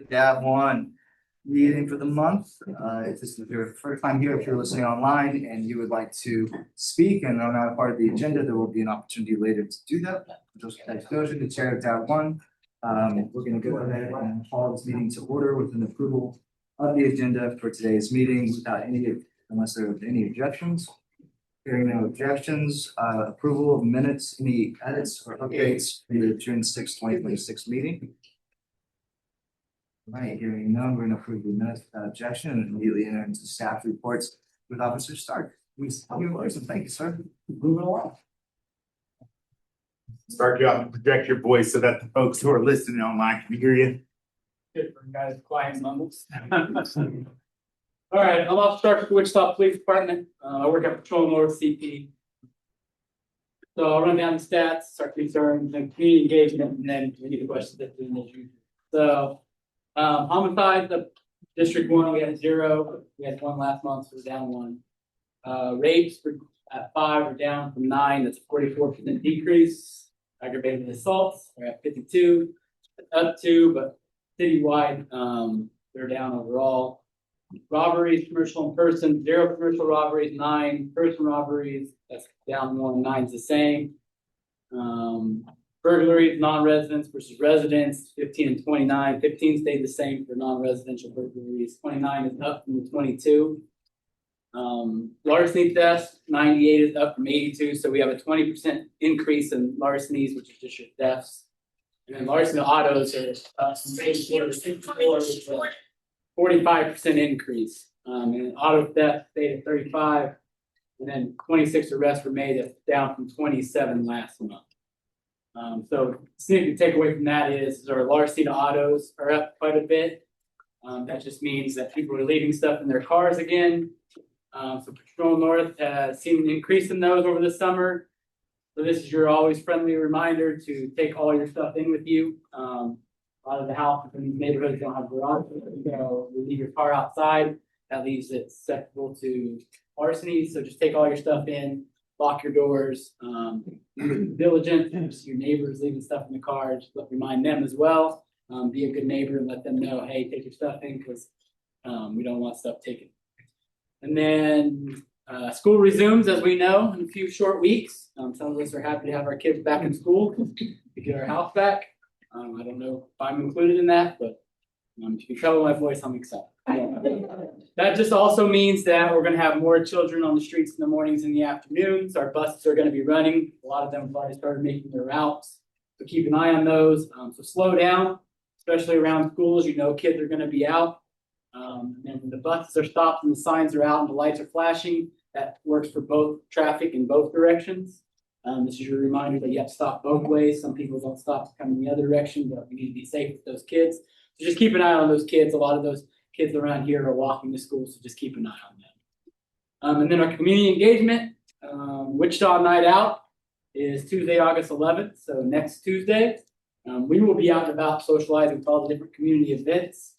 Dab one meeting for the month. If this is your first time here, if you're listening online and you would like to speak and are not a part of the agenda, there will be an opportunity later to do that. Just disclosure, the chair of Dab one. We're gonna go ahead and call this meeting to order with an approval of the agenda for today's meeting without unless there are any objections. Hearing no objections, approval of minutes, any edits or updates for the June 6th, 2026 meeting. Right, hearing none, we're gonna approve the minutes without objection and immediately enter into staff reports with Officer Stark. Please, thank you, sir. Moving along. Start you off and project your voice so that the folks who are listening online can hear you. Good for guys, quiet mumbles. All right, I'm Officer Stark with the Wichita Police Department. I work at Patrol North CP. So I'll run down the stats, start concerns, and community engagement, and then any questions at the end as usual. So homicide, the District 1, we had 0. We had 1 last month, so we're down 1. Rapes at 5, we're down from 9. That's a 44% decrease. Aggravated assaults, we're at 52, up 2, but citywide, they're down overall. Robberies, commercial and person, 0 commercial robberies, 9 person robberies, that's down 1, 9's the same. Burglaries, non-residents versus residents, 15 and 29. 15 stayed the same for non-residential burglaries. 29 is up from the 22. Larceny thefts, 98 is up from 82. So we have a 20% increase in larcenies, which is just your thefts. And then larceny autos are up from 84 to 64, 45% increase. And auto theft stayed at 35. And then 26 arrests were made, that's down from 27 last month. So significant takeaway from that is our larceny autos are up quite a bit. That just means that people are leaving stuff in their cars again. So Patrol North has seen an increase in those over the summer. So this is your always friendly reminder to take all your stuff in with you. A lot of the houses in these neighborhoods don't have garages, so you leave your car outside. That leaves it susceptible to larceny. So just take all your stuff in. Lock your doors, be diligent, your neighbors leaving stuff in the car, just remind them as well. Be a good neighbor and let them know, hey, take your stuff in because we don't want stuff taken. And then school resumes, as we know, in a few short weeks. Some of us are happy to have our kids back in school to get our house back. I don't know if I'm included in that, but if you can tell my voice, I'm excited. That just also means that we're going to have more children on the streets in the mornings and the afternoons. Our buses are going to be running. A lot of them have already started making their routes. So keep an eye on those. So slow down, especially around schools. You know kids are going to be out. And then when the buses are stopped and the signs are out and the lights are flashing, that works for both traffic in both directions. This is your reminder that you have to stop both ways. Some people don't stop to come in the other direction, but we need to be safe with those kids. So just keep an eye on those kids. A lot of those kids around here are walking to school, so just keep an eye on them. And then our community engagement, Wichita Night Out is Tuesday, August 11th. So next Tuesday, we will be out and about socializing with all the different community events.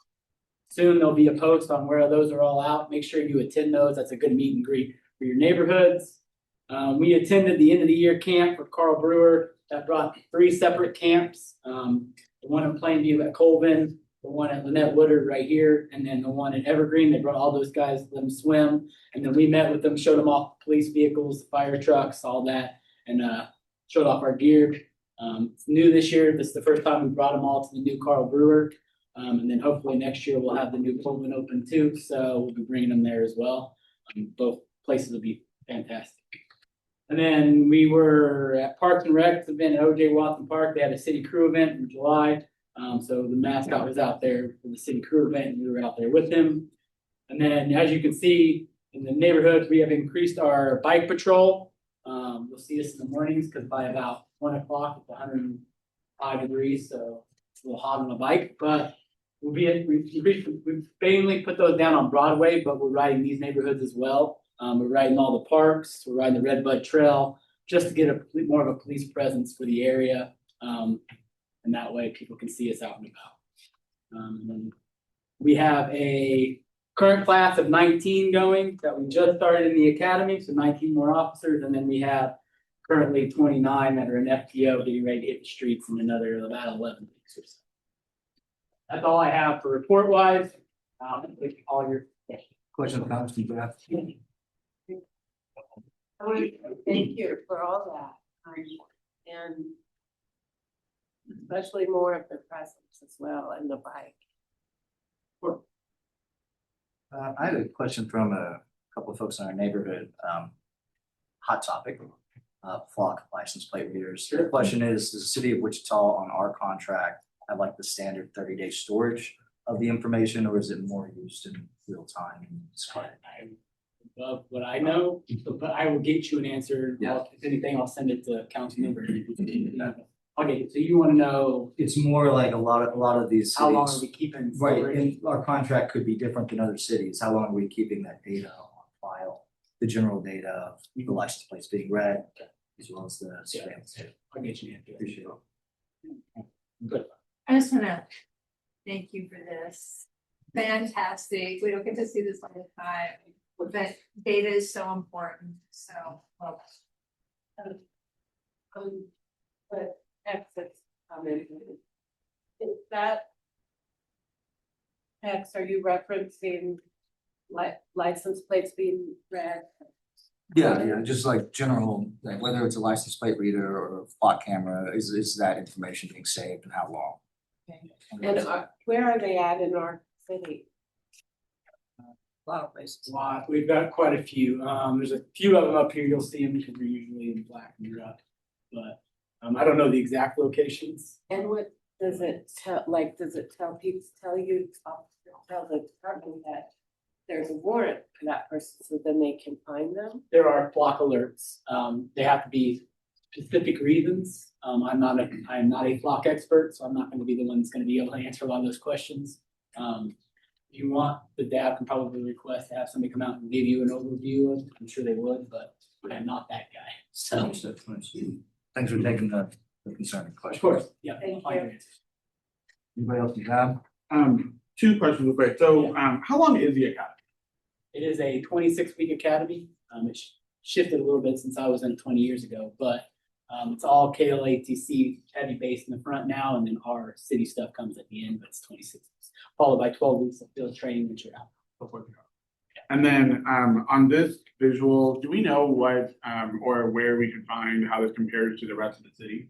Soon there'll be a post on where those are all out. Make sure you attend those. That's a good meet and greet for your neighborhoods. We attended the end of the year camp with Carl Brewer that brought 3 separate camps. The one in Plainview at Colvin, the one at Lynette Woodard right here, and then the one in Evergreen. They brought all those guys, let them swim. And then we met with them, showed them off police vehicles, fire trucks, all that, and showed off our gear. It's new this year. This is the first time we brought them all to the new Carl Brewer. And then hopefully next year we'll have the new Colvin open too. So we'll be bringing them there as well. Both places will be fantastic. And then we were at Parks and Recs event at O.J. Watson Park. They had a city crew event in July. So the mascot was out there for the city crew event, and we were out there with him. And then, as you can see, in the neighborhoods, we have increased our bike patrol. You'll see us in the mornings because by about 1 o'clock, it's 105 degrees, so it's a little hot on the bike. But we've mainly put those down on Broadway, but we're riding these neighborhoods as well. We're riding all the parks. We're riding the Redbud Trail just to get more of a police presence for the area. And that way people can see us out and about. And we have a current class of 19 going that we just started in the academy, so 19 more officers, and then we have currently 29 that are in FTO getting ready to hit the streets in another about 11 weeks or so. That's all I have for report wise. All your. Question, comments, from Jeff? I want to thank you for all that, and especially more of the presence as well and the bike. I had a question from a couple of folks in our neighborhood, hot topic, flock license plate readers. Sure. The question is, does the city of Wichita on our contract have like the standard 30-day storage of the information, or is it more used in real time? Above what I know, but I will get you an answer. Yeah. If anything, I'll send it to council member. Okay, so you wanna know It's more like a lot of these how long are cities, we keeping right, storage? and our contract could be different than other cities. How long are we keeping that data on file? The general data of the license plates being read, as well as the surveillance. I'll get you an answer. Appreciate it. Good. I just wanna thank you for this. Fantastic. We don't get to see this all the time, but data is so important, so. Well, But exits, is that X, are you referencing license plates being read? Yeah, just like general, like whether it's a license plate reader or a flock camera, is that information being saved and how long? And where are they at in our city? A lot of places. We've got quite a few. There's a few of them up here. You'll see them because they're usually in black and red. But I don't know the exact locations. And what does it tell, like, does it tell people, tell the department that there's a warrant for that person, so then they can find them? There are flock alerts. They have to be specific reasons. I'm not a flock expert, so I'm not going to be the one that's going to be able to answer a lot of those questions. If you want, the DAB can probably request to have somebody come out and give you an overview of it. I'm sure they would, but I'm not that guy. So, Understood. Thanks for taking the concerning of question. course, yeah. Thank I'll find you. your answers. Anybody else you have? Two questions real quick. So, how long is the academy? It is a 26-week academy. It shifted a little bit since I was in it 20 years ago, but it's all KLATC heavy base in the front now, and then our city stuff comes at the end, but it's 26 weeks, followed by 12 weeks of field training, which you're out. And then, on this visual, do we know what, or where we can find how this compares to the rest of the city?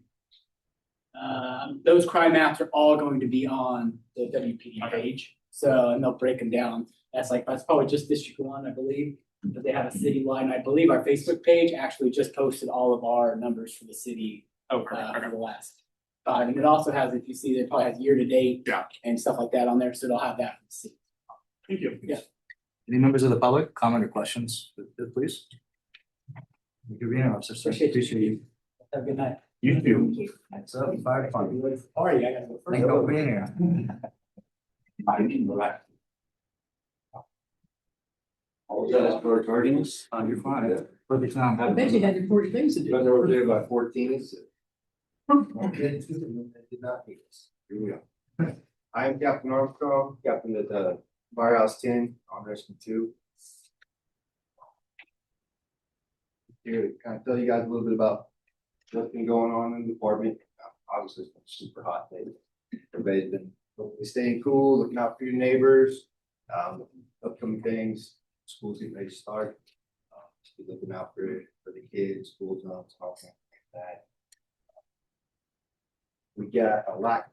Those crime maps are all going to be on the WPD Okay. page, so, and they'll break them down. That's probably just District 1, I believe, but they have a citywide, and I believe our Facebook page actually just posted all of our numbers for the city Oh, perfect. for Okay. the last. And it also has, if you see, it probably has year to date. Yeah. And stuff like that on there, so they'll have that for the city. Thank you. Yeah. Any members of the public, comment or questions, please? Thank you, being here, Officer. Appreciate you. Appreciate you. Have a good night. You too. Next up, fire department. Party, I gotta go first. Thank you for being here. Apologize for tardiness. You're fine. Perfect time. I bet you had 40 things to Been over there by 14. Okay. Did not need us. Here we go. I am Captain Armstrong, Captain at Firehouse 10 on Rescue 2. Here to kind of tell you guys a little bit about what's been going on in the department. Obviously, it's been super hot lately. Everybody's been hopefully staying cool, looking out for your neighbors. Upcoming things, school's getting ready to start. Just be looking out for the kids, school zones, all things like that. We got a lot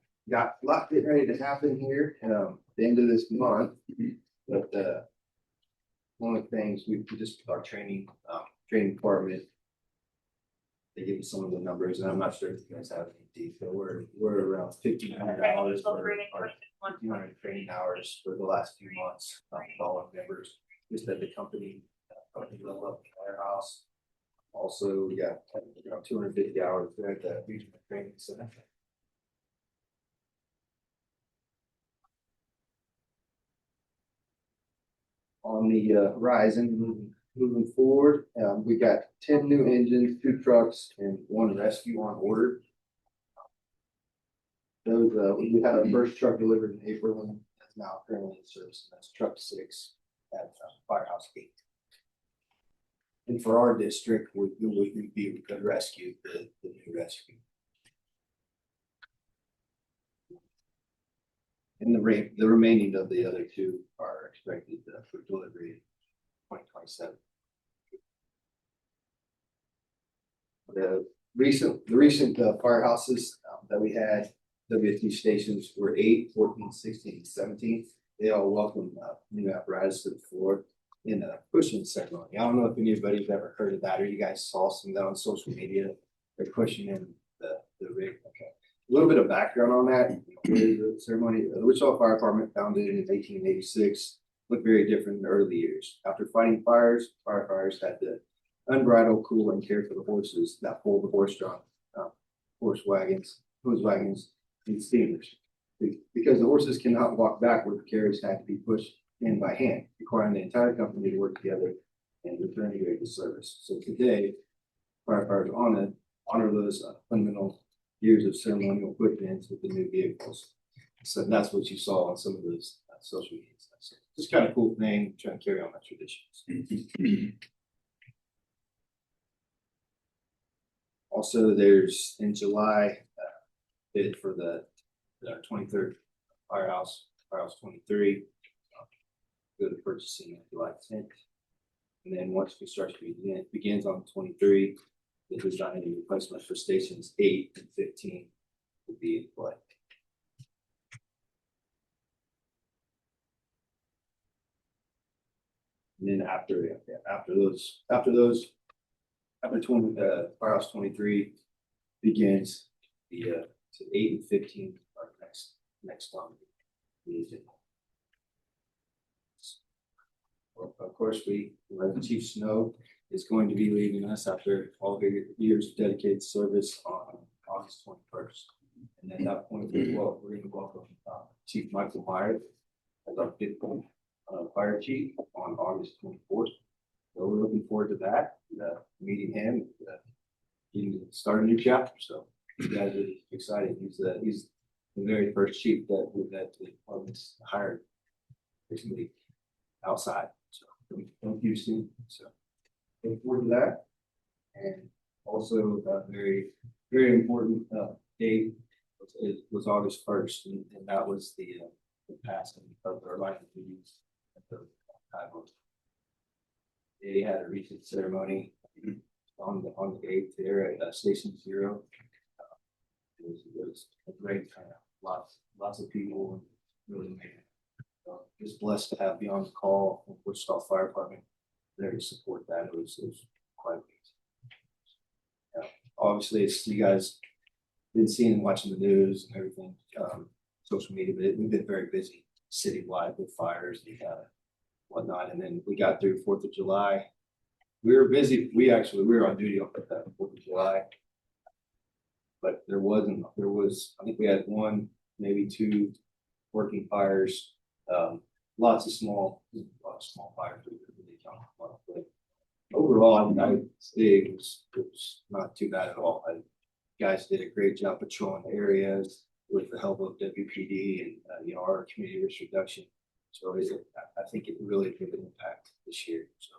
getting ready to happen here, the end of this month, but, one of the things we just, our training department. They give me some of the numbers, and I'm not sure if you guys have any detail, we're around $1,500 for our 1,500 training hours for the last few months, with all our members, just at the company level up at our house. Also, we got around 250 hours there at the regional training center. On the horizon, moving forward, we got 10 new engines, 2 trucks, and 1 rescue on order. Those, we had our first truck delivered in April, and that's now currently in service, and that's truck 6 at Firehouse 8. And for our district, we could rescue the new rescue. And the remaining of the other two are expected for delivery in 2027. The recent firehouses that we had, WFT stations were 8, 14, 16, and 17. They all welcomed new apparatus to the floor in a pushing ceremony. I don't know if anybody's ever heard of that or you guys saw some of that on social media. They're pushing in the rig. Okay. A little bit of background on that. The ceremony, the Wichita Fire Department, founded in 1886, looked very different in the early years. After fighting fires, firefighters had to unbridled cool and care for the horses that pulled the horse-drawn hose wagons, and steamers. Because the horses cannot walk backward, the carriages had to be pushed in by hand, requiring the entire company to work together and return to great service. So today, firefighters honor those fundamental years of ceremonial equipment with the new vehicles. So that's what you saw on some of those social media. So just kind of cool thing, trying to carry on that traditions. Also, there's in July, bid for the 23rd firehouse 23. Go to purchasing on July 10th. And then once construction begins on 23, the design and replacement for stations 8 and 15 will be in play. And then after firehouse 23 begins, the 8 and 15 are next on the agenda. Well, of course, Chief Snow is going to be leaving us after all the years of dedicated service on August 21st. And at that point, we're going to welcome Chief Michael Myers as our 5th fire chief on August 24th. So we're looking forward to that, meeting him, getting to start a new chapter. So you guys are excited. He's the very first chief that the department's hired recently outside. So from Houston. So looking forward to that. And also a very, very important date was August 1st, and that was the passing of our line of duties at the time. They had a recent ceremony on the gate there at Station 0. It was a great turnout. Lots of people, and really made it. Just blessed to have Beyond the Call from Wichita Fire Department there to support that. It was quite amazing. Obviously, it's you guys been seeing and watching the news and everything, social media, but we've been very busy citywide with fires and whatnot. And then we got through 4th of July. We were busy. We were on duty on that 4th of July, but there was, I think we had 1, maybe 2 working fires. Lots of small fires. But overall, I would say it was not too bad at all. Guys did a great job patrolling the areas with the help of WPD and our community risk reduction. So I think it really made an impact this year. So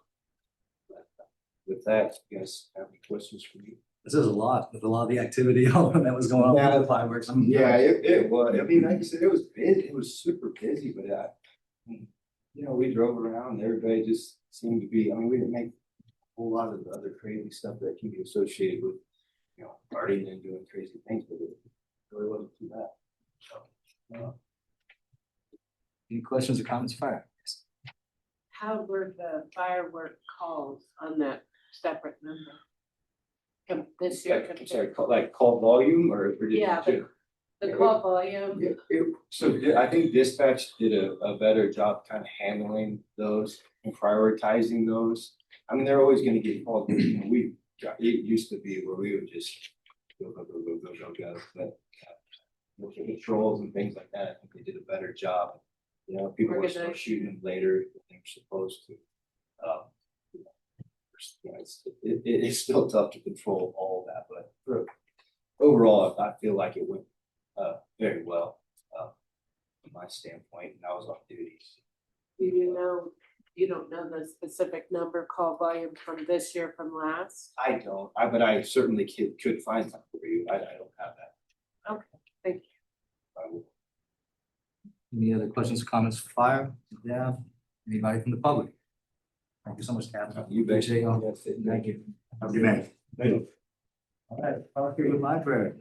with that, you guys have any questions for me? This is a lot with a lot of the activity that was going on with the fireworks. Yeah, it was. I mean, like you said, it was busy. It was super busy, but we drove around and everybody just seemed to be. I mean, we didn't make a whole lot of the other crazy stuff that can be associated with, partying and doing crazy things, but it really wasn't too bad. So, Any questions or comments? Fire. How were the firework calls on that separate number? This year? I'm sorry, call volume or Yeah, the call volume. So I think dispatch did a better job kind of handling those and prioritizing those. I mean, they're always going to get called. It used to be where we would just go. But with the patrols and things like that, I think they did a better job. People were still shooting them later than they were supposed to. It's still tough to control all of that, but overall, I feel like it went very well from my standpoint, and I was on duty. You don't know the specific number call volume from this year from last? I don't, but I certainly could find that for you. I don't have that. Okay, thank you. I will. Any other questions, comments, for fire? Yeah, anybody from the public? Thank you so much, Captain. You bet. Appreciate y'all. Thank you. Have a good night. Thank you. All right, Parker Library.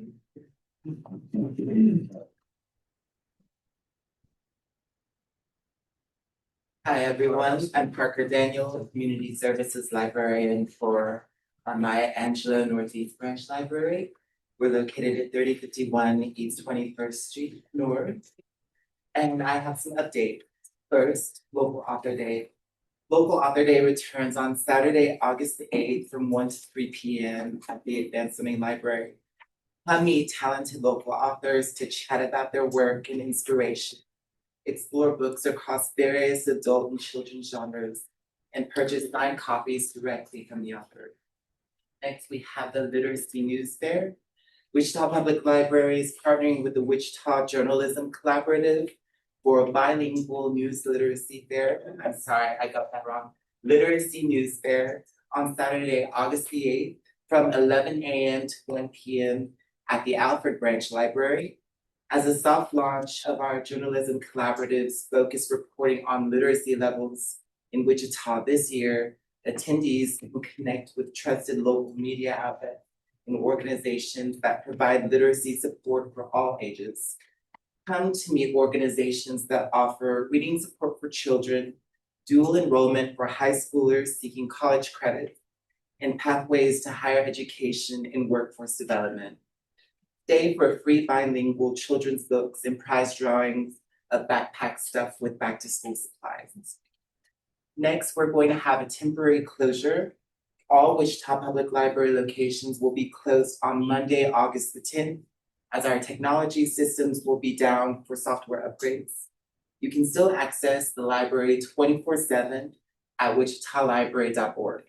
Hi, everyone. I'm Parker Daniel, Community Services Librarian for Maya Angelou Northeast Branch Library. We're located at 3051 East 21st Street North. And I have some updates. First, Local Author Day. Local Author Day returns on Saturday, August 8th from 1 to 3 p.m. at the Advanced Domain Library. Come meet talented local authors to chat about their work and inspiration, explore books across various adult and children's genres, and purchase signed copies directly from the author. Next, we have the Literacy News Fair. Wichita Public Library is partnering with the Wichita Journalism Collaborative for a bilingual news literacy fair. I'm sorry, I got that wrong. Literacy News Fair on Saturday, August the 8th from 11 a.m. to 1 p.m. at the Alfred Branch Library. As a soft launch of our journalism collaborative's focused reporting on literacy levels in Wichita this year, attendees can connect with trusted local media outlets and organizations that provide literacy support for all ages. Come to meet organizations that offer reading support for children, dual enrollment for high schoolers seeking college credit, and pathways to higher education and workforce development. Stay for free bilingual children's books and prize drawings of backpack stuff with back to school supplies. Next, we're going to have a temporary closure. All Wichita Public Library locations will be closed on Monday, August the 10th, as our technology systems will be down for software upgrades. You can still access the library 24/7 at wichitalibrary.org.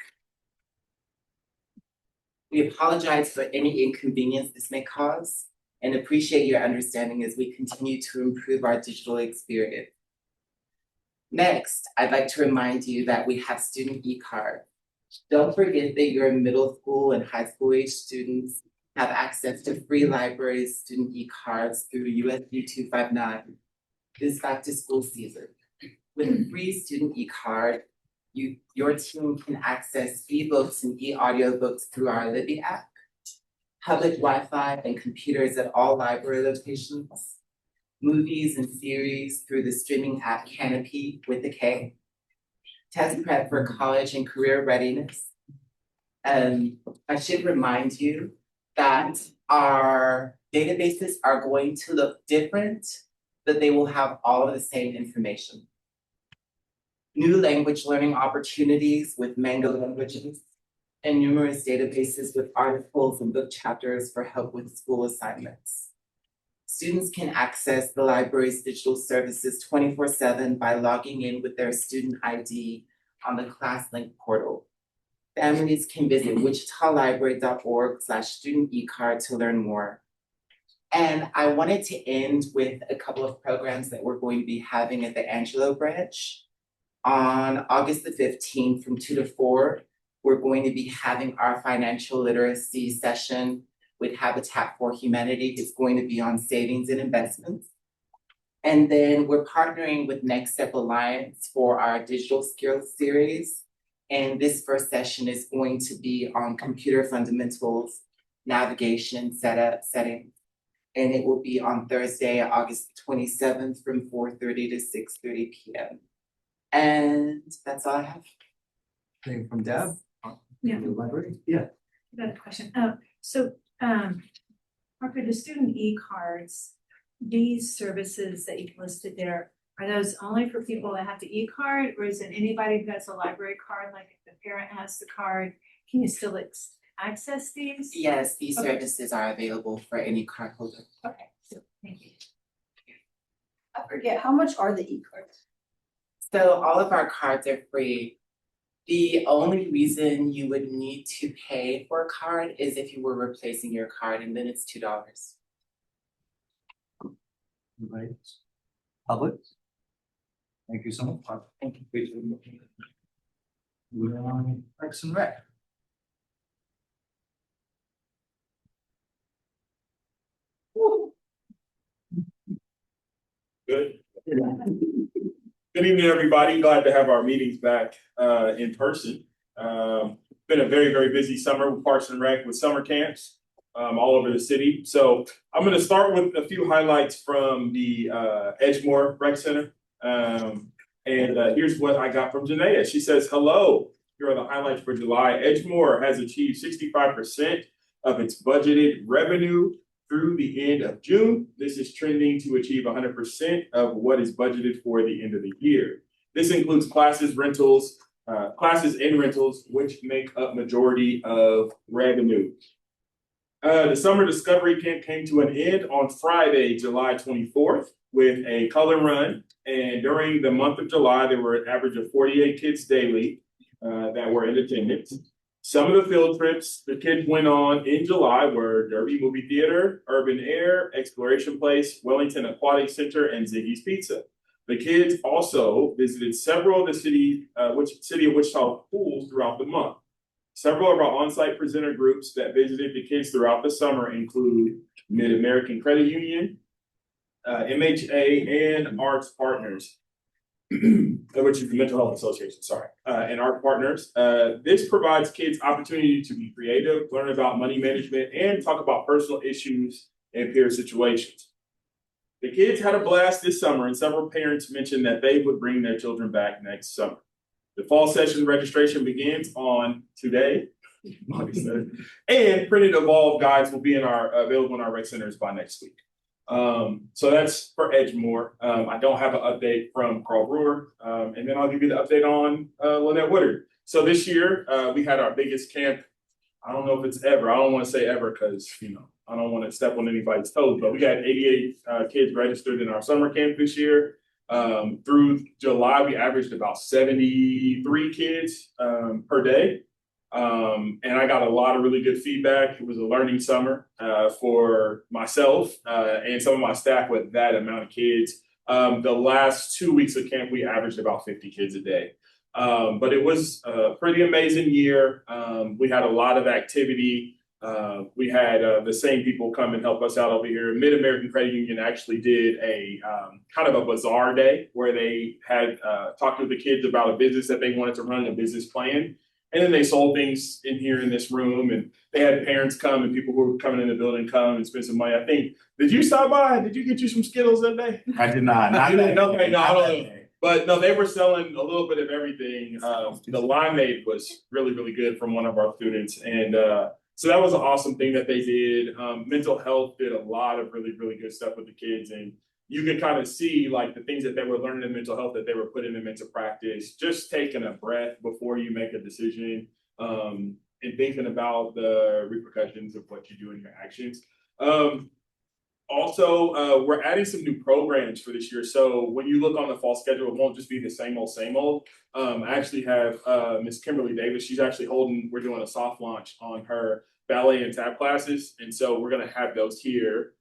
We apologize for any inconvenience this may cause and appreciate your understanding as we continue to improve our digital experience. Next, I'd like to remind you that we have student e-card. Don't forget that your middle school and high school age students have access to free library student e-cards through USB 259 this back to school season. With a free student e-card, your team can access ebooks and e-audiobooks through our Libby app, public Wi-Fi and computers at all library locations, movies and series through the streaming app Canopy with a K, test prep for college and career readiness. I should remind you that our databases are going to look different, but they will have all of the same information. New language learning opportunities with Mango Languages, and numerous databases with articles and book chapters for help with school assignments. Students can access the library's digital services 24/7 by logging in with their student ID on the ClassLink portal. Families can visit wichitalibrary.org/student e-card to learn more. And I wanted to end with a couple of programs that we're going to be having at the Angelou branch. On August the 15th from 2 to 4, we're going to be having our financial literacy session with Habitat for Humanity. It's going to be on savings and investments. And then we're partnering with Next Step Alliance for our digital skills series. And this first session is going to be on computer fundamentals, navigation, settings. And it will be on Thursday, August 27th from 4:30 to 6:30 p.m. And that's all I have. Anything from Deb? Yeah. The library? Yeah. I got a question. Parker, the student e-cards, these services that you've listed there, are those only for people that have the e-card, or is it anybody who has a library card, like if the parent has the card, can you still access these? Yes, these Okay. services are available for any card holder. Okay, so thank you. I forget, how much are the e-cards? So all of our cards are free. The only reason you would need to pay for a card is if you were replacing your card, and then it's $2. Anybody else? Public? Thank you so much. Thank you. Moving on, Parks and Rec. Good. Good evening, everybody. Glad to have our meetings back in person. Been a very, very busy summer with Parks and Rec with summer camps all over the city. So I'm going to start with a few highlights from the Edgemore Rec Center. And here's what I got from Janaea. She says, hello, here are the highlights for July. Edgemore has achieved 65% of its budgeted revenue through the end of June. This is trending to achieve 100% of what is budgeted for the end of the year. This includes classes and rentals, which make up majority of revenue. The summer discovery camp came to an end on Friday, July 24th, with a color run. And during the month of July, there were an average of 48 kids daily that were in attendance. Some of the field trips the kids went on in July were Derby Movie Theater, Urban Air, Exploration Place, Wellington Aquatic Center, and Ziggy's Pizza. The kids also visited several of the city of Wichita pools throughout the month. Several of our on-site presenter groups that visited the kids throughout the summer include Mid-American Credit Union, MHA, and Arts Partners. Which is the Mental Health Association, and our partners. This provides kids opportunity to be creative, learn about money management, and talk about personal issues and peer situations. The kids had a blast this summer, and several parents mentioned that they would bring their children back next summer. The fall session registration begins on today, and printed evolved guides will be available in our rec centers by next week. So that's for Edgemore. I don't have an update from Carl Brewer, and then I'll give you the update on Lynette Woodard. So this year we had our biggest camp. I don't know if it's ever. I don't want to say ever because I don't want to step on anybody's toes. But we had 88 kids registered in our summer camp this year. Through July, we averaged about 73 kids per day. And I got a lot of really good feedback. It was a learning summer for myself and some of my staff with that amount of kids. The last 2 weeks of camp, we averaged about 50 kids a day. But it was a pretty amazing year. We had a lot of activity. We had the same people come and help us out over here. Mid-American Credit Union actually did a kind of a bazaar day where they had talked to the kids about a business that they wanted to run, a business plan. And then they sold things in here in this room, and they had parents come and people who were coming in the building come and spend some money. I think, did you stop by? Did you get you some Skittles that day? I did not. Okay, no, I don't know. But no, they were selling a little bit of everything. The limeade was really, really good from one of our students. And so that was an awesome thing that they did. Mental health did a lot of really, really good stuff with the kids. And you could kind of see like the things that they were learning in mental health that they were putting them into practice, just taking a breath before you make a decision and thinking about the repercussions of what you do in your actions. Also, we're adding some new programs for this year. So when you look on the fall schedule, it won't just be the same old, same old. I actually have Miss Kimberly Davis. She's actually we're doing a soft launch on her ballet and tap classes. And so we're going to have those here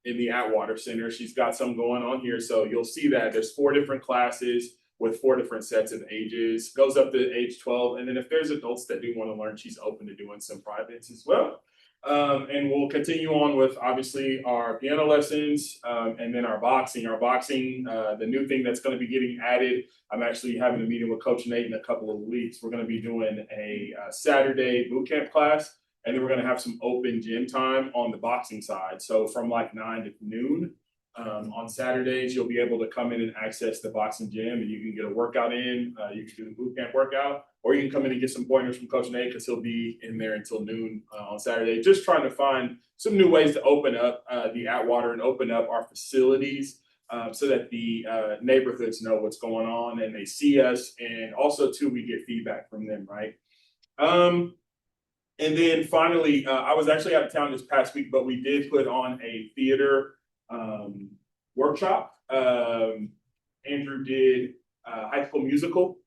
in the Atwater Center. She's got some going on here. So you'll see that there's 4 different classes with 4 different sets of ages, goes up to age 12. And then if there's adults that do want to learn, she's open to doing some privates as well. And we'll continue on with obviously our piano lessons and then our boxing. Our boxing, the new thing that's going to be getting added. I'm actually having a meeting with Coach Nate in a couple of weeks. We're going to be doing a Saturday boot camp class. And then we're going to have some open gym time on the boxing side. So from like 9 to noon on Saturdays, you'll be able to come in and access the boxing gym and you can get a workout in. You can do the boot camp workout, or you can come in and get some pointers from Coach Nate because he'll be in there until noon on Saturday. Just trying to find some new ways to open up the Atwater and open up our facilities so that the neighborhoods know what's going on and they see us. And also, too, we get feedback from them, right? And then finally, I was actually out of town this past week, but we did put on a theater workshop. Andrew did High School Musical,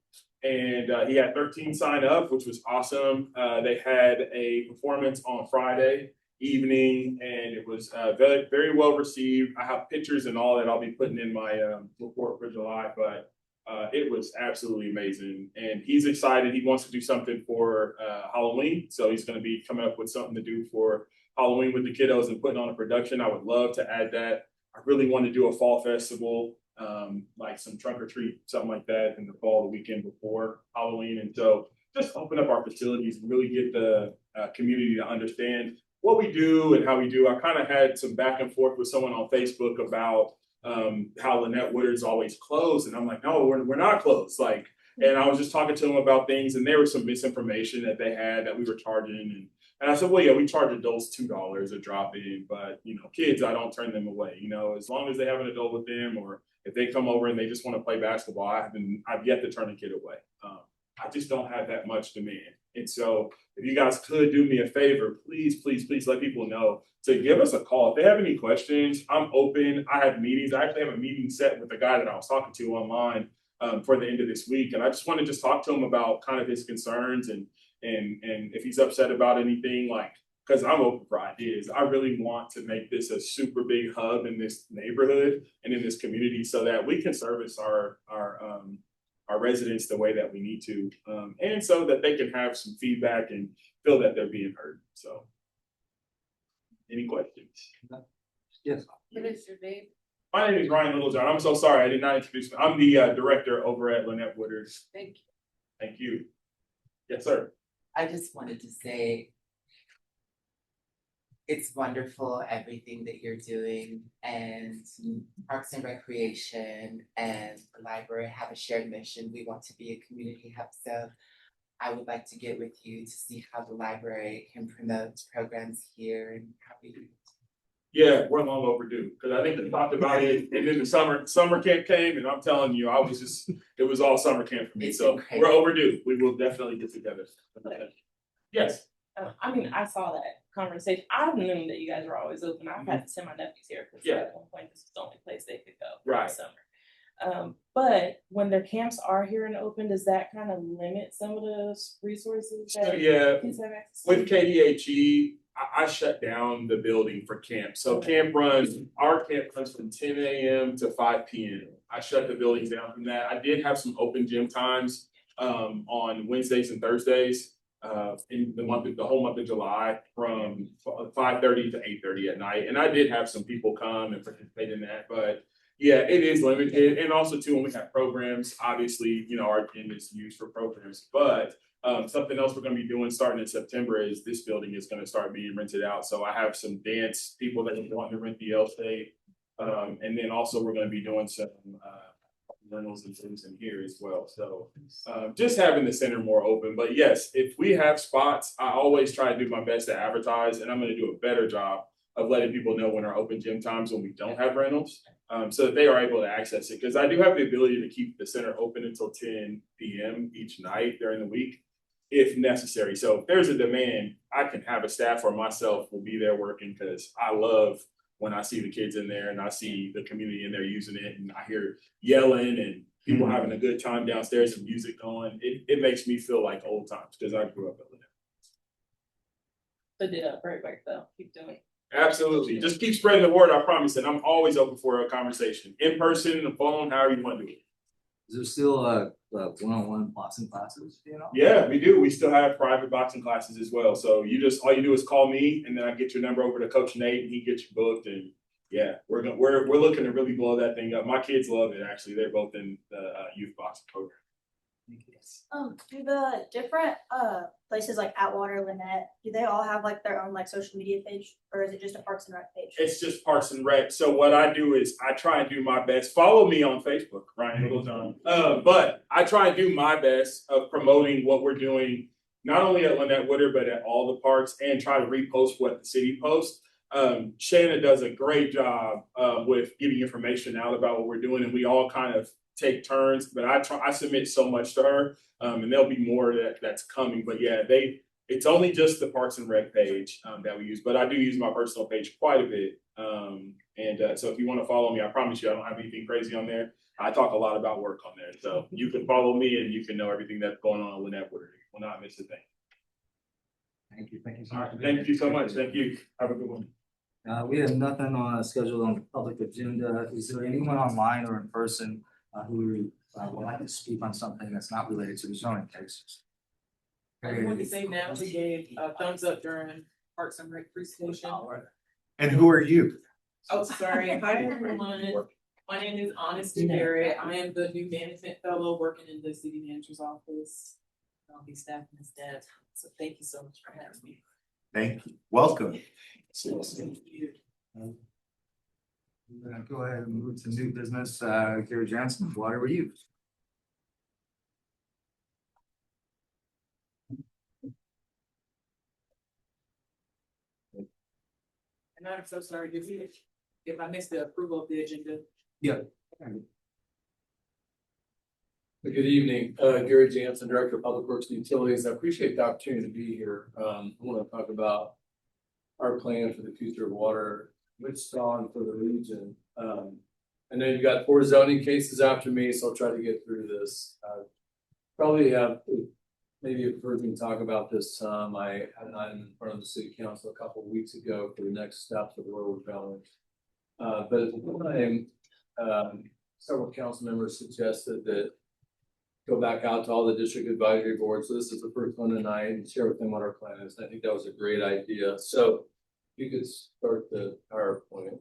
and he had 13 sign up, which was awesome. They had a performance on Friday evening, and it was very, very well received. I have pictures and all that I'll be putting in my report for July, but it was absolutely amazing. And he's excited. He wants to do something for Halloween. So he's going to be coming up with something to do for Halloween with the kiddos and putting on a production. I would love to add that. I really want to do a fall festival like some trunk or treat, something like that in the fall, the weekend before Halloween. And so just open up our facilities and really get the community to understand what we do and how we do. I kind of had some back and forth with someone on Facebook about how Lynette Woodard's always closed. And I'm like, no, we're not closed. Like, and I was just talking to them about things, and there was some misinformation that they had that we were charging. And I said, well, yeah, we charge adults $2 a drop in, but you know, kids, I don't turn them away. You know, as long as they have an adult with them, or if they come over and they just want to play basketball, I've yet to turn a kid away. I just don't have that much demand. And so if you guys could do me a favor, please, please, please let people know to give us a call. If they have any questions, I'm open. I have meetings. I actually have a meeting set with the guy that I was talking to online for the end of this week. And I just want to just talk to him about kind of his concerns and if he's upset about anything, like, because I'm open for ideas. I really want to make this a super big hub in this neighborhood and in this community so that we can service our residents the way that we need to, and so that they can have some feedback and feel that they're being heard. So, any questions? Yes. What is your name? My name is Ryan Littlejohn. I'm so sorry I did not introduce me. I'm the director over at Lynette Woodard. Thank you. Thank you. Yes, sir. I just wanted to say it's wonderful everything that you're doing, and Parks and Recreation and the library have a shared mission. We want to be a community hub. So I would like to get with you to see how the library can promote programs here and how we do. Yeah, we're long overdue because I think we talked about it, and then the summer camp came, and I'm telling you, it was all summer camp for me. It's So been crazy. we're overdue. We will definitely get together. Yes. I mean, I saw that conversation. I knew that you guys were always open. I've had to send my nephews here because Yeah. at one point this was the only place they could go for Right. the summer. But when their camps are here and open, does that kind of limit some of those resources So that yeah, kids have access to? with KDHE, I shut down the building for camp. So our camp runs from 10 a.m. to 5 p.m. I shut the buildings down from that. I did have some open gym times on Wednesdays and Thursdays in the whole month of July from 5:30 to 8:30 at night. And I did have some people come and participate in that, but yeah, it is limited. And also too, when we have programs, obviously, you know, our gym is used for programs, but something else we're going to be doing starting in September is this building is going to start being rented out. So I have some dance people that want to rent the L state. And then also we're going to be doing some rentals and things in here as well. So just having the center more open. But yes, if we have spots, I always try to do my best to advertise, and I'm going to do a better job of letting people know when our open gym times when we don't have rentals, so that they are able to access it. Because I do have the ability to keep the center open until 10 p.m. each night during the week, if necessary. So if there's a demand, I can have a staff or myself will be there working, because I love when I see the kids in there and I see the community in there using it, and I hear yelling and people having a good time downstairs and music going. It makes me feel like old times, because I grew up in it. But did great work though. Keep doing it. Absolutely. Just keep spreading the word, I promise. And I'm always open for a conversation. In person, the phone, however you want to do it. Is there still one-on-one boxing classes, you know? Yeah, we do. We still have private boxing classes as well. So all you do is call me, and then I get your number over to Coach Nate, and he gets you booked. And yeah, we're looking to really blow that thing up. My kids love it. Actually, they're both in the youth boxing program. Do the different places like Atwater, Lynette, do they all have like their own like social media page, or is it just a Parks and Rec page? It's just Parks and Rec. So what I do is I try and do my best. Follow me on Facebook, Ryan Littlejohn. But I try and do my best of promoting what we're doing, not only at Lynette Woodard, but at all the parks, and try to repost what the city posts. Shanna does a great job with getting information out about what we're doing, and we all kind of take turns. But I submit so much to her, and there'll be more that's coming. But yeah, it's only just the Parks and Rec page that we use, but I do use my personal page quite a bit. So if you want to follow me, I promise you I don't have anything crazy on there. I talk a lot about work on there, so you can follow me and you can know everything that's going on with Lynette Woodard. You will not miss a thing. Thank you so All much. right, thank you so much. Thank you. Have a good one. We have nothing on scheduled on the public agenda. Is there anyone online or in person who would like to speak on something that's not related to the zoning case? I want to say now we gave a thumbs up during Parks and Rec presentation. And who are you? Oh, sorry. Hi, everyone. My name is Honesty Barrett. I am the new management fellow working in the city manager's office. I'll be staffing this desk. So thank you so much for having me. Thank you. Welcome. Thank you. We're gonna go ahead and move to new business. Gary Johnson, water reuse. And I'm so sorry if I missed the approval of the agenda. Yeah. Good evening, Gary Jansen, Director of Public Works and Utilities. I appreciate the opportunity to be here. I want to talk about our plan for the future of water, Wichita and for the region. I know you've got 4 zoning cases after me, so I'll try to get through this. Probably have maybe you've heard me talk about this. I had an item in front of the city council a couple of weeks ago for the next steps of where we're going. But at the time, several council members suggested that go back out to all the district advisory boards. So this is the first one tonight and share with them what our plan is. And I think that was a great idea. So you could start the PowerPoint.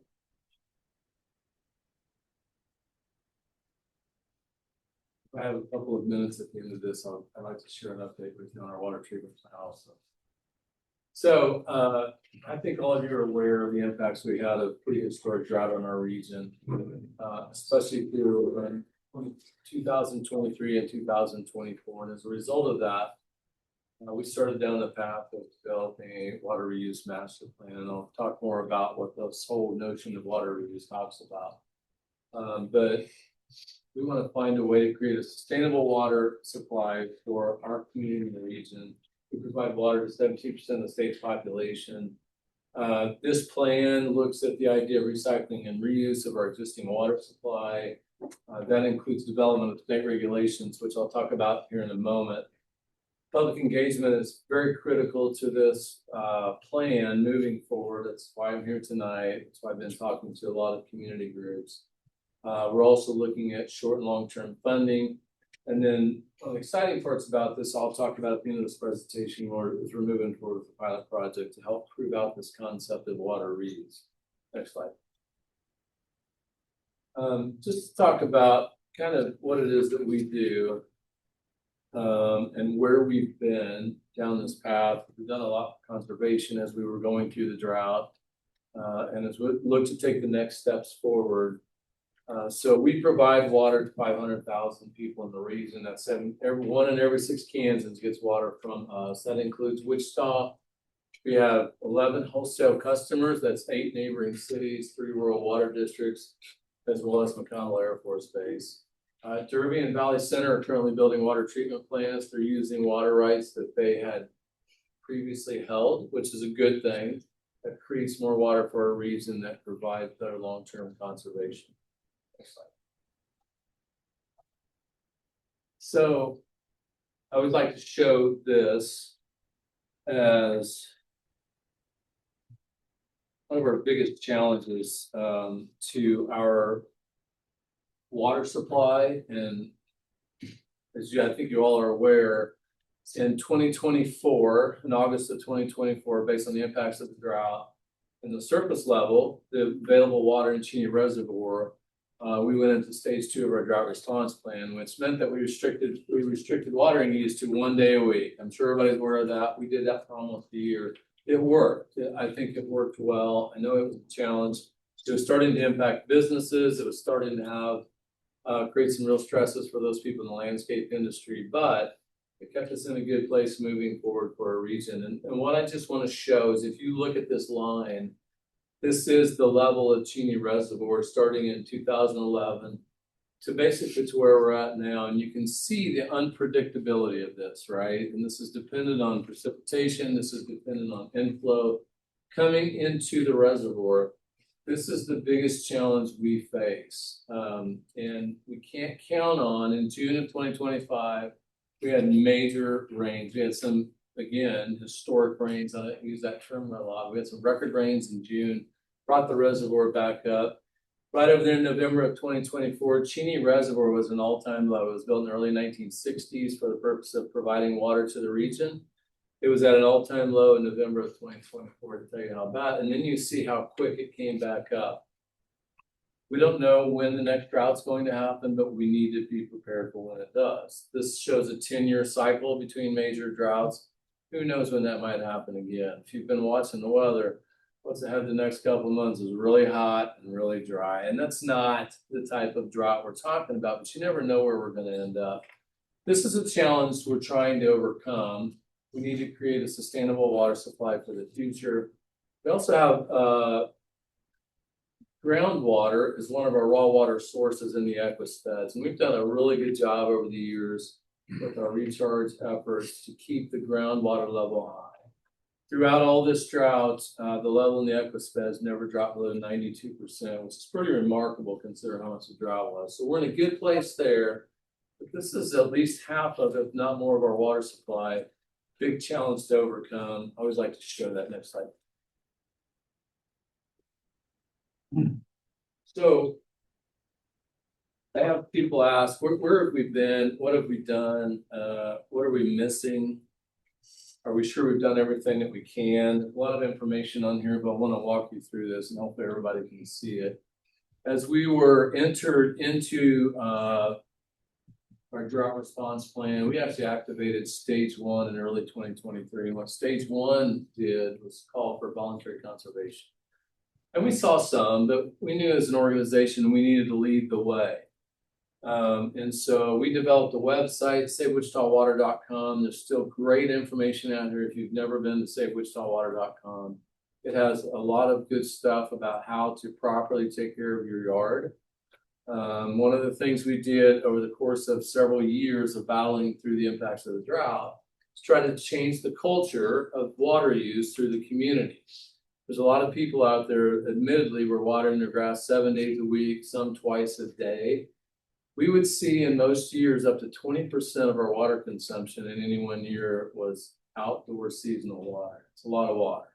I have a couple of minutes at the end of this. I'd like to share an update with you on our water treatment plan also. So I think all of you are aware of the impacts we had of pretty historic drought on our region, especially through 2023 and 2024. And as a result of that, we started down the path of developing a water reuse master plan. And I'll talk more about what this whole notion of water reuse talks about. But we want to find a way to create a sustainable water supply for our community in the region. We provide water to 17% of the state's population. This plan looks at the idea of recycling and reuse of our existing water supply. That includes development of state regulations, which I'll talk about here in a moment. Public engagement is very critical to this plan moving forward. That's why I'm here tonight. That's why I've been talking to a lot of community groups. We're also looking at short and long-term funding. And then one of the exciting parts about this, I'll talk about at the end of this presentation, we're moving forward with the pilot project to help prove out this concept of water reuse. Next slide. Just to talk about kind of what it is that we do and where we've been down this path. We've done a lot of conservation as we were going through the drought and as we look to take the next steps forward. So we provide water to 500,000 people in the region. That's 1 in every 6 Kansans gets water from us. That includes Wichita. We have 11 wholesale customers. That's 8 neighboring cities, 3 rural water districts, as well as McConnell Air Force Base. Derby and Valley Center are currently building water treatment plants. They're using water rights that they had previously held, which is a good thing. That creates more water for our region that provides better long-term conservation. Next slide. So I would like to show this as one of our biggest challenges to our water supply. And as I think you all are aware, in 2024, in August of 2024, based on the impacts of the drought, in the surface level, the available water in Cheney Reservoir, we went into stage 2 of our drought response plan, which meant that we restricted watering use to 1 day a week. I'm sure everybody's aware of that. We did that for almost a year. It worked. I think it worked well. I know it was a challenge. It was starting to impact businesses. It was starting to have create some real stresses for those people in the landscape industry, but it kept us in a good place moving forward for our region. And what I just want to show is if you look at this line, this is the level of Cheney Reservoir starting in 2011 to basically to where we're at now. And you can see the unpredictability of this, right? And this is dependent on precipitation. This is dependent on inflow coming into the reservoir. This is the biggest challenge we face. And we can't count on, in June of 2025, we had major rains. We had some, again, historic rains. I use that term a lot. We had some record rains in June, brought the reservoir back up. Right over there in November of 2024, Cheney Reservoir was an all-time low. It was built in the early 1960s for the purpose of providing water to the region. It was at an all-time low in November of 2024, to tell you how bad. And then you see how quick it came back up. We don't know when the next drought's going to happen, but we need to be prepared for when it does. This shows a 10-year cycle between major droughts. Who knows when that might happen again? If you've been watching the weather, what's ahead the next couple of months is really hot and really dry. And that's not the type of drought we're talking about, but you never know where we're going to end up. This is a challenge we're trying to overcome. We need to create a sustainable water supply for the future. We also have groundwater is one of our raw water sources in the aquifers, and we've done a really good job over the years with our recharge efforts to keep the groundwater level high. Throughout all this drought, the level in the aquifers never dropped below 92%, which is pretty remarkable considering how much the drought was. So we're in a good place there, but this is at least half of, if not more, of our water supply. Big challenge to overcome. I always like to show that. Next slide. So I have people ask, where have we been? What have we done? What are we missing? Are we sure we've done everything that we can? A lot of information on here, but I want to walk you through this and hopefully everybody can see it. As we were entered into our drought response plan, we actually activated stage 1 in early 2023. And what stage 1 did was call for voluntary conservation. And we saw some, but we knew as an organization we needed to lead the way. And so we developed a website, SaveWichitaWater.com. There's still great information out here if you've never been to SaveWichitaWater.com. It has a lot of good stuff about how to properly take care of your yard. One of the things we did over the course of several years of battling through the impacts of the drought is try to change the culture of water use through the community. There's a lot of people out there, admittedly, were watering their grass 7 days a week, some twice a day. We would see in most years up to 20% of our water consumption in any one year was outdoor seasonal water. It's a lot of water.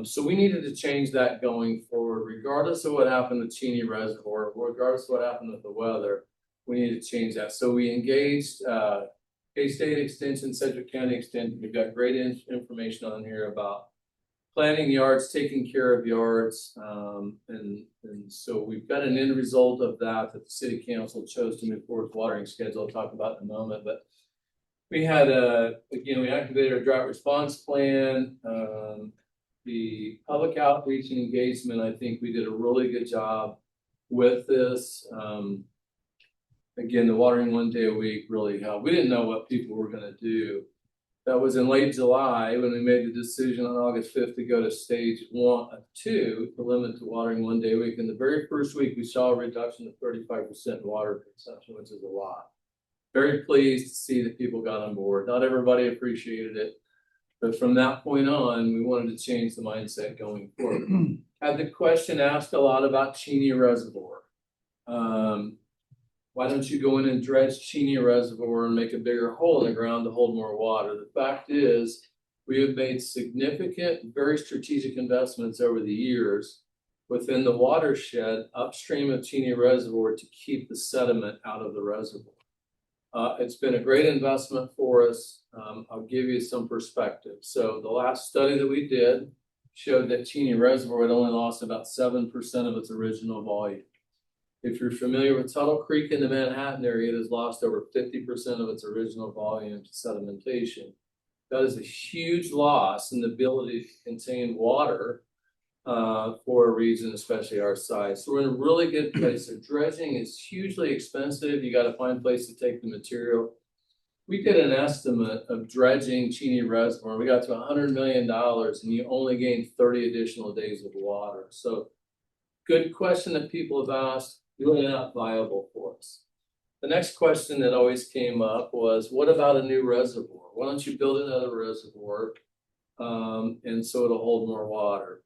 So we needed to change that going forward, regardless of what happened with Cheney Reservoir, regardless of what happened with the weather, we needed to change that. So we engaged K-State Extension, Sedgwick County Extension. We've got great information on here about planting yards, taking care of yards, and so we've got an end result of that the city council chose to move forward with watering schedule. I'll talk about in a moment, but we had again, we activated our drought response plan. The public outreach and engagement, I think we did a really good job with this. Again, the watering 1 day a week really helped. We didn't know what people were going to do. That was in late July when we made the decision on August 5th to go to stage 2 to limit to watering 1 day a week. In the very first week, we saw a reduction of 35% in water consumption, which is a lot. Very pleased to see that people got on board. Not everybody appreciated it, but from that point on, we wanted to change the mindset going forward. Had the question asked a lot about Cheney Reservoir. Why don't you go in and dredge Cheney Reservoir and make a bigger hole in the ground to hold more water? The fact is, we have made significant, very strategic investments over the years within the watershed upstream of Cheney Reservoir to keep the sediment out of the reservoir. It's been a great investment for us. I'll give you some perspective. So the last study that we did showed that Cheney Reservoir had only lost about 7% of its original volume. If you're familiar with Tuttle Creek in the Manhattan area, it has lost over 50% of its original volume to sedimentation. That is a huge loss in the ability to contain water for a region, especially our size. So we're in a really good place. So dredging is hugely expensive. You got to find a place to take the material. We did an estimate of dredging Cheney Reservoir. We got to $100 million, and you only gained 30 additional days of water. So good question that people have asked. Really not viable for us. The next question that always came up was, what about a new reservoir? Why don't you build another reservoir and so it'll hold more water?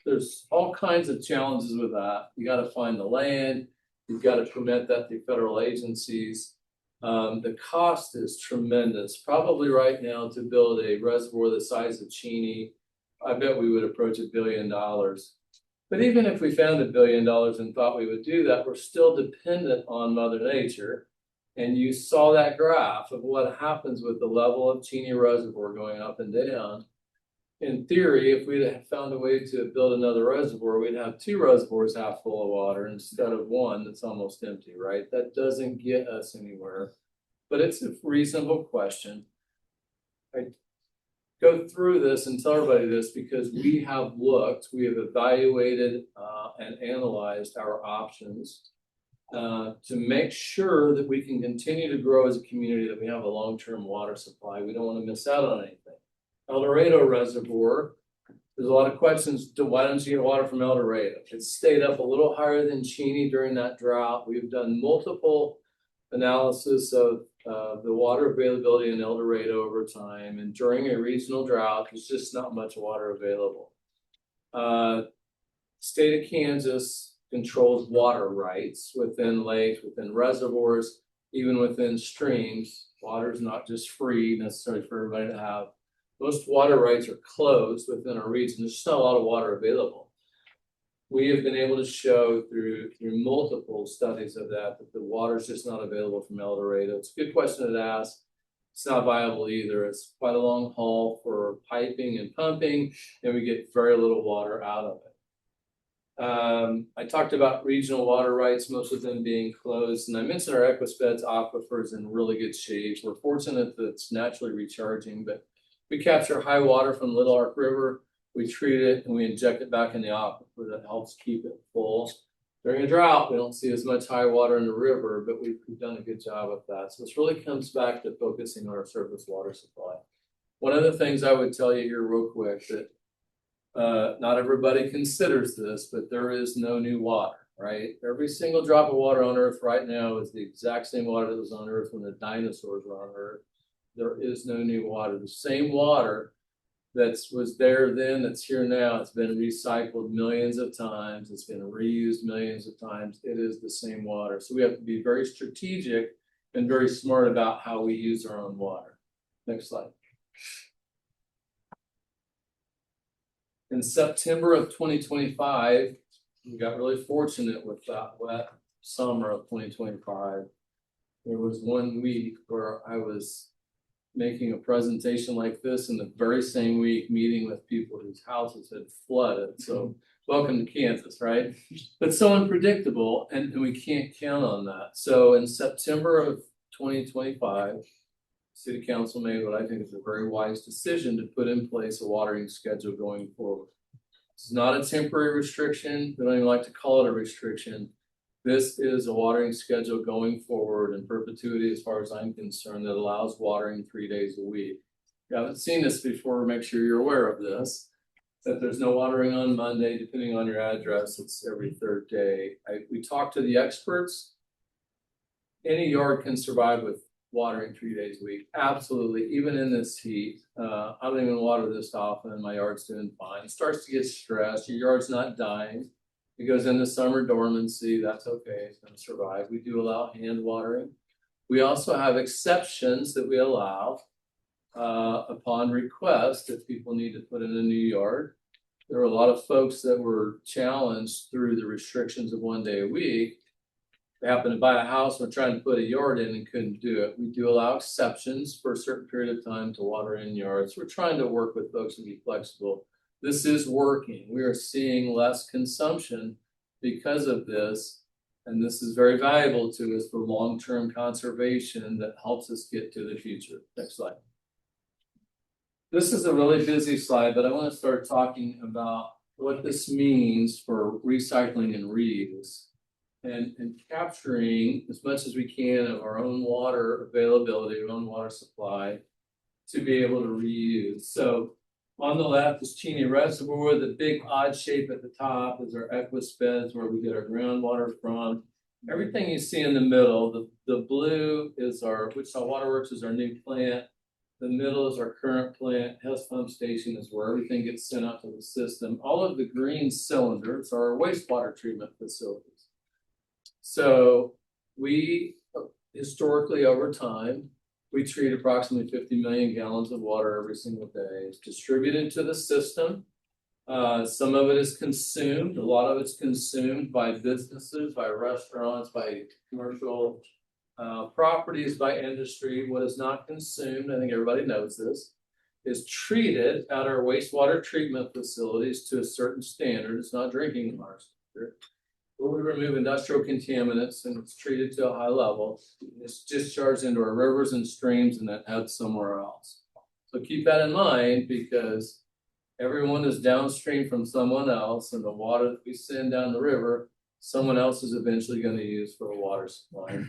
There's all kinds of challenges with that. You got to find the land. You've got to permit that through federal agencies. The cost is tremendous. Probably right now to build a reservoir the size of Cheney, I bet we would approach $1 billion. But even if we found $1 billion and thought we would do that, we're still dependent on Mother Nature. And you saw that graph of what happens with the level of Cheney Reservoir going up and down. in theory, if we'd have found a way to build another reservoir, we'd have two reservoirs half full of water instead of one that's almost empty, right? That doesn't get us anywhere, but it's a reasonable question. I go through this and tell everybody this because we have evaluated and analyzed our options to make sure that we can continue to grow as a community, that we have a long-term water supply. We don't want to miss out on anything. El Dorado Reservoir, there's a lot of questions to why don't you get water from El Dorado? It stayed up a little higher than Cheney during that drought. We've done multiple analysis of the water availability in El Dorado over time, and during a regional drought, there's just not much water available. State of Kansas controls water rights within lakes, within reservoirs, even within streams. Water is not just free necessarily for everybody to have. Most water rights are closed within our region. There's just not a lot of water available. We have been able to show through multiple studies of that the water is just not available from El Dorado. It's a good question to ask. It's not viable either. It's quite a long haul for piping and pumping, and we get very little water out of it. I talked about regional water rights, most of them being closed, and I mentioned our Equisbeds aquifer is in really good shape. We're fortunate that it's naturally recharging, but we capture high water from Little Ark River, we treat it, and we inject it back in the aquifer. That helps keep it full. During a drought, we don't see as much high water in the river, but we've done a good job with that. So this really comes back to focusing on our surface water supply. One of the things I would tell you here real quick that not everybody considers this, but there is no new water, right? Every single drop of water on Earth right now is the exact same water that was on Earth when the dinosaurs were on Earth. There is no new water. The same water that was there then, that's here now, it's been recycled millions of times. It's been reused millions of times. It is the same water. So we have to be very strategic and very smart about how we use our own water. Next slide. In September of 2025, we got really fortunate with that wet summer of 2025. There was 1 week where I was making a presentation like this, in the very same week meeting with people whose houses had flooded. So welcome to Kansas, right? But so unpredictable, and we can't count on that. So in September of 2025, City Council made what I think is a very wise decision to put in place a watering schedule going forward. This is not a temporary restriction. We don't even like to call it a restriction. This is a watering schedule going forward in perpetuity, as far as I'm concerned, that allows watering 3 days a week. If you haven't seen this before, make sure you're aware of this, that there's no watering on Monday, depending on your address, it's every third day. We talked to the experts. Any yard can survive with watering 3 days a week. Absolutely, even in this heat. I don't even water this often, and my yard's doing fine. It starts to get stressed, your yard's not dying. It goes into summer dormancy, that's okay, it's gonna survive. We do allow hand watering. We also have exceptions that we allow upon request if people need to put in a new yard. There are a lot of folks that were challenged through the restrictions of 1 day a week. They happen to buy a house, we're trying to put a yard in and couldn't do it. We do allow exceptions for a certain period of time to water in yards. We're trying to work with folks to be flexible. This is working. We are seeing less consumption because of this, and this is very valuable to us for long-term conservation that helps us get to the future. Next slide. This is a really busy slide, but I want to start talking about what this means for recycling and reuse, and capturing as much as we can of our own water availability, our own water supply, to be able to reuse. So on the left is Cheney Reservoir. The big odd shape at the top is our Equisbeds, where we get our groundwater from. Everything you see in the middle, the blue is our Wichita Waterworks is our new plant. The middle is our current plant. Hess Pump Station is where everything gets sent out to the system. All of the green cylinders are our wastewater treatment facilities. So we historically, over time, we treat approximately 50 million gallons of water every single day. It's distributed to the system. Some of it is consumed. A lot of it's consumed by businesses, by restaurants, by commercial properties, by industry. What is not consumed, I think everybody knows this, is treated at our wastewater treatment facilities to a certain standard. It's not drinking water standard. Where we remove industrial contaminants and it's treated to a high level. It's discharged into our rivers and streams and then out somewhere else. So keep that in mind because everyone is downstream from someone else, and the water that we send down the river, someone else is eventually going to use for a water supply.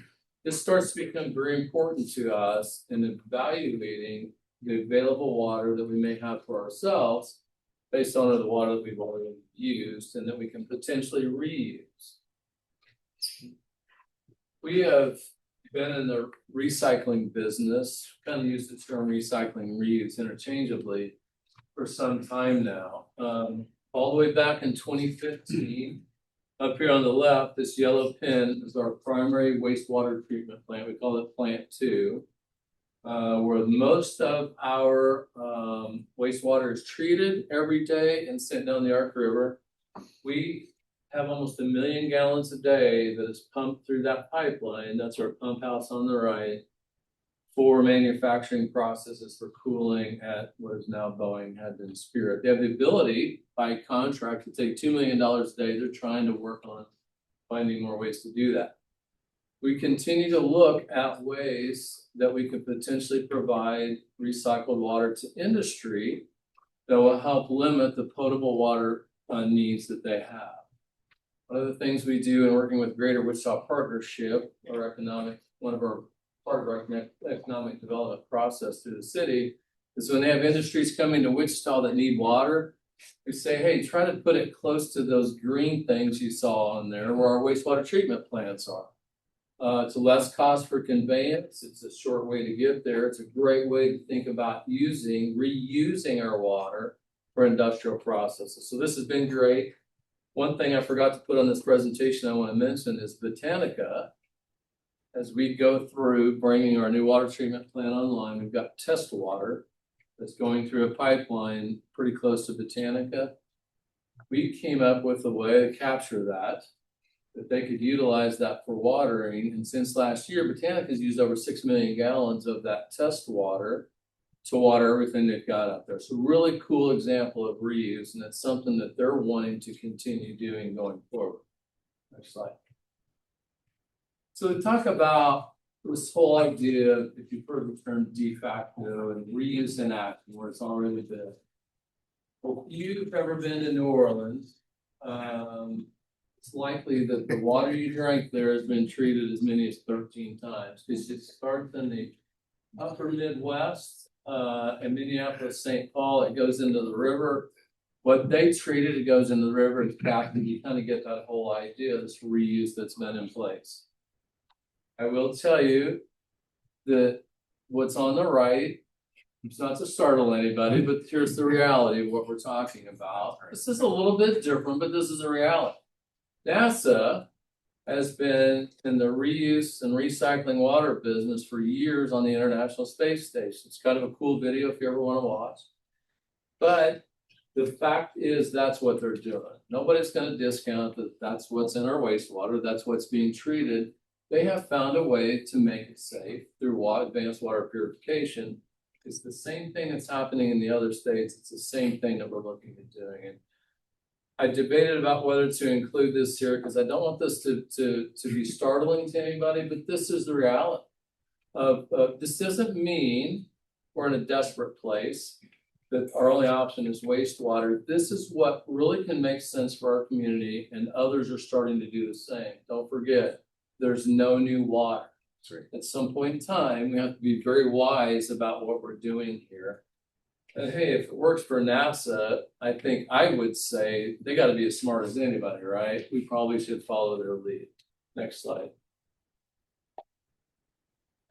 This starts to become very important to us in evaluating the available water that we may have for ourselves based on the water that we've already used and that we can potentially reuse. We have been in the recycling business, kind of used the term recycling and reuse interchangeably for some time now. All the way back in 2015, up here on the left, this yellow pin is our primary wastewater treatment plant. We call it Plant 2, where most of our wastewater is treated every day and sent down the Ark River. We have almost 1 million gallons a day that is pumped through that pipeline. That's our pump house on the right for manufacturing processes for cooling at what is now Boeing Hadden Spirit. They have the ability by contract to take $2 million a day. They're trying to work on finding more ways to do that. We continue to look at ways that we could potentially provide recycled water to industry that will help limit the potable water needs that they have. One of the things we do in working with Greater Wichita Partnership, one of our part of our economic development process through the city, is when they have industries coming to Wichita that need water, we say, hey, try to put it close to those green things you saw on there where our wastewater treatment plants are. It's a less cost for conveyance. It's a short way to get there. It's a great way to think about reusing our water for industrial processes. So this has been great. One thing I forgot to put on this presentation I want to mention is Botanica. As we go through bringing our new water treatment plant online, we've got test water that's going through a pipeline pretty close to Botanica. We came up with a way to capture that they could utilize that for watering. And since last year, Botanica has used over 6 million gallons of that test water to water everything they've got out there. So really cool example of reuse, and it's something that they're wanting to continue doing going forward. Next slide. So to talk about this whole idea, if you've heard the term de facto and reuse in action, where it's already been. Well, if you've ever been to New Orleans, it's likely that the water you drank there has been treated as many as 13 times. Because it starts in the upper Midwest, in Minneapolis, St. Paul, it goes into the river. What they treated, it goes into the river and captured. You kind of get that whole idea, this reuse that's been in place. I will tell you that what's on the right, it's not to startle anybody, but here's the reality of what we're talking about. This is a little bit different, but this is a reality. NASA has been in the reuse and recycling water business for years on the International Space Station. It's kind of a cool video if you ever want to watch. But the fact is that's what they're doing. Nobody's going to discount that that's what's in our wastewater. That's what's being treated. They have found a way to make it safe through advanced water purification. It's the same thing that's happening in the other states. It's the same thing that we're looking at doing. And I debated about whether to include this here because I don't want this to be startling to anybody, but this is the reality. This doesn't mean we're in a desperate place, that our only option is wastewater. This is what really can make sense for our community, and others are starting to do the same. Don't forget, there's no new water. At some point in time, we have to be very wise about what we're doing here. And hey, if it works for NASA, I think I would say they got to be as smart as anybody, right? We probably should follow their lead. Next slide.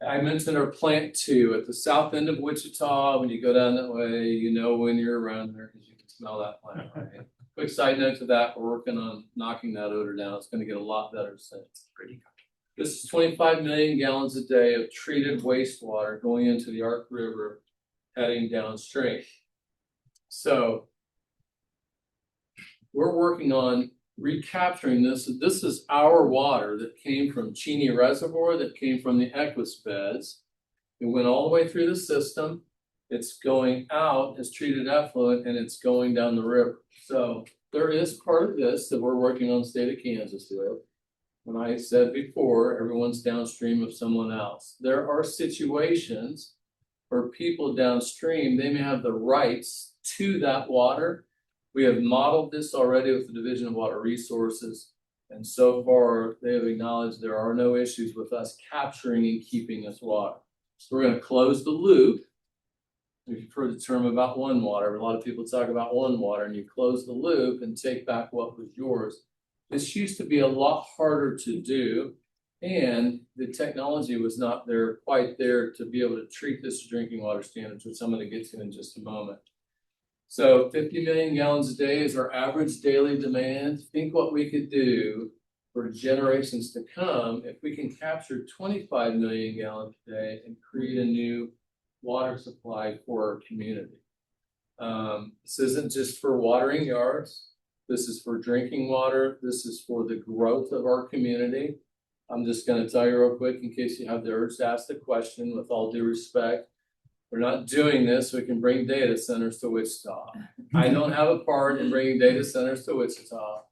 I mentioned our Plant 2 at the south end of Wichita. When you go down that way, you know when you're around there because you can smell that plant, right? Quick side note to that, we're working on knocking that odor down. It's going to get a lot better soon. This is 25 million gallons a day of treated wastewater going into the Ark River, heading downstream. So we're working on recapturing this. This is our water that came from Cheney Reservoir, that came from the Equus beds. It went all the way through the system. it's going out as treated effluent and it's going down the river. So there is part of this that we're working on state of Kansas with. When I said before, everyone's downstream of someone else. There are situations where people downstream, they may have the rights to that water. We have modeled this already with the Division of Water Resources. And so far, they have acknowledged there are no issues with us capturing and keeping this water. So we're going to close the loop. If you've heard the term about one water, a lot of people talk about one water, and you close the loop and take back what was yours. This used to be a lot harder to do, and the technology was not there, quite there to be able to treat this to drinking water standards, which I'm going to get to in just a moment. So 50 million gallons a day is our average daily demand. Think what we could do for generations to come if we can capture 25 million gallons a day and create a new water supply for our community. This isn't just for watering yards. This is for drinking water. This is for the growth of our community. I'm just going to tell you real quick in case you have the urge to ask the question, with all due respect. We're not doing this so we can bring data centers to Wichita. I don't have a part in bringing data centers to Wichita,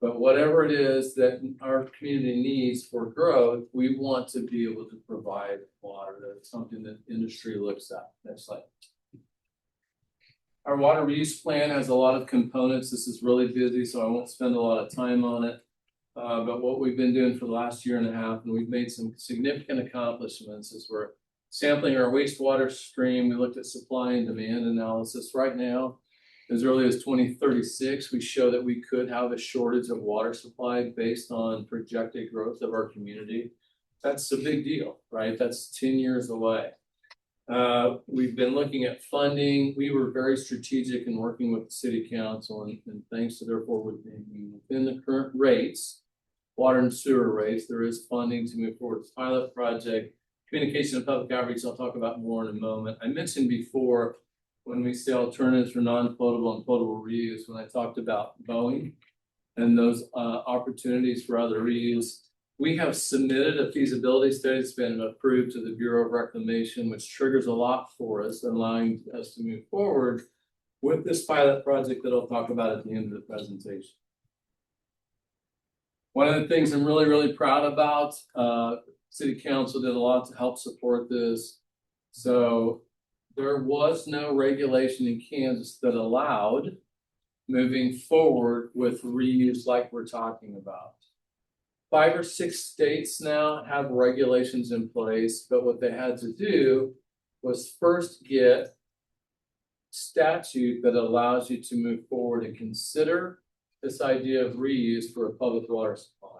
but whatever it is that our community needs for growth, we want to be able to provide water. That's something that industry looks at. Next slide. Our water reuse plan has a lot of components. This is really busy, so I won't spend a lot of time on it. But what we've been doing for the last year and a half, and we've made some significant accomplishments, is we're sampling our wastewater stream. We looked at supply and demand analysis. Right now, as early as 2036, we show that we could have a shortage of water supply based on projected growth of our community. That's a big deal, right? That's 10 years away. We've been looking at funding. We were very strategic in working with the city council, and thanks to their forward thinking within the current rates, water and sewer rates, there is funding to move forward with the pilot project. Communication and public outreach, I'll talk about more in a moment. I mentioned before when we say alternatives for non-potable and potable reuse, when I talked about Boeing and those opportunities for other reuse, we have submitted a feasibility study that's been approved to the Bureau of Reclamation, which triggers a lot for us, allowing us to move forward with this pilot project that I'll talk about at the end of the presentation. One of the things I'm really, really proud about, City Council did a lot to help support this. So there was no regulation in Kansas that allowed moving forward with reuse like we're talking about. 5 or 6 states now have regulations in place, but what they had to do was first get statute that allows you to move forward and consider this idea of reuse for a public water supply.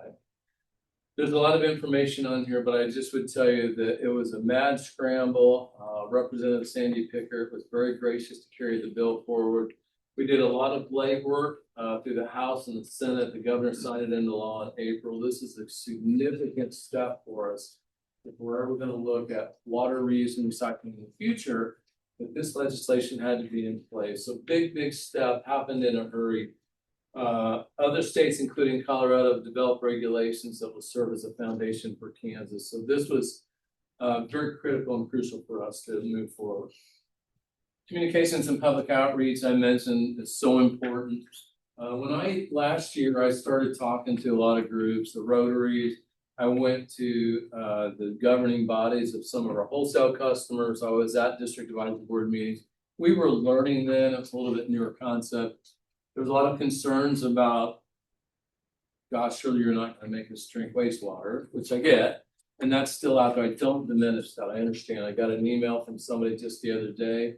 There's a lot of information on here, but I just would tell you that it was a mad scramble. Representative Sandy Pickert was very gracious to carry the bill forward. We did a lot of legwork through the House and the Senate. The governor signed it into law in April. This is a significant step for us. If we're ever going to look at water reuse and recycling in the future, that this legislation had to be in place. So big step, happened in a hurry. Other states, including Colorado, have developed regulations that will serve as a foundation for Kansas. So this was very critical and crucial for us to move forward. Communications and public outreach, I mentioned, is so important. Last year, I started talking to a lot of groups, the Rotaries. I went to the governing bodies of some of our wholesale customers. I was at district advisory board meetings. We were learning then, it's a little bit newer concept. There's a lot of concerns about, gosh, surely you're not going to make us drink wastewater, which I get. And that's still out there. I don't diminish that. I understand. I got an email from somebody just the other day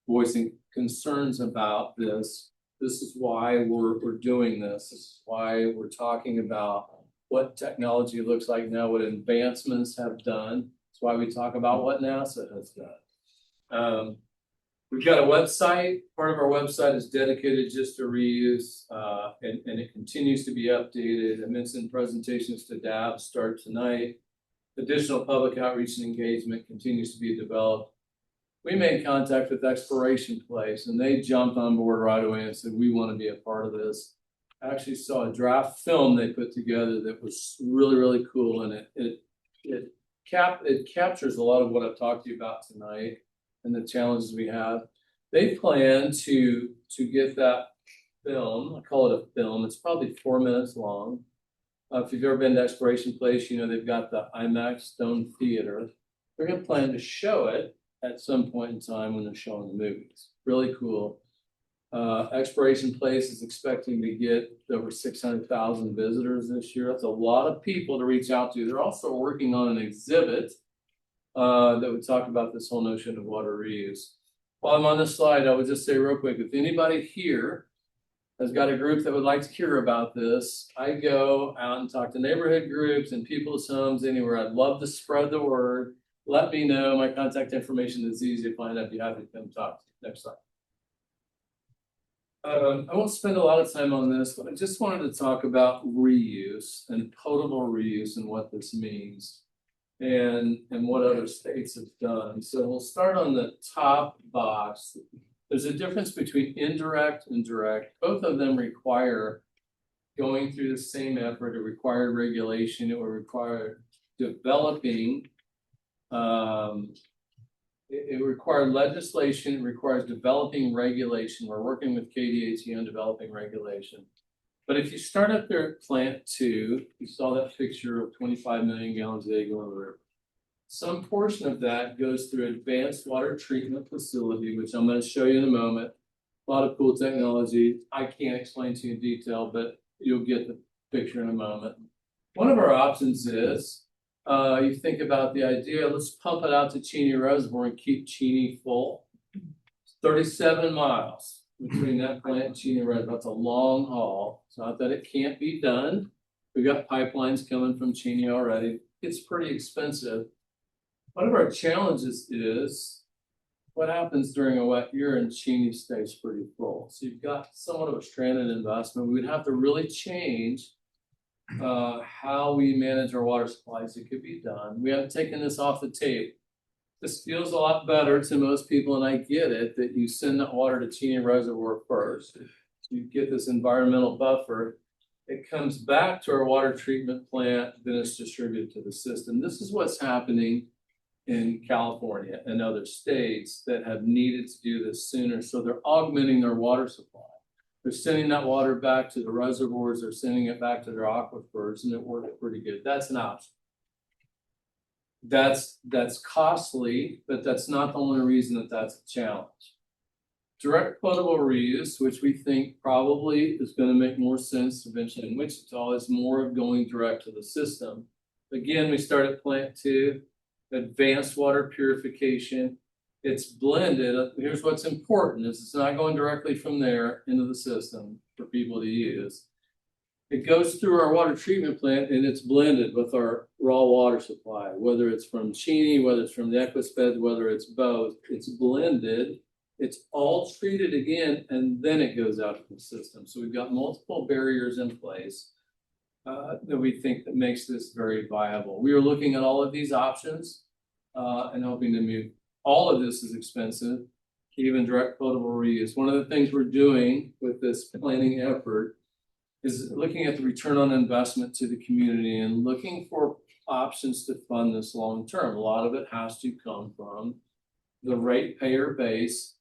voicing concerns about this. This is why we're doing this. This is why we're talking about what technology looks like now, what advancements have done. That's why we talk about what NASA has done. We've got a website. Part of our website is dedicated just to reuse, and it continues to be updated. I mentioned presentations to DAB start tonight. Additional public outreach and engagement continues to be developed. We made contact with Exploration Place, and they jumped on board right away and said, we want to be a part of this. I actually saw a draft film they put together that was really, really cool, and it captures a lot of what I've talked to you about tonight. and the challenges we have. They plan to get that film, I call it a film, it's probably 4 minutes long. If you've ever been to Exploration Place, you know they've got the IMAX Dome Theater. They're gonna plan to show it at some point in time when they're showing the movies. Really cool. Exploration Place is expecting to get over 600,000 visitors this year. That's a lot of people to reach out to. They're also working on an exhibit that would talk about this whole notion of water reuse. While I'm on this slide, I would just say real quick, if anybody here has got a group that would like to hear about this, I go out and talk to neighborhood groups and people's homes anywhere. I'd love to spread the word. Let me know. My contact information is easy to find. I'd be happy to come talk to you. Next slide. I won't spend a lot of time on this, but I just wanted to talk about reuse and potable reuse and what this means and what other states have done. So we'll start on the top box. There's a difference between indirect and direct. Both of them require going through the same effort. It required regulation. It will require developing. It required legislation. It requires developing regulation. We're working with KDAT on developing regulation. But if you start up there at plant 2, you saw that picture of 25 million gallons a day going to the river. Some portion of that goes through advanced water treatment facility, which I'm going to show you in a moment. A lot of cool technology. I can't explain to you in detail, but you'll get the picture in a moment. One of our options is, you think about the idea, let's pump it out to Cheney Reservoir and keep Cheney full. It's 37 miles between that plant and Cheney Reservoir. That's a long haul. It's not that it can't be done. We've got pipelines coming from Cheney already. It's pretty expensive. One of our challenges is what happens during a wet year and Cheney stays pretty full. So you've got somewhat of a stranded investment. We would have to really change how we manage our water supplies. It could be done. We haven't taken this off the tape. This feels a lot better to most people, and I get it, that you send that water to Cheney Reservoir first. You get this environmental buffer. It comes back to our water treatment plant, then it's distributed to the system. This is what's happening in California and other states that have needed to do this sooner. So they're augmenting their water supply. They're sending that water back to the reservoirs, they're sending it back to their aquifers, and it works pretty good. That's an option. That's costly, but that's not the only reason that that's a challenge. Direct potable reuse, which we think probably is going to make more sense eventually in Wichita, is more of going direct to the system. Again, we start at plant 2, advanced water purification. It's blended. Here's what's important is it's not going directly from there into the system for people to use. It goes through our water treatment plant and it's blended with our raw water supply, whether it's from Cheney, whether it's from the Equisbed, whether it's both. It's blended. It's all treated again, and then it goes out to the system. So we've got multiple barriers in place that we think that makes this very viable. We are looking at all of these options and hoping to move. All of this is expensive, even direct potable reuse. One of the things we're doing with this planning effort is looking at the return on investment to the community and looking for options to fund this long term. A lot of it has to come from the ratepayer base.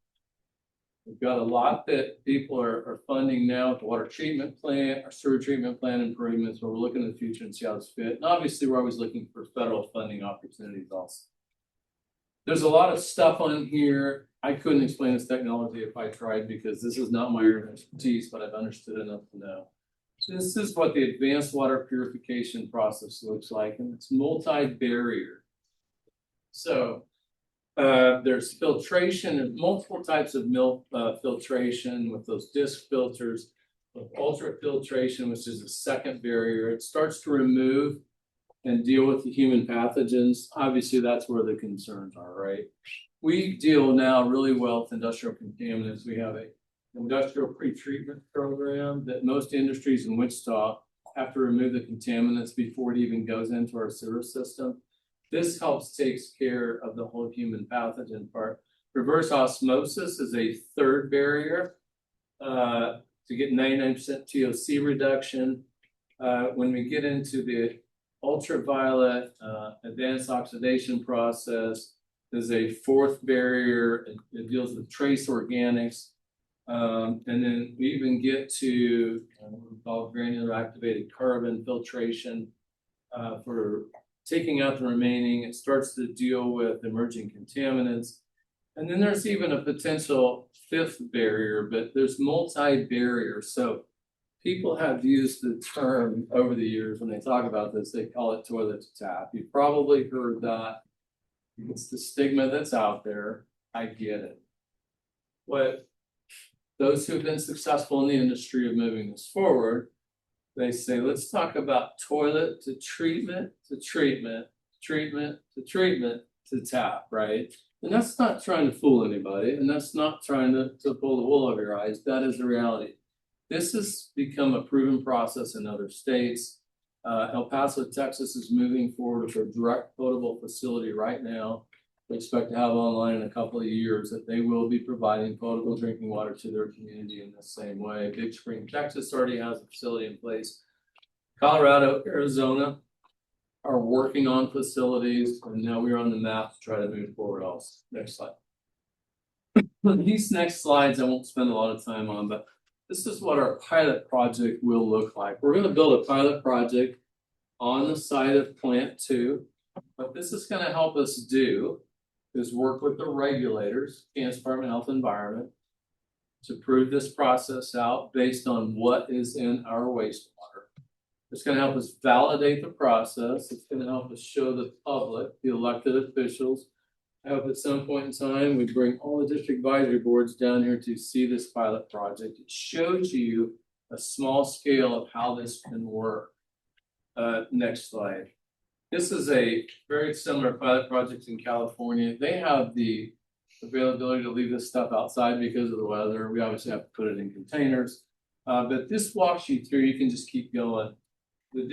We've got a lot that people are funding now at the water treatment plant, our sewer treatment plant improvements, but we're looking at the future and see how it's fit. And obviously, we're always looking for federal funding opportunities also. There's a lot of stuff on here. I couldn't explain this technology if I tried because this is not my area of expertise, but I've understood enough to know. So this is what the advanced water purification process looks like, and it's multi-barrier. So there's filtration, there's multiple types of filtration with those disc filters, with ultrafiltration, which is the second barrier. It starts to remove and deal with the human pathogens. Obviously, that's where the concerns are, right? We deal now really well with industrial contaminants. We have an industrial pre-treatment program that most industries in Wichita have to remove the contaminants before it even goes into our sewer system. This helps takes care of the whole human pathogen part. Reverse osmosis is a third barrier to get 99% TOC reduction. When we get into the ultraviolet advanced oxidation process, There's a fourth barrier, it deals with trace organics. And then we even get to what we call granular activated carbon filtration for taking out the remaining. It starts to deal with emerging contaminants. And then there's even a potential fifth barrier, but there's multi-barrier. So people have used the term over the years when they talk about this, they call it toilet to tap. You've probably heard that. It's the stigma that's out there. I get it. What those who've been successful in the industry of moving this forward, they say, let's talk about toilet to treatment, to treatment, treatment to treatment to tap, right? And that's not trying to fool anybody, and that's not trying to pull the wool over your eyes. That is the reality. This has become a proven process in other states. El Paso, Texas is moving forward with a direct potable facility right now. We expect to have online in a couple of years that they will be providing potable drinking water to their community in the same way. Big Spring, Texas already has a facility in place. Colorado, Arizona are working on facilities, and now we're on the map to try to move forward also. Next slide. These next slides I won't spend a lot of time on, but this is what our pilot project will look like. We're going to build a pilot project on the site of Plant 2. What this is going to help us do is work with the regulators, Kansas Department of Health and Environment, to prove this process out based on what is in our wastewater. It's going to help us validate the process. It's going to help us show the public, the elected officials. I hope at some point in time we bring all the district advisory boards down here to see this pilot project. It shows you a small scale of how this can work. Next slide. This is a very similar pilot project in California. They have the availability to leave this stuff outside because of the weather. We obviously have to put it in containers. But this walks you through, you can just keep going. You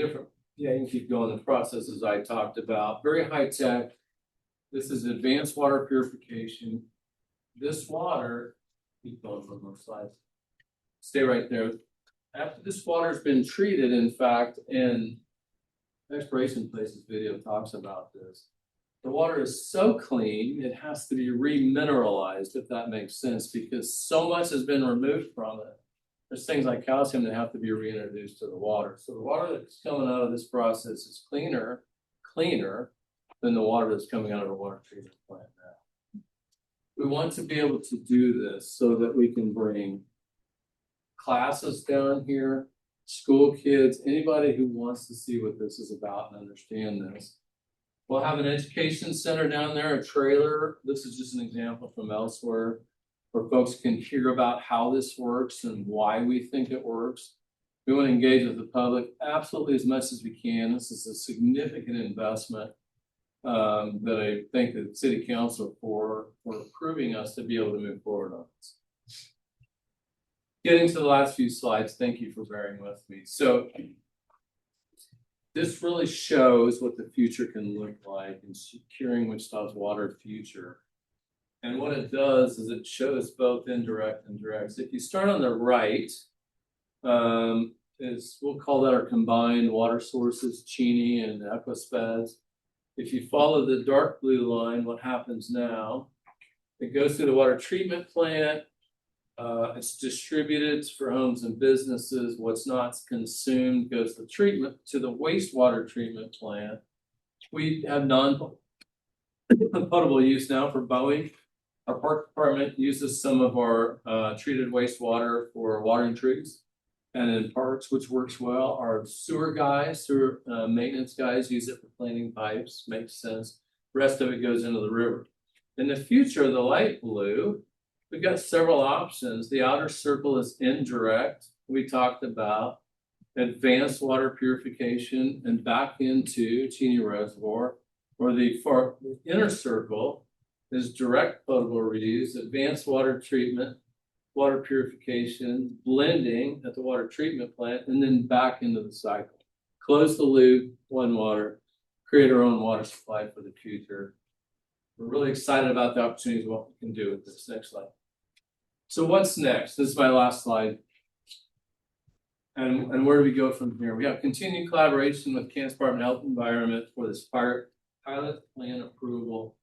can keep going the processes I talked about. Very high tech. This is advanced water purification. This water, keep going for more slides. Stay right there. After this water has been treated, in fact, and Exploration Places video talks about this. The water is so clean, it has to be remineralized, if that makes sense, because so much has been removed from it. There's things like calcium that have to be reintroduced to the water. So the water that's coming out of this process is cleaner than the water that's coming out of a water treatment plant now. We want to be able to do this so that we can bring classes down here, school kids, anybody who wants to see what this is about and understand this. We'll have an education center down there, a trailer. This is just an example from elsewhere where folks can hear about how this works and why we think it works. We want to engage with the public absolutely as much as we can. This is a significant investment that I thank the City Council for approving us to be able to move forward on this. Getting to the last few slides, thank you for bearing with me. So this really shows what the future can look like in securing Wichita's water future. And what it does is it shows both indirect and direct. So if you start on the right, we'll call that our combined water sources, Cheney and Equispez. If you follow the dark blue line, what happens now? It goes through the water treatment plant. It's distributed for homes and businesses. What's not consumed goes to the wastewater treatment plant. We have non-potable use now for Boeing. Our park department uses some of our treated wastewater for watering trees and in parks, which works well. Our sewer maintenance guys use it for cleaning pipes, makes sense. The rest of it goes into the river. In the future, the light blue, we've got several options. The outer circle is indirect. We talked about advanced water purification and back into Cheney Reservoir, or the inner circle is direct potable reuse, advanced water treatment, water purification, blending at the water treatment plant, and then back into the cycle. Close the loop, one water, create our own water supply for the future. We're really excited about the opportunities, what we can do with this. Next slide. So what's next? This is my last slide. And where do we go from here? We have continued collaboration with Kansas Department of Health and Environment for this pilot plan approval.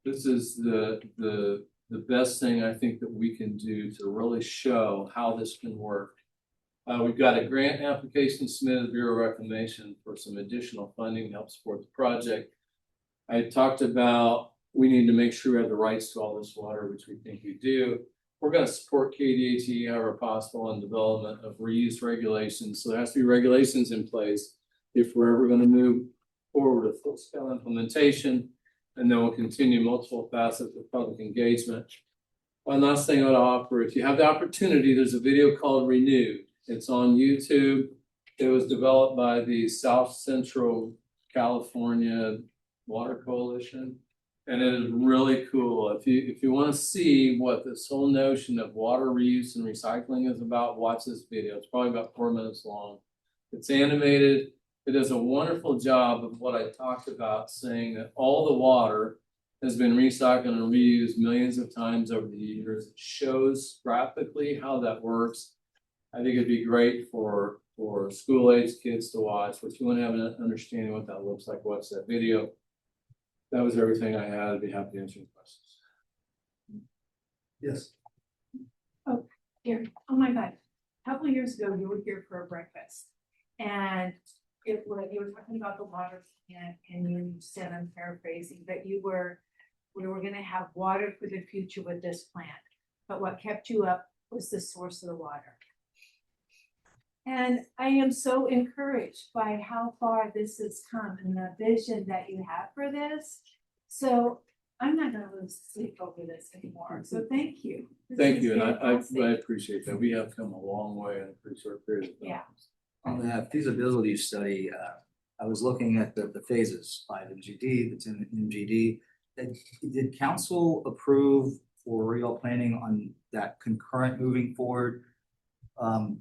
This is the best thing I think that we can do to really show how this can work. We've got a grant application submitted to the Bureau of Reclamation for some additional funding to help support the project. I talked about we need to make sure we have the rights to all this water, which we think we do. We're going to support KDHE however possible in development of reuse regulations. So there has to be regulations in place if we're ever going to move forward with full-scale implementation. And then we'll continue multiple facets of public engagement. One last thing I would offer, if you have the opportunity, there's a video called Renewed. It's on YouTube. It was developed by the South Central California Water Coalition. And it is really cool. If you want to see what this whole notion of water reuse and recycling is about, watch this video. It's probably about 4 minutes long. It's animated. It does a wonderful job of what I talked about, saying that all the water has been recycled and reused millions of times over the years. It shows graphically how that works. I think it'd be great for school-aged kids to watch. But if you want to have an understanding what that looks like, watch that video. That was everything I had. I'd be happy to answer your questions. Yes. Oh, here, oh my God, a couple of years ago, you were here for a breakfast. And you were talking about the water plant, and you said, I'm paraphrasing, that we were gonna have water for the future with this plant. But what kept you up was the source of the water. And I am so encouraged by how far this has come and the vision that you have for this. So I'm not gonna lose sleep over this anymore. So thank you. This Thank is you, and I fantastic. appreciate that. We have come a long way in a pretty short period of time. Yeah. On the feasibility study, I was looking at the phases, 5 MGD, the 10 MGD. Did council approve for real planning on that concurrent moving forward?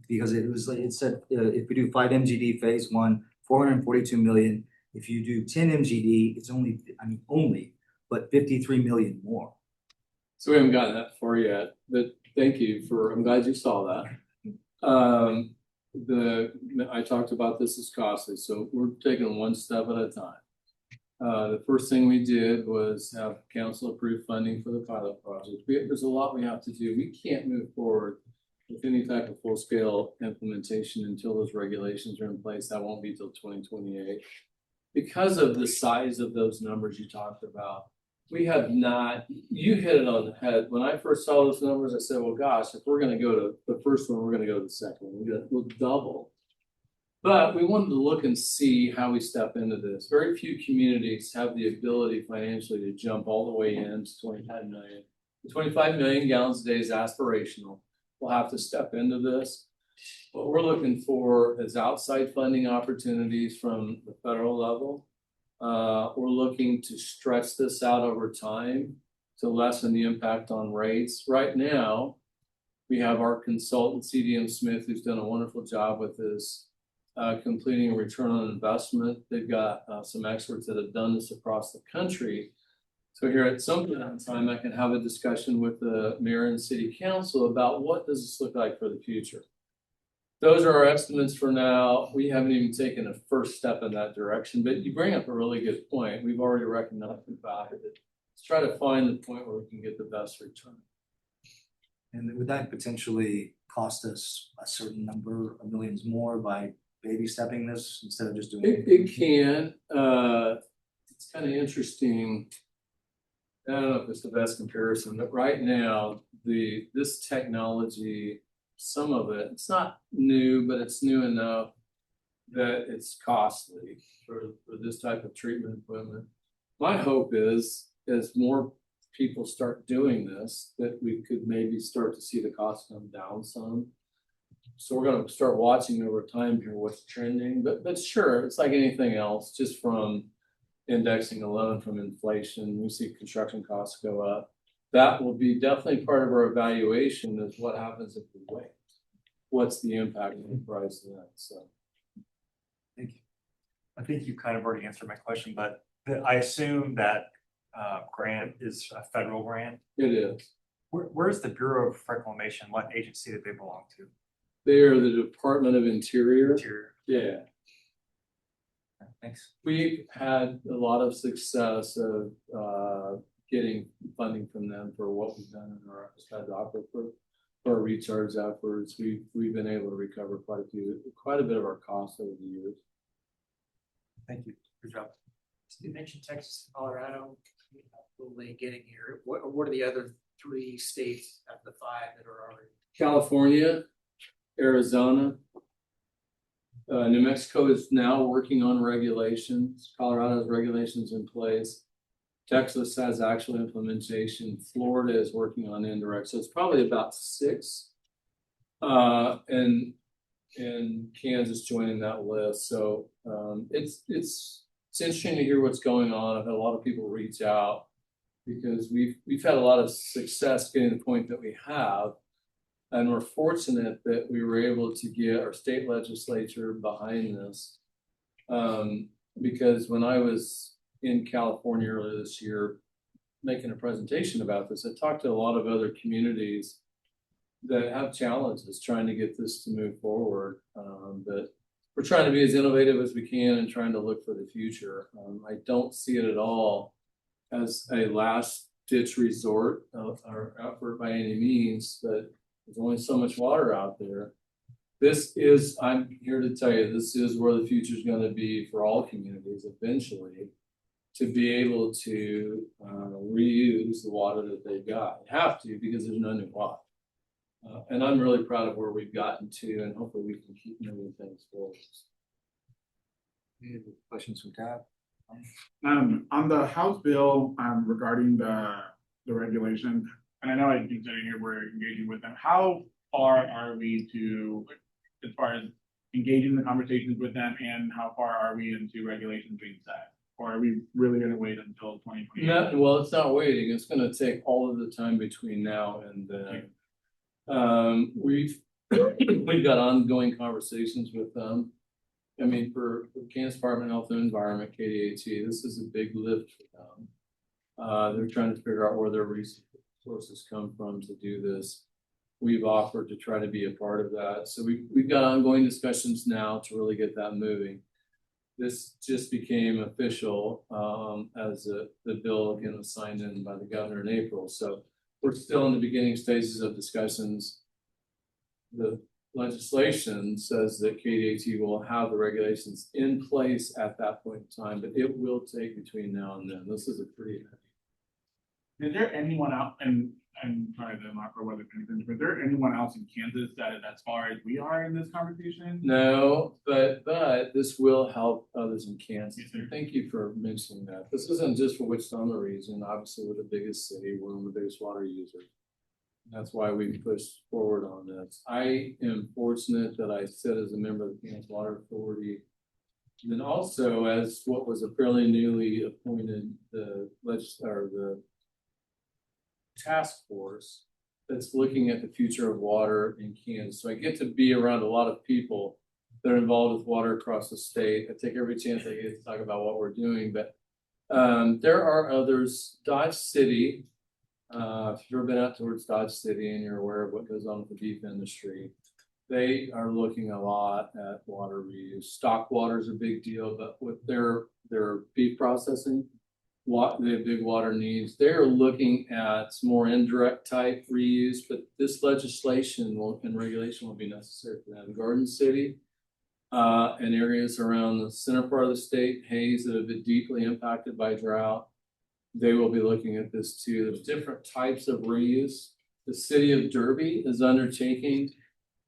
Because it said, if we do 5 MGD phase 1, 442 million. If you do 10 MGD, it's only, but 53 million more. So we haven't gotten that far yet, but thank you I'm glad you saw that. I talked about this as costly, so we're taking one step at a time. The first thing we did was have council approve funding for the pilot project. There's a lot we have to do. We can't move forward with any type of full-scale implementation until those regulations are in place. That won't be till 2028. Because of the size of those numbers you talked about, we have not, you hit it on the head. When I first saw those numbers, I said, well, gosh, if we're going to go to the first one, we're going to go to the second one. We'll double. But we wanted to look and see how we step into this. Very few communities have the ability financially to jump all the way in to 25 million. 25 million gallons a day is aspirational. We'll have to step into this. What we're looking for is outside funding opportunities from the federal level. We're looking to stretch this out over time to lessen the impact on rates. Right now, we have our consultant, CDM Smith, who's done a wonderful job with this, completing a return on investment. They've got some experts that have done this across the country. So here at some point in time, I can have a discussion with the mayor and city council about what does this look like for the future. Those are our estimates for now. We haven't even taken a first step in that direction, but you bring up a really good point. We've already recognized the value. Let's try to find the point where we can get the best return. And would that potentially cost us a certain number of millions more by baby stepping this instead of just doing it can. It's kind of interesting. I don't know if it's the best comparison, but right now, this technology, some of it, it's not new, but it's new enough that it's costly for this type of treatment equipment. My hope is, as more people start doing this, that we could maybe start to see the cost come down some. So we're going to start watching over time here what's trending, but sure, it's like anything else, just from indexing alone from inflation, we see construction costs go up. That will be definitely part of our evaluation is what happens if we wait. What's the impact of the price of that? So, Thank you. I think you kind of already answered my question, but I assume that grant is a federal grant. it is. Where's the Bureau of Reclamation? What agency do they belong to? They are the Department of Interior. Yeah. Thanks. We've had a lot of success of getting funding from them for what we've done in our had to offer for our recharge efforts. We've been able to recover quite a bit of our costs over the years. Thank you. Good job. So you mentioned Texas and Colorado, hopefully getting here. What are the other 3 states out of the 5 that are already? California, Arizona, New Mexico is now working on regulations. Colorado has regulations in place. Texas has actual implementation. Florida is working on indirect. So it's probably about 6. And Kansas joining that list. So it's interesting to hear what's going on. I've had a lot of people reach out because we've had a lot of success getting to the point that we have. And we're fortunate that we were able to get our state legislature behind this. Because when I was in California earlier this year making a presentation about this, I talked to a lot of other communities that have challenges trying to get this to move forward. But we're trying to be as innovative as we can and trying to look for the future. I don't see it at all as a last ditch resort or effort by any means, but there's only so much water out there. I'm here to tell you, this is where the future is going to be for all communities eventually, to be able to reuse the water that they've got. You have to, because there's no new water. And I'm really proud of where we've gotten to, and hopefully we can keep moving things forward. Any questions from Tab? On the House bill, regarding the regulation, and I know I keep saying here we're engaging with them. How far are we as far as engaging the conversations with them, and how far are we into regulations being set? Or are we really going to wait until 2020? No, well, it's not waiting. It's going to take all of the time between now and then. We've got ongoing conversations with them. I mean, for Kansas Department of Health and Environment, KDHE, this is a big lift for them. They're trying to figure out where their resources come from to do this. We've offered to try to be a part of that. So we've got ongoing discussions now to really get that moving. This just became official as the bill again was signed in by the governor in April. So we're still in the beginning stages of discussions. The legislation says that KDHE will have the regulations in place at that point in time, but it will take between now and then. This is a pretty heavy. Is there anyone out, and I'm sorry to not for weather conditions, but is there anyone else in Kansas that is as far as we are in this conversation? No, but this will help others in Kansas. Yes, sir. Thank you for mentioning that. This isn't just for Wichita and the region. Obviously, we're the biggest city. We're one of the biggest water users. That's why we pushed forward on this. I am fortunate that I sit as a member of the Kansas Water Authority, and then also as what was a fairly newly appointed the task force that's looking at the future of water in Kansas. So I get to be around a lot of people that are involved with water across the state. I take every chance I get to talk about what we're doing, but there are others. Dodge City, if you've ever been out towards Dodge City and you're aware of what goes on with the beef industry, they are looking a lot at water reuse. Stock water is a big deal, but with their beef processing, they have big water needs. They're looking at more indirect type reuse, but this legislation and regulation will be necessary for them. Garden City and areas around the center part of the state, Hayes, that have been deeply impacted by drought, they will be looking at this too. There's different types of reuse. The city of Derby is undertaking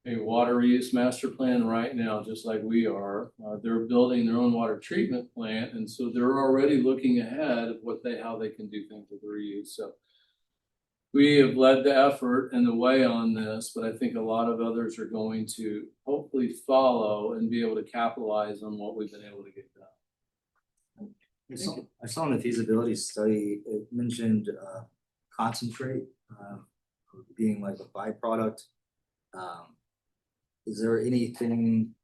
a water reuse master plan right now, just like we are. They're building their own water treatment plant, and so they're already looking ahead of how they can do things with reuse. So we have led the effort and the way on this, but I think a lot of others are going to hopefully follow and be able to capitalize on what we've been able to get done. I saw in the feasibility study, it mentioned concentrate being like a byproduct. Is there anything,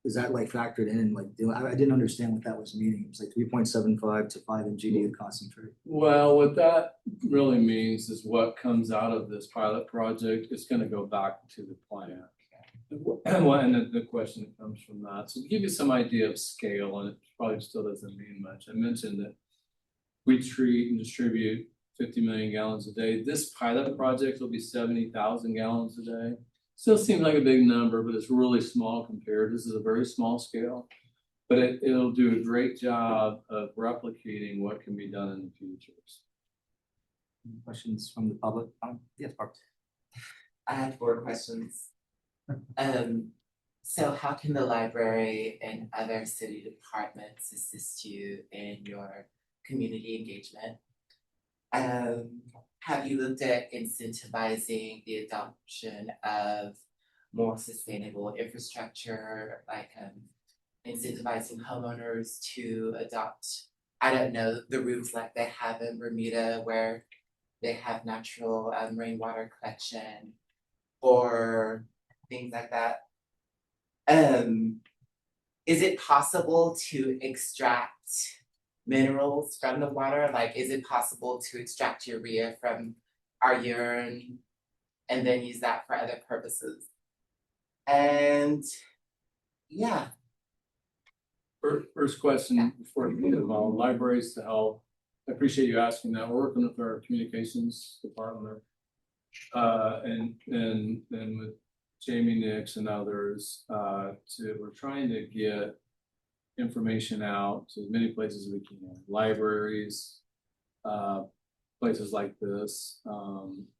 is that like factored in? Like, I didn't understand what that was meaning. It was like 3.75 to 5 mg of concentrate. Well, what that really means is what comes out of this pilot project is going to go back to the plant. And the question that comes from that. So to give you some idea of scale, and it probably still doesn't mean much. I mentioned that we treat and distribute 50 million gallons a day. This pilot project will be 70,000 gallons a day. Still seems like a big number, but it's really small compared. This is a very small scale, but it'll do a great job of replicating what can be done in the future. Any questions from the public? Yes, Barb. I have 4 questions. So how can the library and other city departments assist you in your community engagement? Have you looked at incentivizing the adoption of more sustainable infrastructure, like incentivizing homeowners to adopt, I don't know, the routes like they have in Bermuda where they have natural rainwater collection or things like that? Is it possible to extract minerals from the water? Like, is it possible to extract urea from our urine and then use that for other purposes? And yeah. First question before we get involved, libraries to help. I appreciate you asking that. We're working with our communications department and with Jamie Nix and others we're trying to get information out to as many places as we can. Libraries, places like this,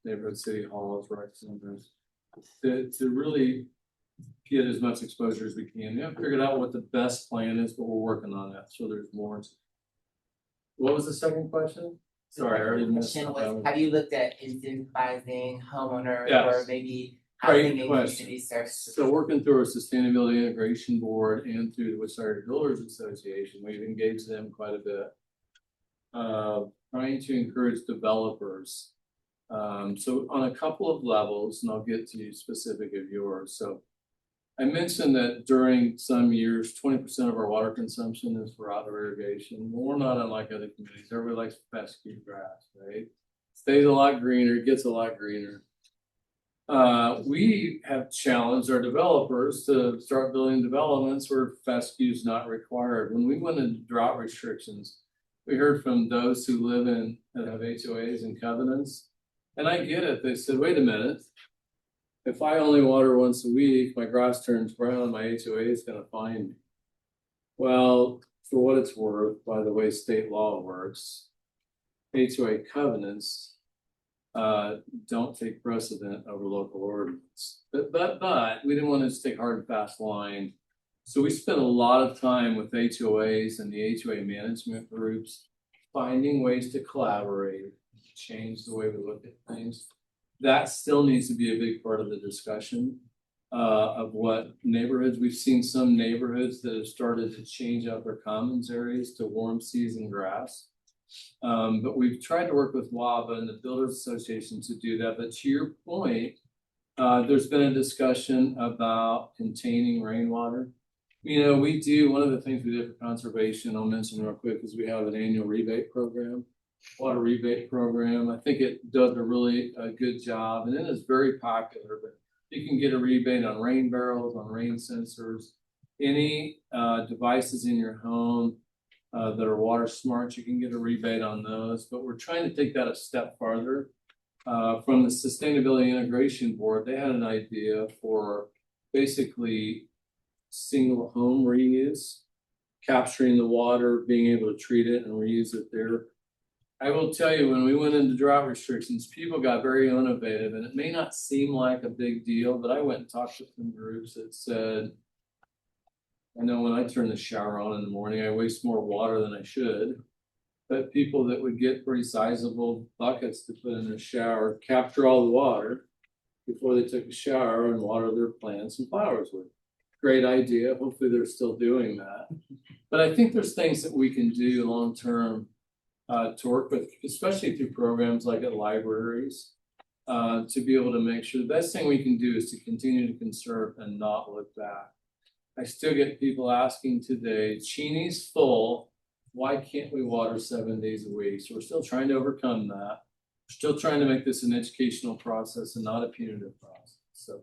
neighborhood city halls, rec centers, to really get as much exposure as we can. We haven't figured out what the best plan is, but we're working on that. So there's more. What was the second question? Sorry, I already missed Question that. was, have you looked at incentivizing homeowners Yes. or maybe Great housing and question. community services? So working through our Sustainability Integration Board and through the Wichita Builders Association, we've engaged them quite a bit. Trying to encourage developers. So on a couple of levels, and I'll get to you specific of yours. So I mentioned that during some years, 20% of our water consumption is for outdoor irrigation. We're not unlike other communities. Everybody likes fescue grass, right? Stays a lot greener, gets a lot greener. We have challenged our developers to start building developments where fescue is not required. When we went into drought restrictions, we heard from those who live in that have HOAs and covenants, and I get it. They said, wait a minute. If I only water once a week, my grass turns brown, my HOA is going to fine me. Well, for what it's worth, by the way state law works, HOA covenants don't take precedent over local ordinance. But we didn't want to just take hard and fast line. So we spent a lot of time with HOAs and the HOA management groups, finding ways to collaborate, change the way we look at things. That still needs to be a big part of the discussion of what neighborhoods. We've seen some neighborhoods that have started to change out their commons areas to warm season grass. But we've tried to work with WABA and the Builders Association to do that. But to your point, there's been a discussion about containing rainwater. You know, we do, one of the things we did for conservation, I'll mention real quick, is we have an annual rebate program. Water rebate program. I think it does a really good job, and it is very popular. But you can get a rebate on rain barrels, on rain sensors, any devices in your home that are water smart. You can get a rebate on those. But we're trying to take that a step farther. From the Sustainability Integration Board, they had an idea for basically single home reuse, capturing the water, being able to treat it and reuse it there. I will tell you, when we went into drought restrictions, people got very innovative, and it may not seem like a big deal, but I went and talked to some groups that said, I know when I turn the shower on in the morning, I waste more water than I should. But people that would get pretty sizable buckets to put in their shower, capture all the water before they took a shower and water their plants and flowers with. Great idea. Hopefully they're still doing that. But I think there's things that we can do long term to work with, especially through programs like at libraries, to be able to make sure the best thing we can do is to continue to conserve and not look back. I still get people asking today, Cheney's full, why can't we water 7 days a week? So we're still trying to overcome that. We're still trying to make this an educational process and not a punitive process. So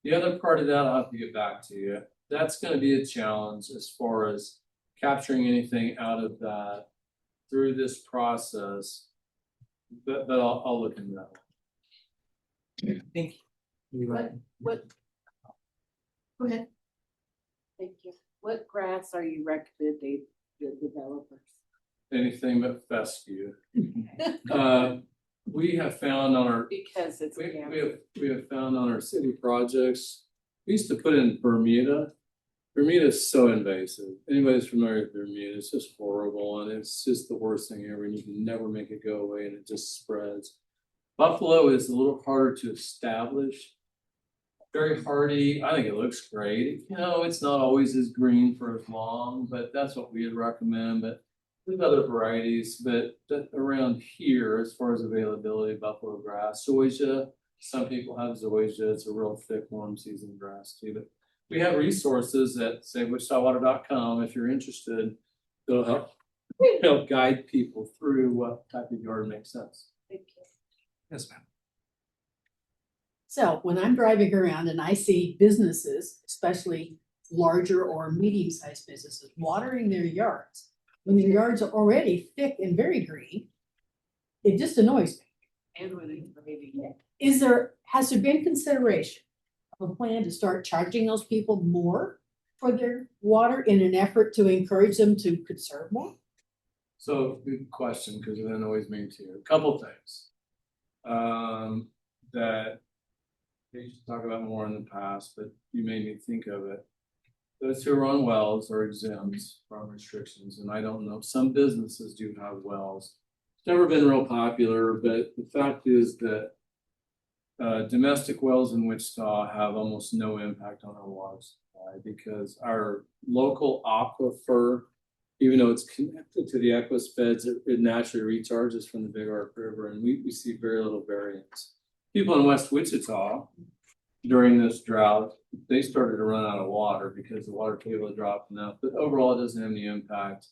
the other part of that, I'll have to get back to you. That's going to be a challenge as far as capturing anything out of that through this process. But I'll look into that. Thank you. What? Go ahead. Thank you. What grants are you recommending the developers? Anything but fescue. We have found on our Because it's. we have found on our city projects, we used to put in Bermuda. Bermuda is so invasive. Anybody's familiar with Bermuda, it's just horrible and it's just the worst thing ever and you can never make it go away and it just spreads. Buffalo is a little harder to establish. Very hardy. I think it looks great. You know, it's not always as green for as long, but that's what we would recommend. But we have other varieties, but around here, as far as availability, buffalo grass, zoysia. Some people have zoysia. It's a real thick, warm season grass too. But we have resources at say wichitawater.com if you're interested. They'll help guide people through what type of yard makes sense. Thank you. Yes, ma'am. So when I'm driving around and I see businesses, especially larger or medium-sized businesses, watering their yards, when their yards are already thick and very green, it just annoys me. And when it's maybe. Has there been consideration of a plan to start charging those people more for their water in an effort to encourage them to conserve more? So good question, because it annoys me too. A couple things that we used to talk about more in the past, but you made me think of it. Those who are on wells are exempt from restrictions, and I don't know. Some businesses do have wells. It's never been real popular, but the fact is that domestic wells in Wichita have almost no impact on our water supply because our local aquifer, even though it's connected to the Equus beds, it naturally recharges from the Big Arc River, and we see very little variance. People in West Wichita during this drought, they started to run out of water because the water table had dropped enough, but overall it doesn't have any impact.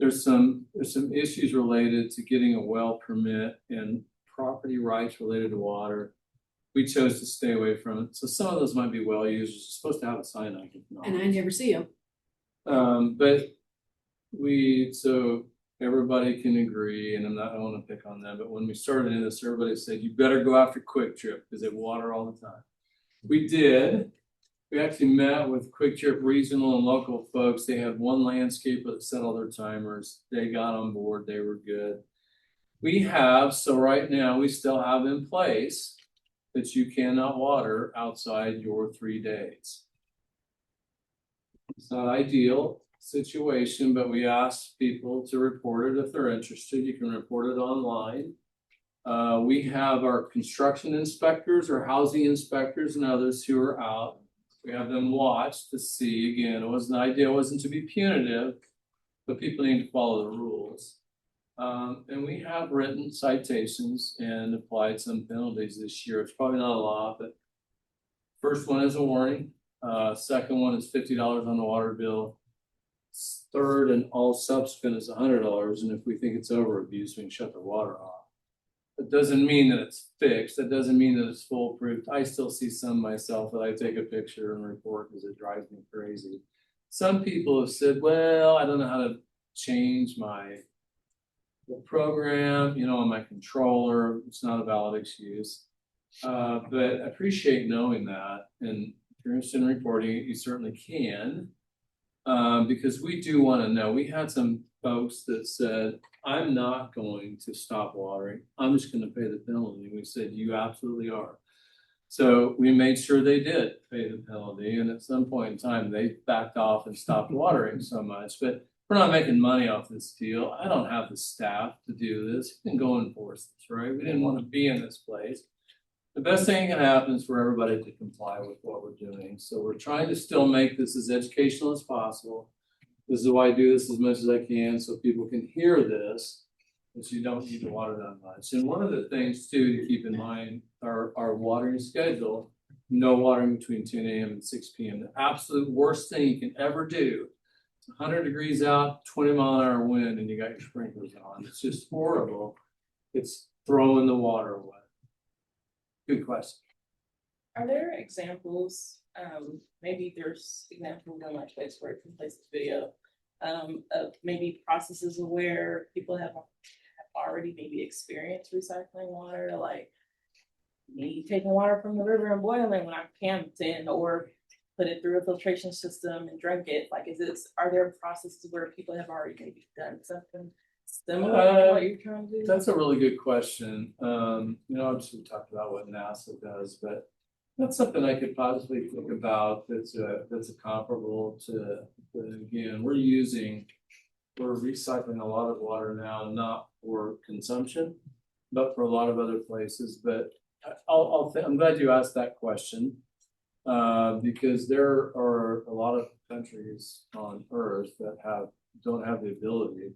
There's some issues related to getting a well permit and property rights related to water. We chose to stay away from it. So some of those might be well users. You're supposed to have a sign on it. And I never see them. But so everybody can agree, and I don't want to pick on them, but when we started in this, everybody said, you better go after Quick Trip because they water all the time. We did. We actually met with Quick Trip regional and local folks. They had one landscaper that set all their timers. They got on board. They were good. So right now we still have in place that you cannot water outside your 3 days. It's not ideal situation, but we ask people to report it if they're interested. You can report it online. We have our construction inspectors or housing inspectors and others who are out. We have them watch to see, again, the idea wasn't to be punitive, but people need to follow the rules. And we have written citations and applied some penalties this year. It's probably not a lot, but first one is a warning. Second one is $50 on the water bill. Third and all subsequent is $100. And if we think it's over abuse, we can shut the water off. That doesn't mean that it's fixed. That doesn't mean that it's foolproof. I still see some myself that I take a picture and report because it drives me crazy. Some people have said, well, I don't know how to change the program, on my controller. It's not a valid excuse. But I appreciate knowing that. And if you're interested in reporting it, you certainly can. Because we do want to know. We had some folks that said, I'm not going to stop watering. I'm just going to pay the penalty. We said, you absolutely are. So we made sure they did pay the penalty. And at some point in time, they backed off and stopped watering so much. But we're not making money off this deal. I don't have the staff to do this. You can go enforce this, right? We didn't want to be in this place. The best thing that can happen is for everybody to comply with what we're doing. So we're trying to still make this as educational as possible. This is why I do this as much as I can so people can hear this, but you don't need to water that much. And one of the things too to keep in mind our watering schedule, no watering between 10 a.m. and 6 p.m. The absolute worst thing you can ever do. It's 100 degrees out, 20-mile-an-hour wind, and you got your sprinklers on. It's just horrible. It's throwing the water away. Good question. Are there examples, maybe there's examples on my place where it can place this video, of maybe processes where people have already maybe experienced recycling water, like me taking water from the river and boiling when I'm camped in, or put it through a filtration system and drink it? Like, are there processes where people have already maybe done something similar to what you're trying to do? That's a really good question. Obviously we talked about what NASA does, but that's something I could possibly think about that's a comparable to, again, we're recycling a lot of water now, not for consumption, but for a lot of other places. But I'm glad you asked that question, because there are a lot of countries on Earth that don't have the ability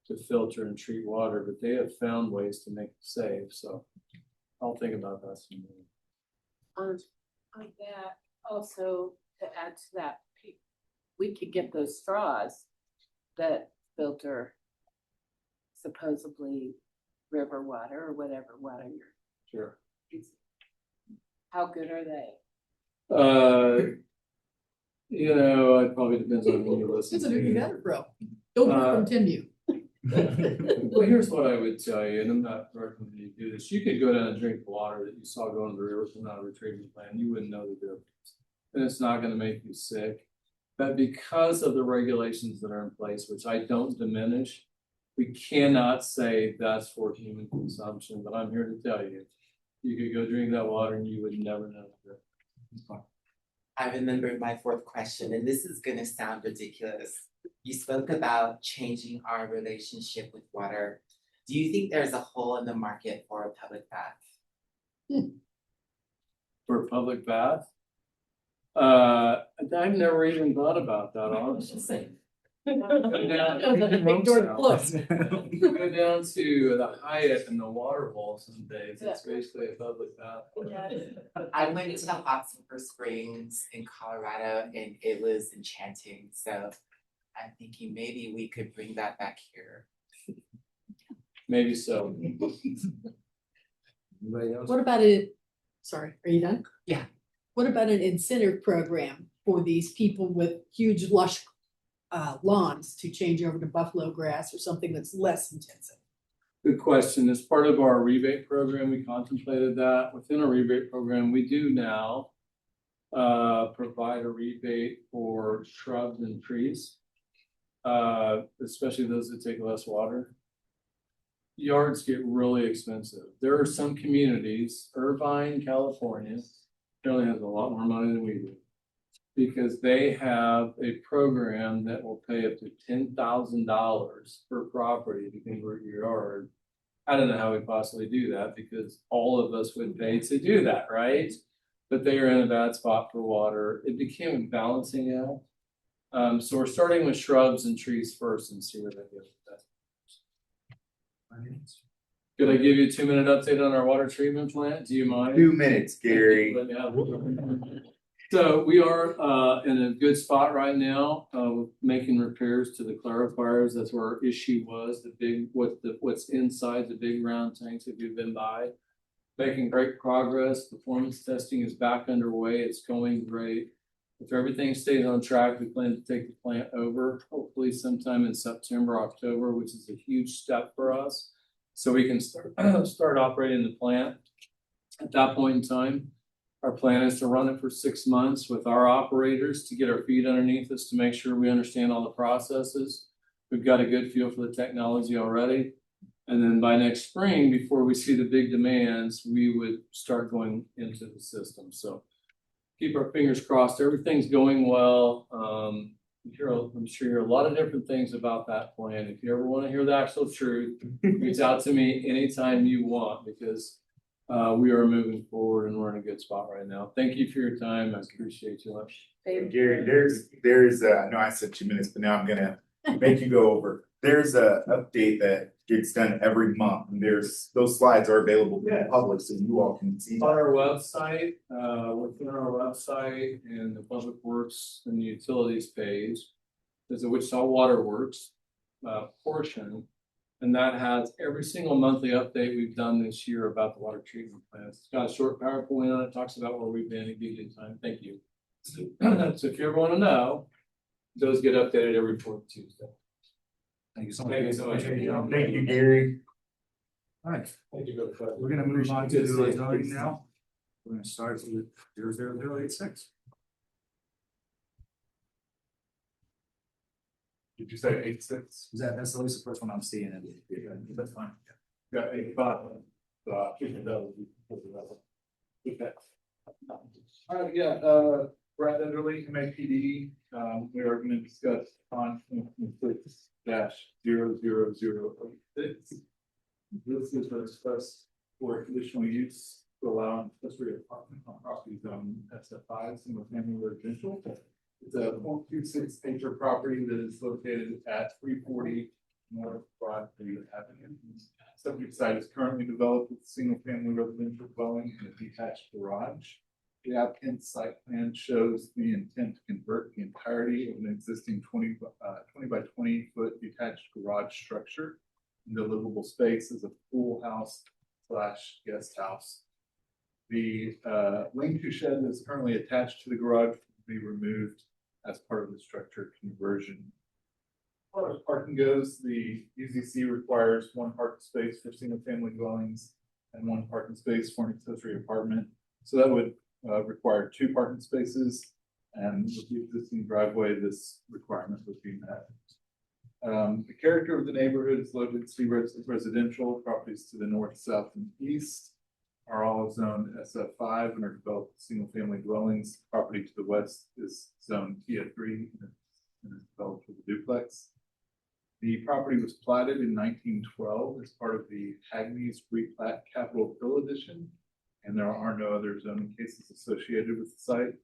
to filter and treat water, but they have found ways to make it safe. So I'll think about that some more. On that, also to add to that, we could get those straws that filter supposedly river water or whatever water you're Sure. using. How good are they? It probably depends on who you listen It's a new to. better, bro. Don't continue. Well, here's what I would tell you, and I'm not recommending you do this. You could go down and drink the water that you saw going to the river from out of a treatment plant. You wouldn't know the difference. And it's not going to make you sick. But because of the regulations that are in place, which I don't diminish, we cannot say that's for human consumption. But I'm here to tell you, you could go drink that water and you would never know the difference. I remember my fourth question, and this is gonna sound ridiculous. You spoke about changing our relationship with water. Do you think there's a hole in the market for a public bath? For a public bath? I've never even thought about that, honestly. Go down to the Hyatt and the water bowl some days. It's basically a public bath. I went to the Hot Sulphur Springs in Colorado and it was enchanting. So I'm thinking maybe we could bring that back here. Maybe so. What about it? Sorry, are you done? Yeah. What about an incentive program for these people with huge lush lawns to change over to buffalo grass or something that's less intensive? Good question. As part of our rebate program, we contemplated that. Within a rebate program, we do now provide a rebate for shrubs and trees, especially those that take less water. Yards get really expensive. There are some communities, Irvine, California, really has a lot more money than we do, because they have a program that will pay up to $10,000 per property to convert your yard. I don't know how we possibly do that, because all of us would pay to do that, right? But they are in a bad spot for water. It became a balancing act. So we're starting with shrubs and trees first and see where that goes. Could I give you a 2-minute update on our water treatment plant? Do you mind? 2 minutes, Gary. So we are in a good spot right now, making repairs to the clarifiers. That's where our issue was, what's inside the big round tanks if you've been by. Making great progress. Performance testing is back underway. It's going great. If everything stays on track, we plan to take the plant over, hopefully sometime in September, October, which is a huge step for us. So we can start operating the plant. At that point in time, our plan is to run it for 6 months with our operators to get our feet underneath us to make sure we understand all the processes. We've got a good feel for the technology already. And then by next spring, before we see the big demands, we would start going into the system. So keep our fingers crossed. Everything's going well. I'm sure you hear a lot of different things about that plan. If you ever want to hear the actual truth, reach out to me anytime you want, because we are moving forward and we're in a good spot right now. Thank you for your time. I appreciate you much. Gary, there's I know I said 2 minutes, but now I'm gonna make you go over. There's a update that gets done every month, and those slides are available to the public, so you all can see. On our website, within our website and the Public Works and the Utilities page, there's a Wichita Water Works portion. And that has every single monthly update we've done this year about the water treatment plant. It's got a short PowerPoint on it, talks about where we've been in good time. Thank you. So if you ever want to know, Those get updated every fourth Tuesday. Thank you so much. Thank you so much. Thank you, Gary. All right, Thank you for the. we're gonna move on to zoning now. We're gonna start with 00086. Did you say 8-6? That's always the first one I'm seeing. That's fine. Got 8-5. Okay. All right, yeah, Brad Enderly, MAPD, we are gonna discuss on 6-00086. This is a request for conditional use to allow an accessory apartment on property zone SF5, single family residential. It's a 0.26 acre property that is located at 340 North Broadview Avenue. Subject site is currently developed with a single family residential dwelling and a detached garage. The applicant's site plan shows the intent to convert the entirety of an existing 20 by 20 foot detached garage structure into livable space as a pool house / guest house. The lean-to shed that's currently attached to the garage will be removed as part of the structure conversion. As far as parking goes, the UZC requires 1 parking space for single family dwellings and 1 parking space for an accessory apartment. So that would require 2 parking spaces, and with the existing driveway, this requirement would be met. The character of the neighborhood is low density residential. Properties to the north, south, and east are all zoned SF5 and are developed with single family dwellings. Property to the west is zoned TF3 and is developed with a duplex. The property was platted in 1912 as part of the Hagney's Replat Capital Bill Edition, and there are no other zoning cases associated with the site.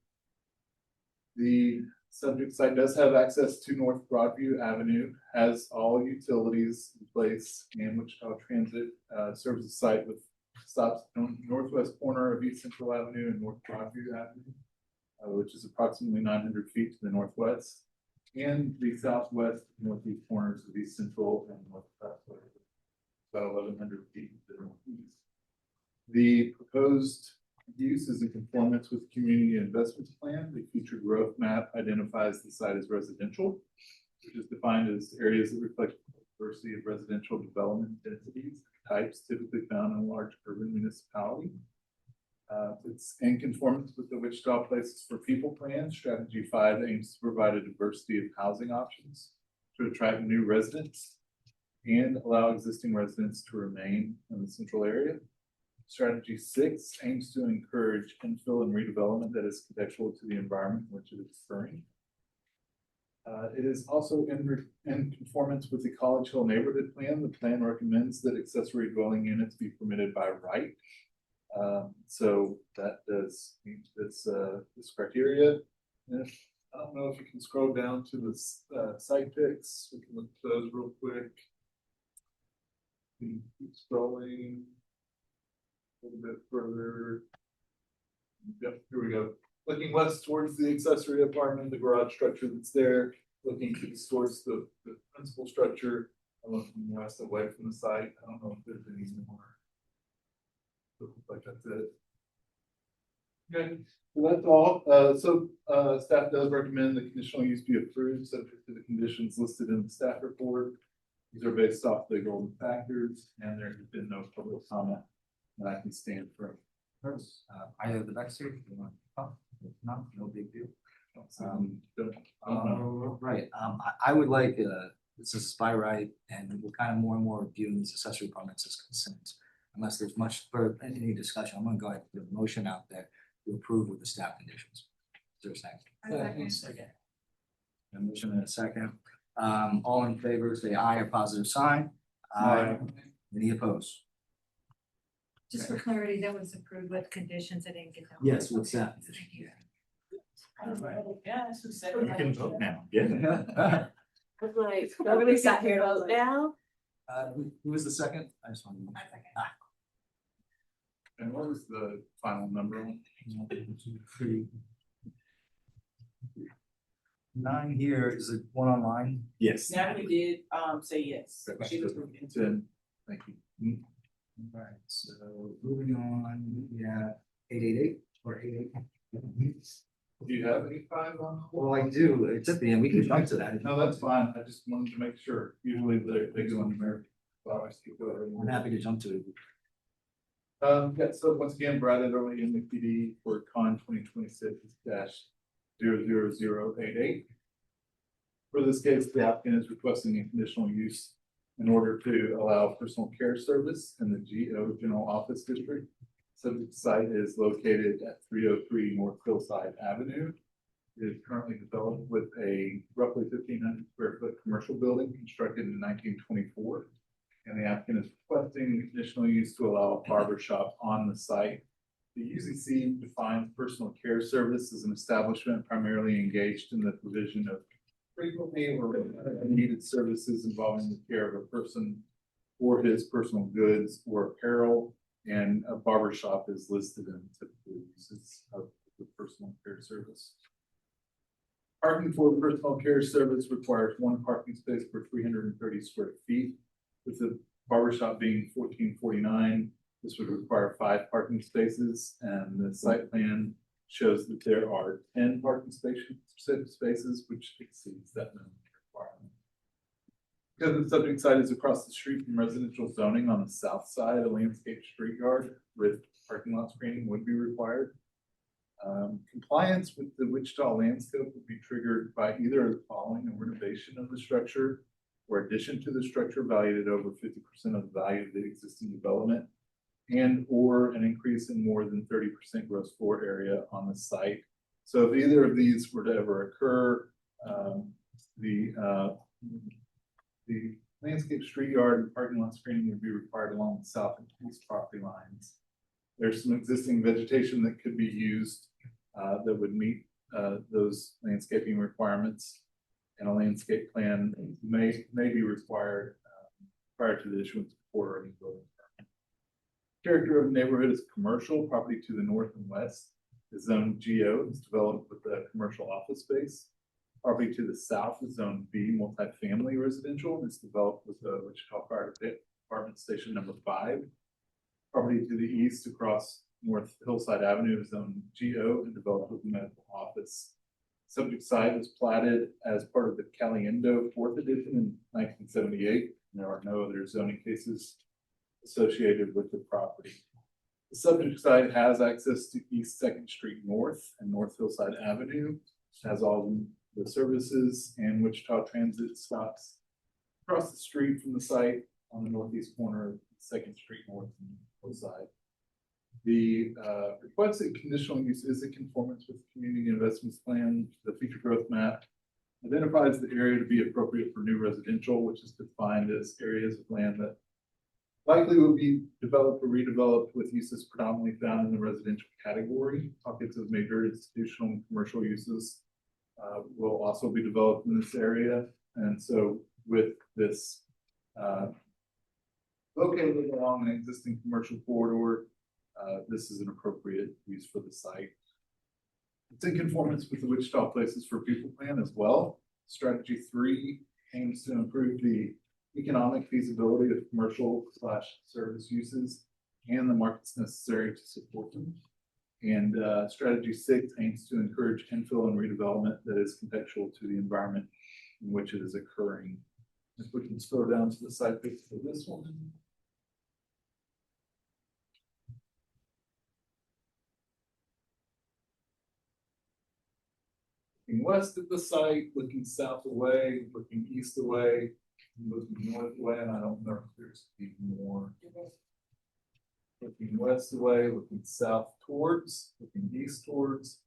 The subject site does have access to North Broadview Avenue, has all utilities in place, and Wichita Transit serves the site with stops on the northwest corner of East Central Avenue and North Broadview Avenue, which is approximately 900 feet to the northwest, and the southwest and northeast corners of East Central and Northwest, about 1,100 feet to the northeast. The proposed use is in conformance with the community investments plan. The future growth map identifies the site as residential, which is defined as areas that reflect diversity of residential development densities types typically found in a large urban municipality. It's in conformance with the Wichita Places for People plan. Strategy 5 aims to provide a diversity of housing options to attract new residents and allow existing residents to remain in the central area. Strategy 6 aims to encourage infill and redevelopment that is contextual to the environment in which it is occurring. It is also in conformance with the College Hill neighborhood plan. The plan recommends that accessory dwelling units be permitted by right. So that does meet this criteria. And I don't know if you can scroll down to the site pics. We can look at those real quick. Keep scrolling a little bit further. Yep, here we go. Looking west towards the accessory apartment, the garage structure that's there. Looking east towards the principal structure. I'm looking west away from the site. I don't know if there's any more. Looks like that's it. Okay, well, that's all. Staff does recommend the conditional use be approved subject to the conditions listed in the staff report. These are based off the golden factors, and there has been no public comment that I can stand for. Either the back seat, if you want to talk, if not, no big deal. Right, I would like, this is by right, and we're kind of more and more viewing these accessory apartments as consent. Unless there's much further, any discussion, I'm gonna go ahead and put a motion out there to approve with the staff conditions. Is there a second? Second. A motion and a second. All in favor, say aye or positive sign. Aye. Any opposed? Just for clarity, that was approved with conditions. I didn't get that. Yes, with staff Thank conditions. you. Yeah, that's who said You can vote now. I'm like, I really sat here and I was vote like- now? Who was the second? I just wanted to. And what was the final number? 1, 2, 3. 9 here, is it one online? Yes. Natalie did, say yes. She was. 10. Thank you. All right, so moving on, yeah, 888 or 88. Do you have any five on? Well, I do, it's at the end, we can jump to that. No, that's fine. I just wanted to make sure. Usually they go on American. But I still go every I'm happy to jump to it. Yeah, so once again, Brad Early in the PD for con 2026-00088. For this case, the applicant is requesting a conditional use in order to allow personal care service in the GO General Office District. Subject site is located at 303 North Hillside Avenue. It is currently developed with a roughly 1,500 square foot commercial building constructed in 1924. And the applicant is requesting conditional use to allow a barber shop on the site. The UCC defines personal care service as an establishment primarily engaged in the provision of frequently or needed services involving the care of a person or his personal goods or apparel. And a barber shop is listed in typical uses of the personal care service. Parking for personal care service requires one parking space per 330 square feet. With the barbershop being 1449, this would require 5 parking spaces, and the site plan shows that there are 10 parking spaces, which exceeds that minimum requirement. Because the subject site is across the street from residential zoning on the south side, a landscape street yard with parking lot screening would be required. Compliance with the Wichita landscape would be triggered by either the following: a renovation of the structure or addition to the structure valued at over 50% of the value of the existing development, and or an increase in more than 30% gross floor area on the site. So if either of these were to ever occur, the landscape street yard and parking lot screening would be required along the south and east property lines. There's some existing vegetation that could be used that would meet those landscaping requirements, and a landscape plan may be required prior to the issuance of order or any building permit. Character of the neighborhood is commercial. Property to the north and west is zoned GO. It's developed with a commercial office space. Property to the south is zone B, multifamily residential. It's developed with the Wichita Fire Department Station number 5. Property to the east across North Hillside Avenue is zone GO and developed with the medical office. Subject site was platted as part of the Caliendo 4th edition in 1978. There are no other zoning cases associated with the property. The subject site has access to East 2nd Street North and North Hillside Avenue. It has all the services, and Wichita Transit stops across the street from the site on the northeast corner of 2nd Street North and Hillside. The requested conditional use is in conformance with the community investments plan. The future growth map identifies the area to be appropriate for new residential, which is defined as areas of land that likely will be developed or redeveloped with uses predominantly found in the residential category. Pockets of major institutional and commercial uses will also be developed in this area. And so with this located along an existing commercial corridor, this is an appropriate use for the site. It's in conformance with the Wichita Places for People plan as well. Strategy 3 aims to improve the economic feasibility of commercial/service uses and the markets necessary to support them. And strategy 6 aims to encourage infill and redevelopment that is contextual to the environment in which it is occurring. If we can scroll down to the site picture for this one. Looking west of the site, looking south away, looking east away, looking north away, and I don't know if there's even more. Looking west away, looking south towards, looking east towards,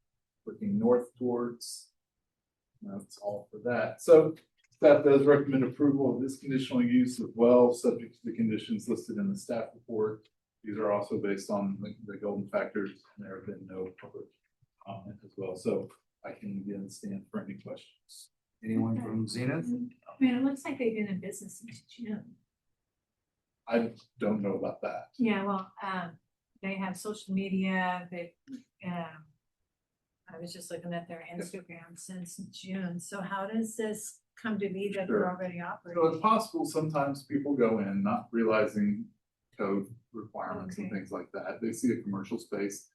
looking north towards. That's all for that. So staff does recommend approval of this conditional use as well, subject to the conditions listed in the staff report. These are also based on the golden factors, and there have been no public comment as well. So I can again stand for any questions. Anyone from Zenith? I mean, it looks like they've been in business since June. I don't know about that. Yeah, well, they have social media, they, I was just looking at their Instagram since June, so how does this come to be that they're Sure. already So operating? it's possible sometimes people go in not realizing code requirements and Okay. things like that. They see a commercial space,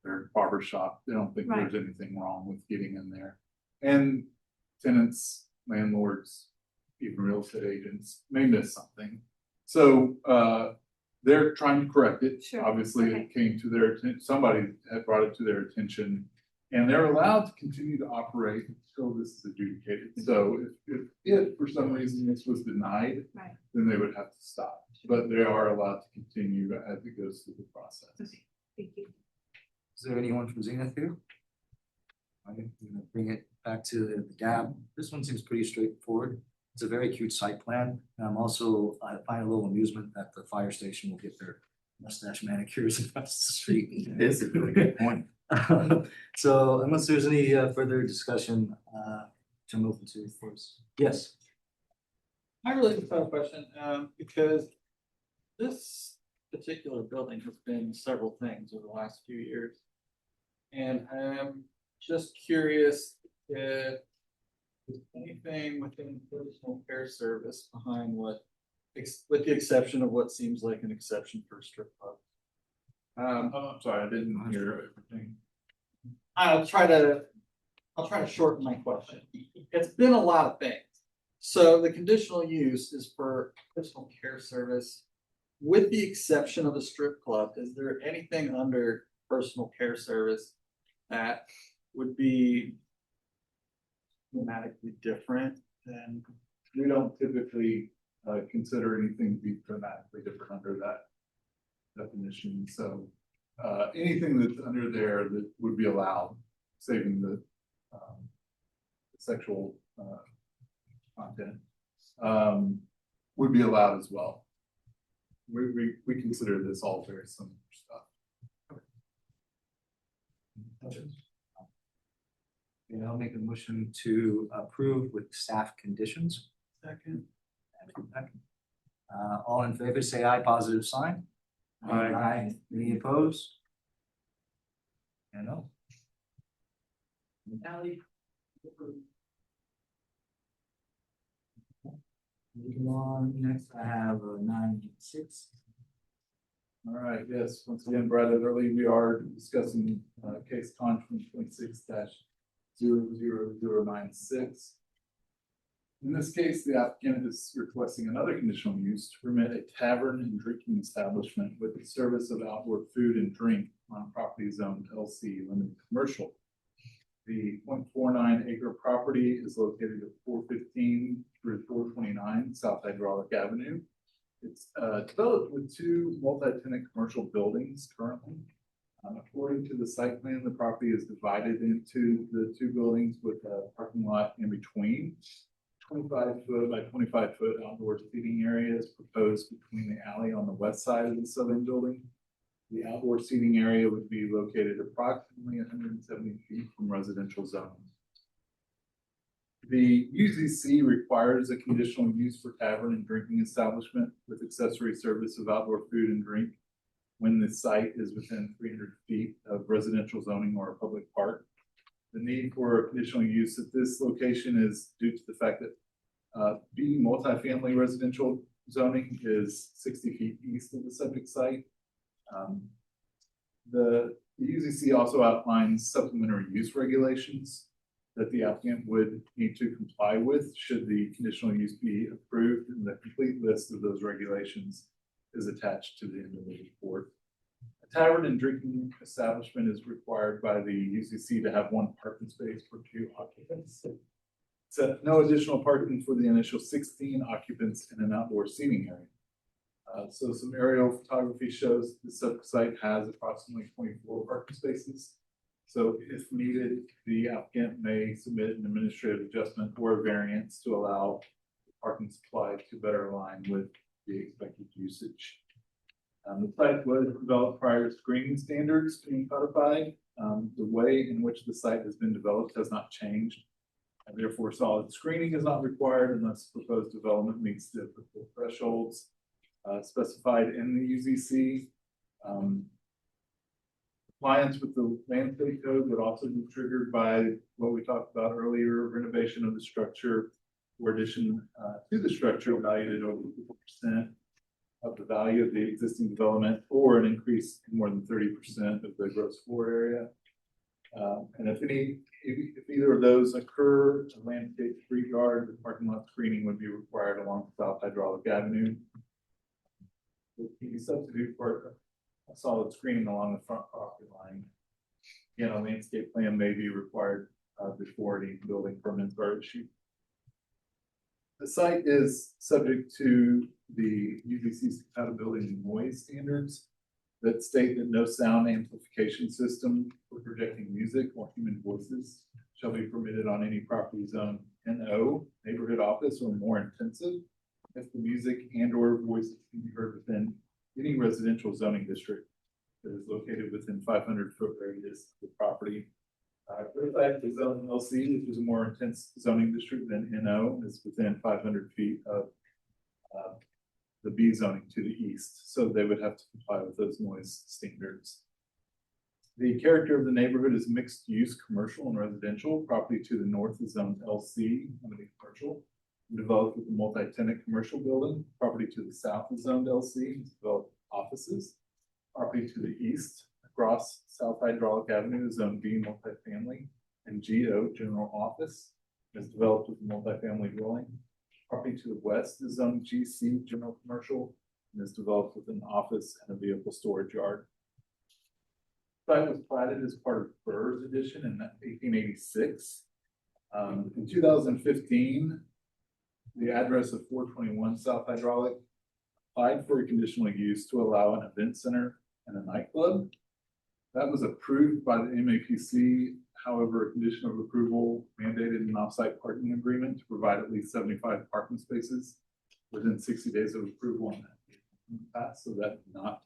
their barber shop. They don't think Right. there's anything wrong with getting in there. And tenants, landlords, even real estate agents may miss something. So, they're trying to correct it. Sure, Obviously, okay. it came to their attention, somebody had brought it to their attention. And they're allowed to continue to operate until this is adjudicated. So if for some reason this was denied, Right. then they would have to stop. But they are allowed to continue as it goes through the process. Okay, thank you. Is there anyone from Zenith here? I'm gonna bring it back to the gap. This one seems pretty straightforward. It's a very cute site plan. I find a little amusement that the fire station will get their mustache manicures across the street. It's a really good point. So unless there's any further discussion, jump over to first. Yes. I really just have a question, because this particular building has been several things over the last few years. And I'm just curious if there's anything within personal care service behind what, with the exception of what seems like an exception for a strip club. Oh, I'm sorry, I didn't hear everything. I'll try to shorten my question. It's been a lot of things. So the conditional use is for personal care service. With the exception of the strip club, is there anything under personal care service that would be dramatically different than? We don't typically consider anything to be dramatically different under that definition. So anything that's under there that would be allowed, saving the sexual content, would be allowed as well. We consider this all very similar stuff. And I'll make a motion to approve with staff conditions. Second. All in favor, say aye, positive sign. Aye. Any opposed? And no. Ally? Moving on, next I have 9.6. All right, yes, once again, Brad, early, we are discussing case con 2026-00096. In this case, the applicant is requesting another conditional use to permit a tavern and drinking establishment with the service of outdoor food and drink on property zoned LC limited commercial. The 0.49 acre property is located at 415 through 429 South Hydraulic Avenue. It's developed with two multi-tenant commercial buildings currently. According to the site plan, the property is divided into the two buildings with a parking lot in between. 25 foot by 25 foot outdoor seating area is proposed between the alley on the west side of the southern building. The outdoor seating area would be located approximately 170 feet from residential zones. The UZC requires a conditional use for tavern and drinking establishment with accessory service of outdoor food and drink when the site is within 300 feet of residential zoning or a public park. The need for a conditional use at this location is due to the fact that being multifamily residential zoning is 60 feet east of the subject site. The UZC also outlines supplementary use regulations that the applicant would need to comply with should the conditional use be approved, and the complete list of those regulations is attached to the end of the report. A tavern and drinking establishment is required by the UCC to have one parking space for 2 occupants. Except no additional parking for the initial 16 occupants in an outdoor seating area. So some aerial photography shows the site has approximately 24 parking spaces. So if needed, the applicant may submit an administrative adjustment or a variance to allow the parking supply to better align with the expected usage. The site was developed prior to screening standards being codified. The way in which the site has been developed has not changed. And therefore, solid screening is not required unless proposed development meets the thresholds specified in the UZC. Compliance with the landscape code would also be triggered by what we talked about earlier, renovation of the structure or addition to the structure valued at over 50%. of the value of the existing development or an increase in more than 30% of the gross floor area. And if either of those occur, a landscape street yard, the parking lot screening would be required along South Hydraulic Avenue. It can be substituted for a solid screening along the front property line. Again, a landscape plan may be required before any building permits are issued. The site is subject to the UBC's compatibility and noise standards that state that no sound amplification system for projecting music or human voices shall be permitted on any property zone NO, neighborhood office, or more intensive if the music and or voices can be heard within any residential zoning district that is located within 500-foot radius of the property. The zone LC, which is a more intense zoning district than NO, is within 500 feet of the B zoning to the east, so they would have to comply with those noise standards. The character of the neighborhood is mixed use commercial and residential. Property to the north is zoned LC, limited commercial, developed with a multi-tenant commercial building. Property to the south is zoned LC, developed offices. Property to the east across South Hydraulic Avenue is zoned B, multifamily, and GO, general office, is developed with a multifamily dwelling. Property to the west is zoned GC, general commercial, and is developed with an office and a vehicle storage yard. Site was platted as part of Burr's Edition in 1886. In 2015, the address of 421 South Hydraulic applied for a conditional use to allow an event center and a nightclub. That was approved by the MAPC. However, a condition of approval mandated an off-site parking agreement to provide at least 75 parking spaces within 60 days of approval on that. So that did not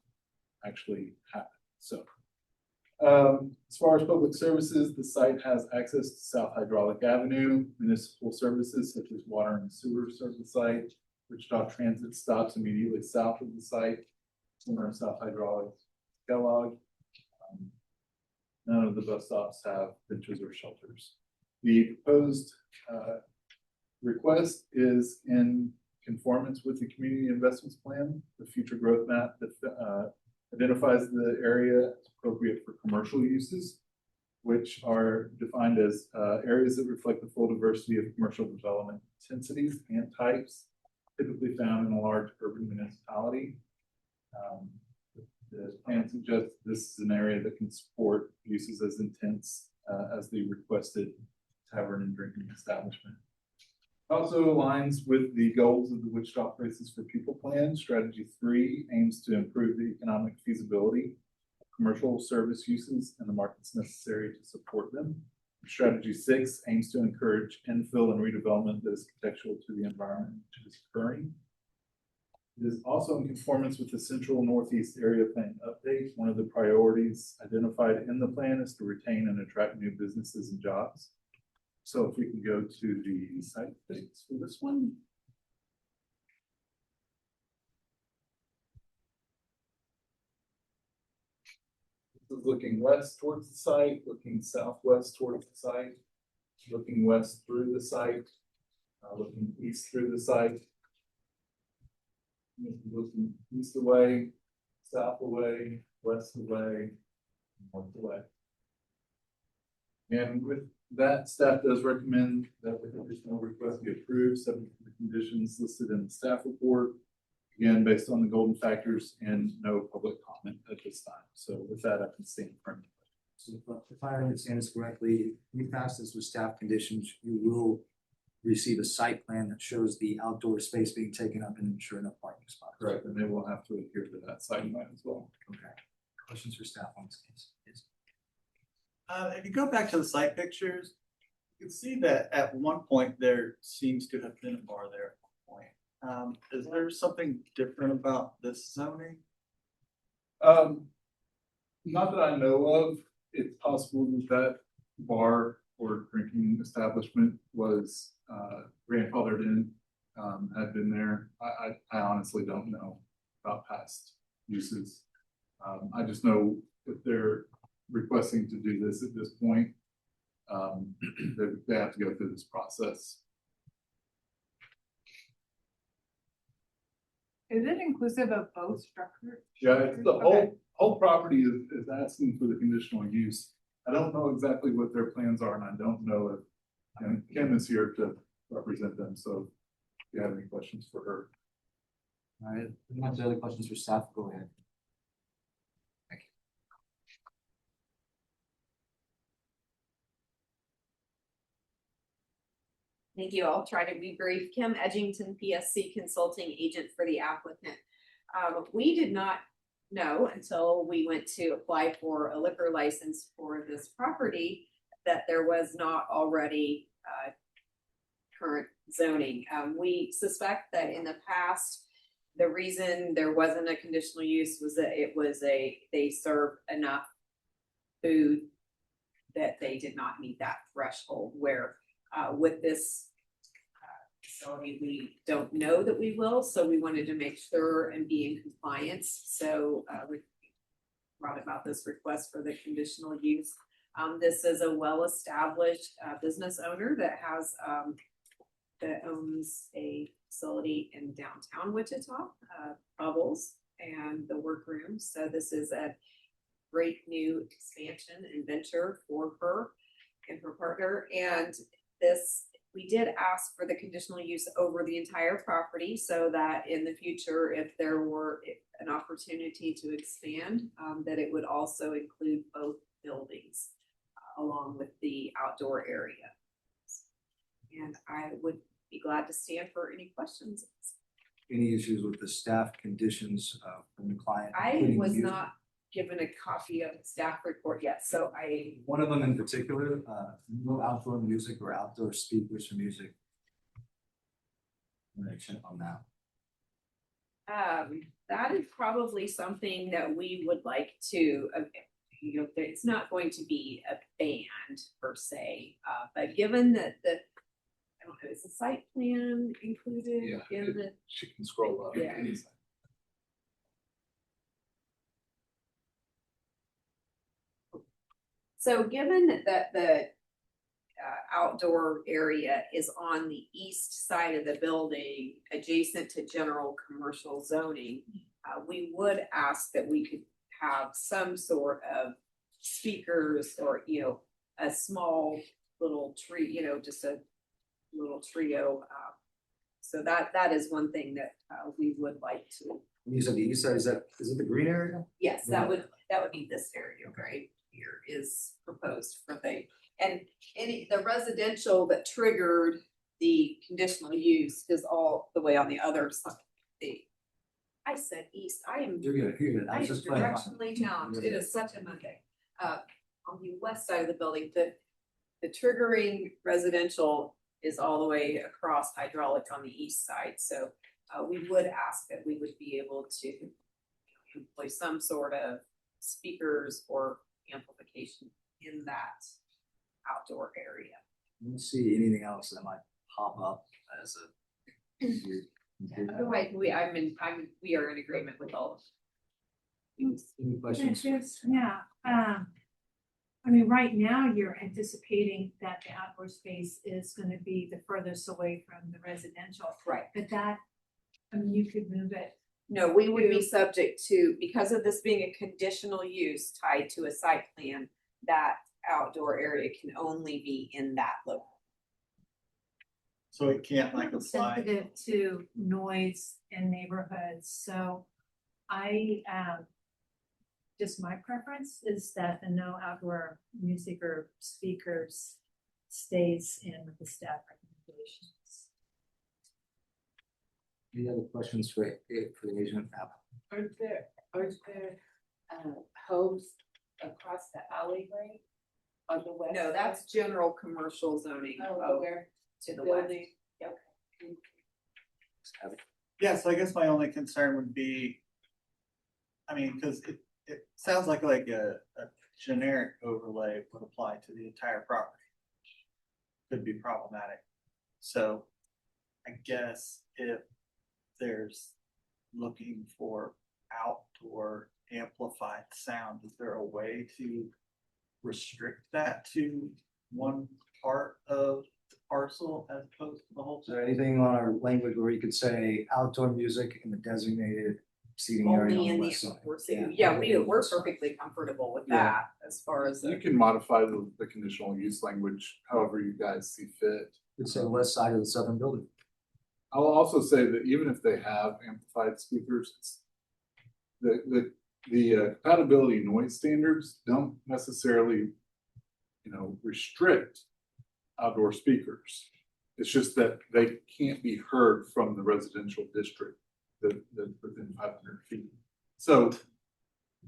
actually happen. So as far as public services, the site has access to South Hydraulic Avenue, municipal services such as water and sewer serve the site. Wichita Transit stops immediately south of the site. Center of South Hydraulic, Kellogg. None of the bus stops have benches or shelters. The proposed request is in conformance with the community investments plan, the future growth map that identifies the area as appropriate for commercial uses, which are defined as areas that reflect the full diversity of commercial development intensities and types typically found in a large urban municipality. The plan suggests this is an area that can support uses as intense as the requested tavern and drinking establishment. Also aligns with the goals of the Wichita Places for People plan. Strategy 3 aims to improve the economic feasibility of commercial service uses and the markets necessary to support them. Strategy 6 aims to encourage infill and redevelopment that is contextual to the environment which is occurring. It is also in conformance with the Central Northeast Area Plan update. One of the priorities identified in the plan is to retain and attract new businesses and jobs. So if we can go to the site pics for this one. This is looking west towards the site, looking southwest towards the site, looking west through the site, looking east through the site. Looking east away, south away, west away, north away. And with that, staff does recommend that the conditional request be approved, subject to the conditions listed in the staff report. Again, based on the golden factors and no public comment at this time. So with that, I can stand firm. So if I understand this correctly, if you pass this with staff conditions, you will receive a site plan that shows the outdoor space being taken up and ensure enough parking spots. Correct, and they will have to adhere to that site plan as well. Okay. Questions for staff on this case? Yes. If you go back to the site pictures, you can see that at one point there seems to have been a bar there at one point. Is there something different about this zoning? Not that I know of. It's possible that bar or drinking establishment was grandfathered in, had been there. I honestly don't know about past uses. I just know if they're requesting to do this at this point, they have to go through this process. Is it inclusive of both structures? Yeah, it's the whole property is asking for the conditional use. I don't know exactly what their plans are, and I don't know if, and Kim is here to represent them, so if you have any questions for her. All right, if you have other questions for staff, go ahead. Thank you. I'll try to be brief. Kim Edgington, PSC Consulting Agent for the applicant. We did not know until we went to apply for a liquor license for this property that there was not already current zoning. We suspect that in the past, the reason there wasn't a conditional use was that they served enough food that they did not meet that threshold, where with this facility, we don't know that we will, so we wanted to make sure and be in compliance. So we brought about this request for the conditional use. This is a well-established business owner that has that owns a facility in downtown Wichita, Bubbles and the workroom. So this is a great new expansion and venture for her and her partner. And this, we did ask for the conditional use over the entire property so that in the future, if there were an opportunity to expand, that it would also include both buildings along with the outdoor area. And I would be glad to stand for any questions. Any issues with the staff conditions from the client? I was not given a copy of the staff report yet, so one of them in particular, no outdoor music or outdoor speakers for music. Check on that. That is probably something that we would like to, it's not going to be a band per se, but given that I don't know, is the site plan included in the? She can scroll up. Yeah. So given that the outdoor area is on the east side of the building, adjacent to general commercial zoning, we would ask that we could have some sort of speakers or, a small little tree, just a little trio. So that is one thing that we would like to. You said the east side, is it the green area? Yes, that would be this area right here is proposed for and the residential that triggered the conditional use is all the way on the other side. I said east, You're good. I I am was just playing. directionally challenged. It is such a Monday. On the west side of the building, the triggering residential is all the way across hydraulic on the east side. So we would ask that we would be able to employ some sort of speakers or amplification in that outdoor area. Let's see anything else that might pop up as a. Otherwise, we are in agreement with all of them. Any questions? Yeah, I mean, right now you're anticipating that the outdoor space is gonna be the furthest away from the residential. Right. But you could move it. No, we would be subject to, because of this being a conditional use tied to a site plan, that outdoor area can only be in that location. So it can't like apply. Sensitive to noise in neighborhoods, so just my preference is that the no outdoor music or speakers stays in with the staff recommendations. Any other questions for the agent? Aren't there homes across the alleyway on the west? No, that's general commercial zoning. Where? To the west. Building. Okay. Yeah, so I guess my only concern would be, I mean, because it sounds like a generic overlay would apply to the entire property. Could be problematic. So I guess if there's looking for outdoor amplified sound, is there a way to restrict that to one part of the parcel as opposed to the whole. Is there anything on our language where you could say outdoor music in the designated seating area Only on in the the west side? outdoor seating. Yeah, we're perfectly comfortable with Yeah. that as far as You the. can modify the conditional use language however you guys see fit. It's the west side of the southern building. I'll also say that even if they have amplified speakers, the compatibility noise standards don't necessarily, restrict outdoor speakers. It's just that they can't be heard from the residential district that within 500 feet. So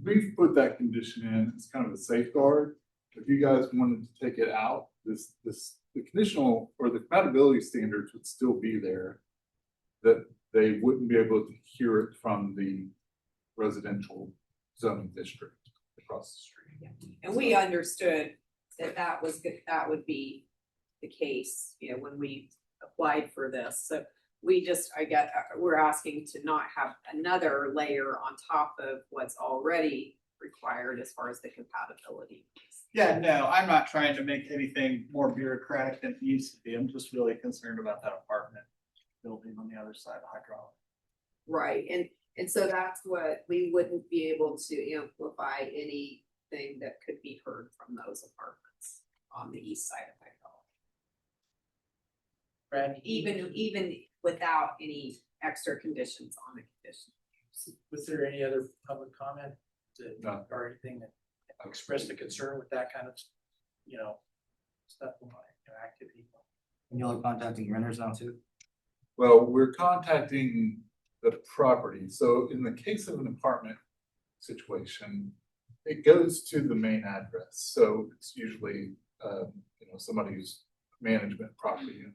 we've put that condition in, it's kind of a safeguard. If you guys wanted to take it out, the conditional or the compatibility standards would still be there, that they wouldn't be able to hear it from the residential zoning district across the street. And we understood that would be the case, when we applied for this. So we just, we're asking to not have another layer on top of what's already required as far as the compatibility. Yeah, no, I'm not trying to make anything more bureaucratic than it needs to be. I'm just really concerned about that apartment building on the other side of hydraulic. Right, and so that's what we wouldn't be able to amplify anything that could be heard from those apartments on the east side of hydraulic. Brad, Even without any extra conditions on the condition. was there any other public comment No. or anything that expressed a concern with that kind of, stuff, activity? And y'all are contacting renters now too? Well, we're contacting the property. So in the case of an apartment situation, it goes to the main address. So it's usually, somebody's management property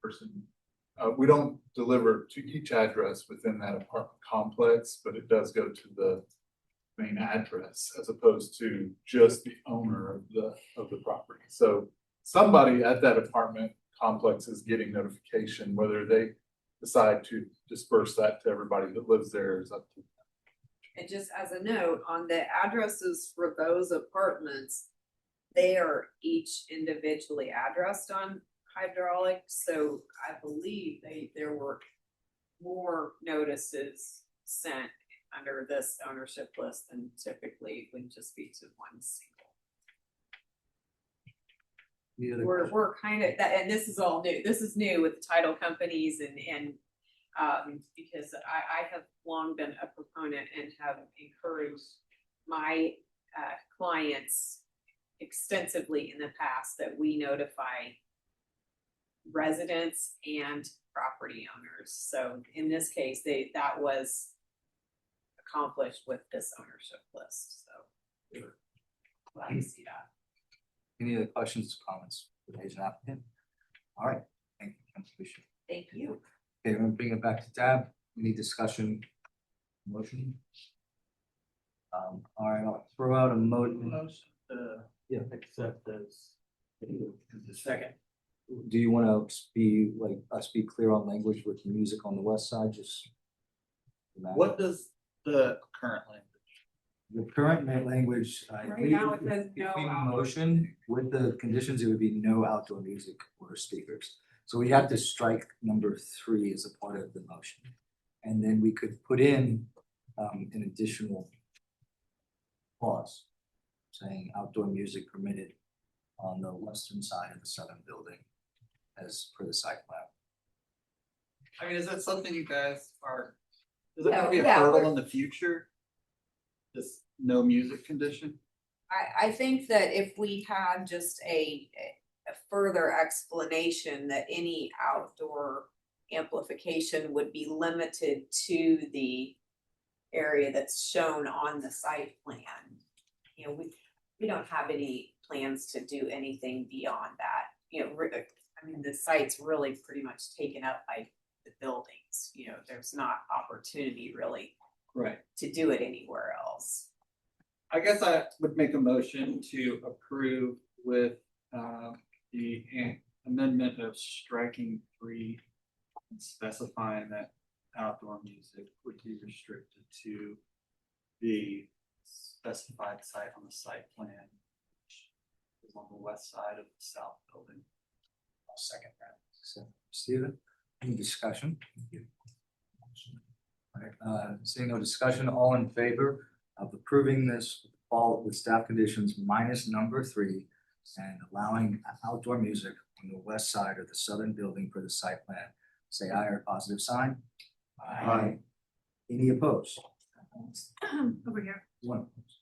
person. We don't deliver to each address within that apartment complex, but it does go to the main address as opposed to just the owner of the property. So somebody at that apartment complex is getting notification. Whether they decide to disperse that to everybody that lives there is up to them. And just as a note, on the addresses for those apartments, they are each individually addressed on hydraulic. So I believe there were more notices sent under this ownership list than typically would just be to one single. We're kind of that, and this is all new. This is new with the title companies and because I have long been a proponent and have encouraged my clients extensively in the past that we notify residents and property owners. So in this case, that was accomplished with this ownership list. So we were glad to see that. Any other questions, comments for today's applicant? All right, thank you, Commissioner. Thank you. Okay, we're gonna bring it back to Tab. Any discussion? Motion? All right, I'll throw out a motion. Yeah. Accept as the second. Do you wanna be clear on language with music on the west side, just? What does the current language? The current language, Right now it says no between outdoor motion with the conditions, it would be no outdoor music or speakers. So we have to strike number 3 as a part of the motion. And then we could put in an additional clause saying outdoor music permitted on the western side of the southern building as per the site plan. I mean, is that something you guys is it Yeah, gonna be a yeah, hurdle we're- in the future? This no music condition? I think that if we had just a further explanation that any outdoor amplification would be limited to the area that's shown on the site plan. We don't have any plans to do anything beyond that. The site's really pretty much taken up by the buildings. There's not opportunity really Right. to do it anywhere else. I guess I would make a motion to approve with the amendment of striking 3 and specifying that outdoor music would be restricted to the specified site on the site plan, which is on the west side of the south building. I'll second that. So, Stephen, any discussion? All right, seeing no discussion, all in favor of approving this all with staff conditions minus number 3 and allowing outdoor music on the west side of the southern building for the site plan, say aye or positive sign. Aye. Any opposed? Over here. One opposed.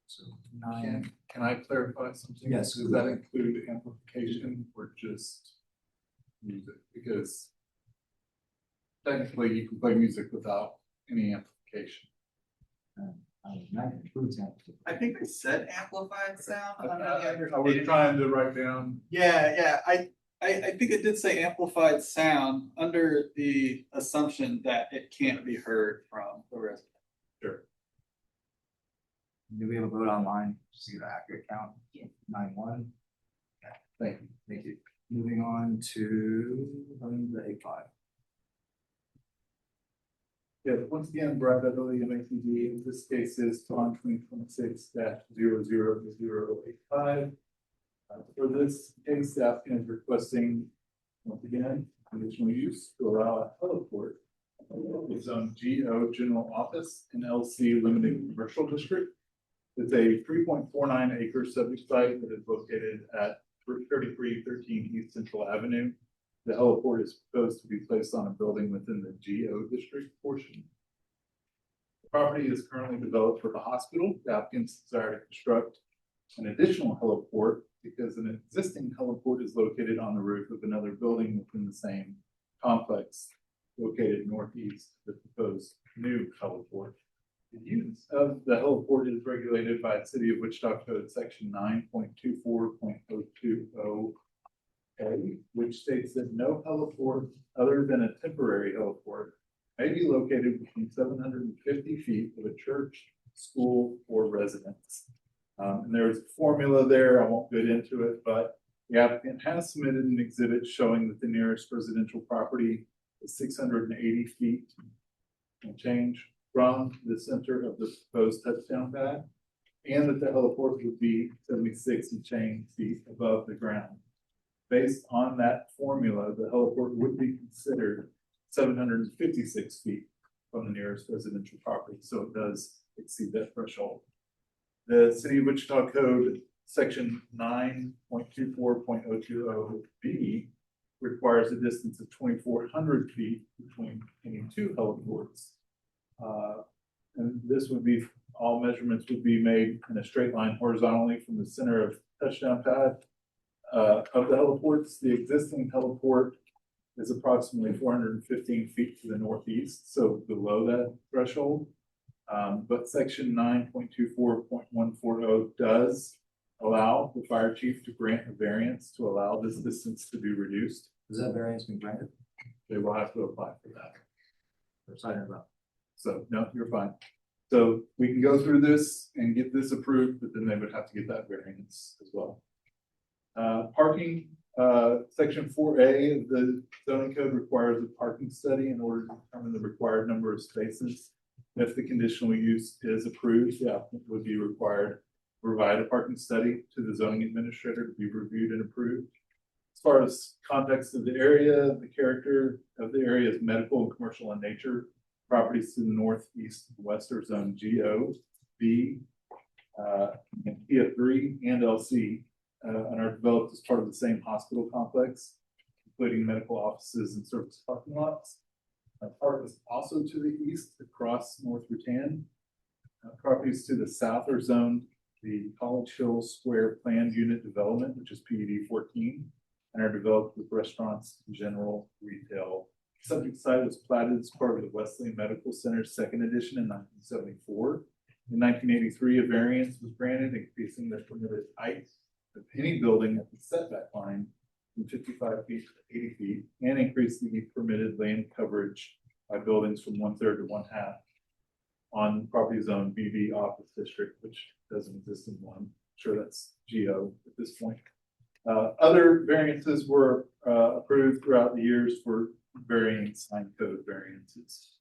So 9. Can I clarify something? Yes. Does that include amplification or just music? Because technically you can play music without any amplification. That includes amplification. I think I said amplified sound. I was trying to write down. Yeah, I think it did say amplified sound under the assumption that it can't be heard from the resident. Sure. Do we have a vote online to see the accurate count? Yeah. 9-1. Yeah, thank you. Moving on to the A5. Yeah, once again, Brad Beverly, MATD, in this case is on 2026-000085. For this case, the applicant is requesting, once again, conditional use to allow a heliport in zone GO General Office and LC Limited Commercial District. It's a 3.49 acre subject site that is located at 3313 East Central Avenue. The heliport is proposed to be placed on a building within the GO district portion. The property is currently developed for the hospital. The applicants desire to construct an additional heliport because an existing heliport is located on the roof of another building within the same complex located northeast of the proposed new heliport. The use of the heliport is regulated by the City of Wichita Code Section 9.24.020. Which states that no heliport other than a temporary heliport may be located between 750 feet of a church, school, or residence. And there's a formula there, I won't get into it, but the applicant has submitted an exhibit showing that the nearest residential property is 680 feet and change from the center of the proposed touchdown pad, and that the heliport would be 76 and change feet above the ground. Based on that formula, the heliport would be considered 756 feet from the nearest residential property, so it does exceed that threshold. The City of Wichita Code Section 9.24.020B requires a distance of 2,400 feet between any two heliports. And this would be, all measurements would be made in a straight line horizontally from the center of touchdown pad. Of the heliports, the existing heliport is approximately 415 feet to the northeast, so below that threshold. But section 9.24.140 does allow the fire chief to grant a variance to allow this distance to be reduced. Has that variance been granted? They will have to apply for that. We're excited about. So no, you're fine. So we can go through this and get this approved, but then they would have to get that variance as well. Parking, section 4A of the zoning code requires a parking study in order to determine the required number of spaces. If the conditional use is approved, the applicant would be required to provide a parking study to the zoning administrator to be reviewed and approved. As far as context of the area, the character of the area is medical and commercial in nature. Properties to the north, east, and west are zone GO, B, PF3, and LC. And are developed as part of the same hospital complex, including medical offices and service parking lots. Part is also to the east across North Rutan. Properties to the south are zoned the College Hill Square Planned Unit Development, which is PUD 14, and are developed with restaurants and general retail. Subject site was platted as part of the Wesley Medical Center's second edition in 1974. In 1983, a variance was granted, increasing the permitted height of any building at the setback line from 55 feet to 80 feet, and increase the permitted land coverage by buildings from 1/3 to 1/2 on property zone BB office district, which doesn't exist in one. I'm sure that's GO at this point. Other variances were approved throughout the years for varying sign code variances.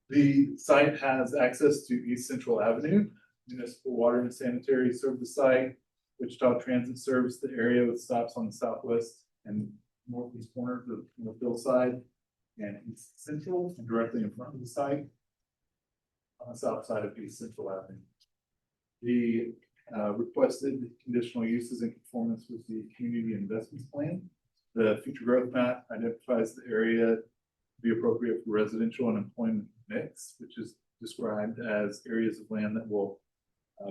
The site has access to East Central Avenue. Municipal water and sanitary serve the site. Wichita Transit serves the area with stops on the southwest and northeast corner of the Northville side and East Central, and directly in front of the site on the south side of East Central Avenue. The requested conditional uses in conformance with the community investments plan. The future growth map identifies the area to be appropriate for residential and employment mix, which is described as areas of land that will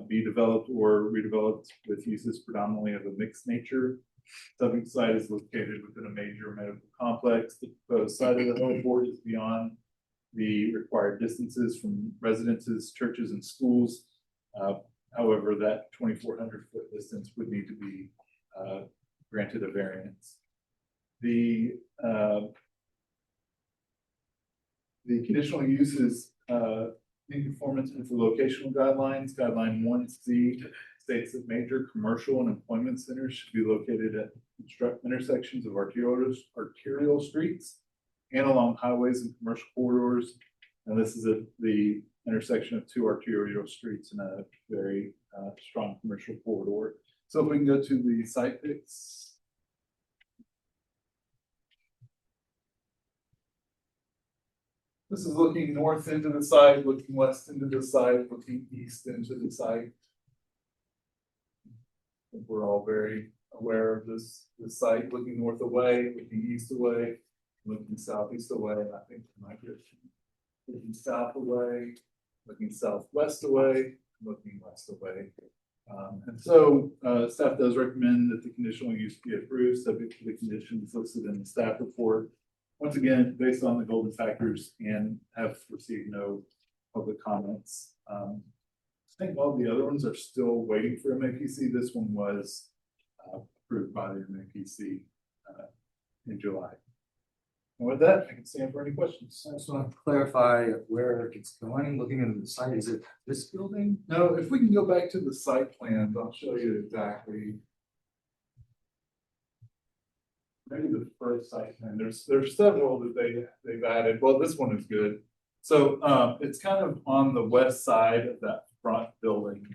be developed or redeveloped with uses predominantly of a mixed nature. Subject site is located within a major medical complex. The proposed site of the heliport is beyond the required distances from residences, churches, and schools. However, that 2,400-foot distance would need to be granted a variance. The conditional use is in conformance with the locational guidelines. Guideline 1C states that major commercial and employment centers should be located at intersections of arterial streets and along highways and commercial corridors. And this is the intersection of two arterial streets in a very strong commercial corridor. So if we can go to the site pics. This is looking north into the site, looking west into the site, looking east into the site. I think we're all very aware of this site, looking north away, looking east away, looking southeast away, and I think we might get looking south away, looking southwest away, looking west away. And so staff does recommend that the conditional use be approved, subject to the conditions listed in the staff report. Once again, based on the golden factors, and have received no public comments. I think all the other ones are still waiting for MAPC. This one was approved by the MAPC in July. And with that, I can stand for any questions. I just want to clarify where it's going, looking into the site. Is it this building? No, if we can go back to the site plans, I'll show you exactly. Maybe the first site plan. There's several that they've added. Well, this one is good. So it's kind of on the west side of that front building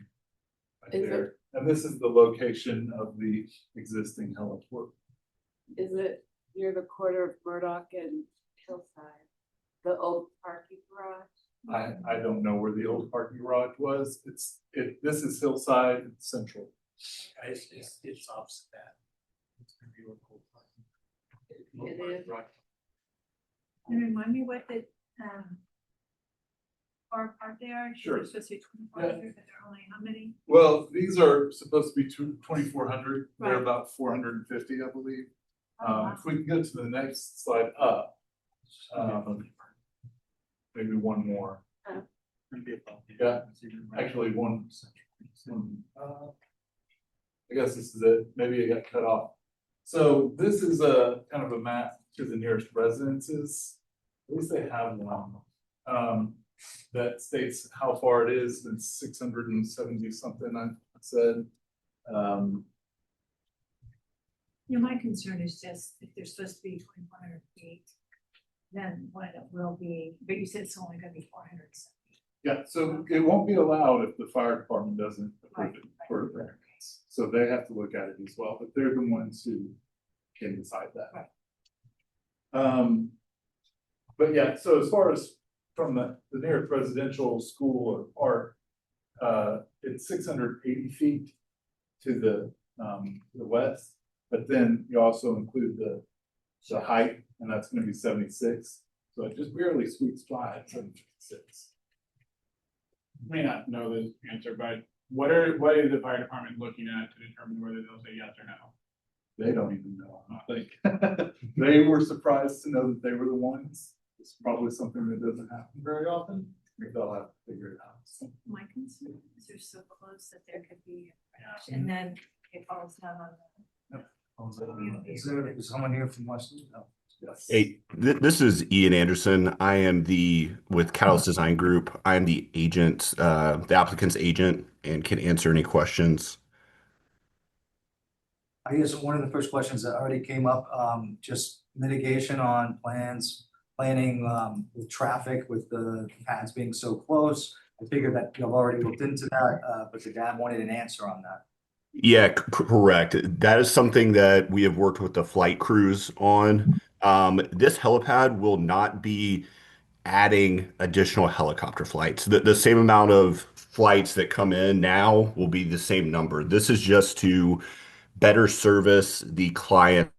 right there. And this is the location of the existing heliport. Is it near the corner of Murdoch and Hillside, the old parking garage? I don't know where the old parking garage was. This is Hillside Central. It's opposite that. It's gonna be real cool. It is. And remind me what the car park they are? Sure. They're supposed to be 2,400, but they're only how many? Well, these are supposed to be 2,400. They're Right. about 450, I believe. Wow. If we can go to the next slide up, maybe one more. Yeah, actually one. I guess this is it. Maybe it got cut off. So this is a kind of a map to the nearest residences. At least they have one that states how far it is. It's 670 something. I said. My concern is just if they're supposed to be 2,400 feet, then what it will be, but you said it's only gonna be 470. Yeah, so it won't be allowed if the fire department doesn't approve it for a variance. So they have to look at it as well, but they're the ones who can decide that. But yeah, so as far as from the nearest residential school or park, it's 680 feet to the west. But then you also include the height, and that's going to be 76. So it just barely sweeps by at 76. May not know the answer, but what is the fire department looking at to determine whether they'll say yes or no? They don't even know. I think they were surprised to know that they were the ones. It's probably something that doesn't happen very often. I think they'll have to figure it out. My concern is they're so close that there could be a crash and then it falls down on them. Is there someone here from Weston? No. Yes. Hey, this is Ian Anderson. I am with Catalyst Design Group. I am the agent, the applicant's agent, and can answer any questions. I guess one of the first questions that already came up, just mitigation on planning with traffic, with the paths being so close. I figured that you've already looked into that, but the dad wanted an answer on that. Yeah, correct. That is something that we have worked with the flight crews on. This helipad will not be adding additional helicopter flights. The same amount of flights that come in now will be the same number. This is just to better service the clients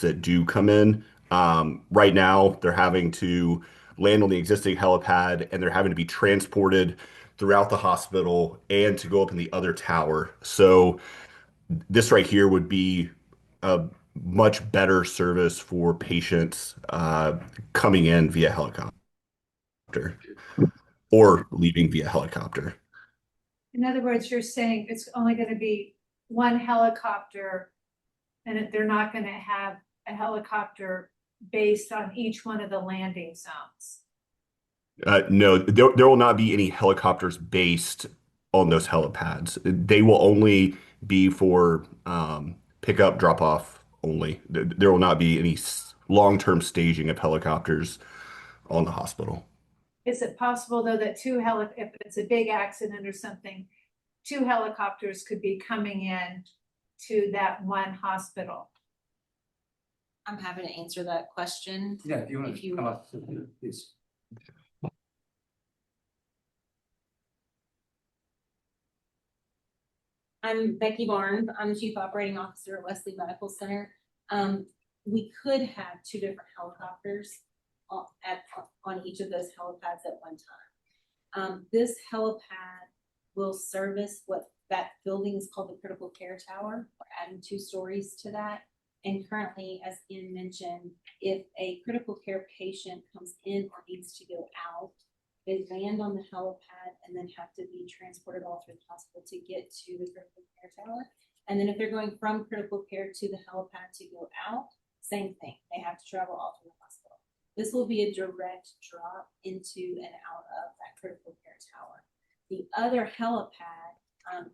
that do come in. Right now, they're having to land on the existing helipad and they're having to be transported throughout the hospital and to go up in the other tower. So this right here would be a much better service for patients coming in via helicopter or leaving via helicopter. In other words, you're saying it's only gonna be one helicopter and they're not gonna have a helicopter based on each one of the landing zones. No, there will not be any helicopters based on those helipads. They will only be for pickup, drop off only. There will not be any long-term staging of helicopters on the hospital. Is it possible though that if it's a big accident or something, 2 helicopters could be coming in to that one hospital? I'm happy to answer that question. Yeah, if you want If to you come up, please. I'm Becky Barnes. I'm the Chief Operating Officer at Wesley Medical Center. We could have 2 different helicopters on each of those helipads at one time. This helipad will service what that building is called the Critical Care Tower. We're adding 2 stories to that. And currently, as Ian mentioned, if a critical care patient comes in or needs to go out, they land on the helipad and then have to be transported all through the hospital to get to the critical care tower. And then if they're going from critical care to the helipad to go out, same thing. They have to travel all through the hospital. This will be a direct drop into and out of that critical care tower. The other helipad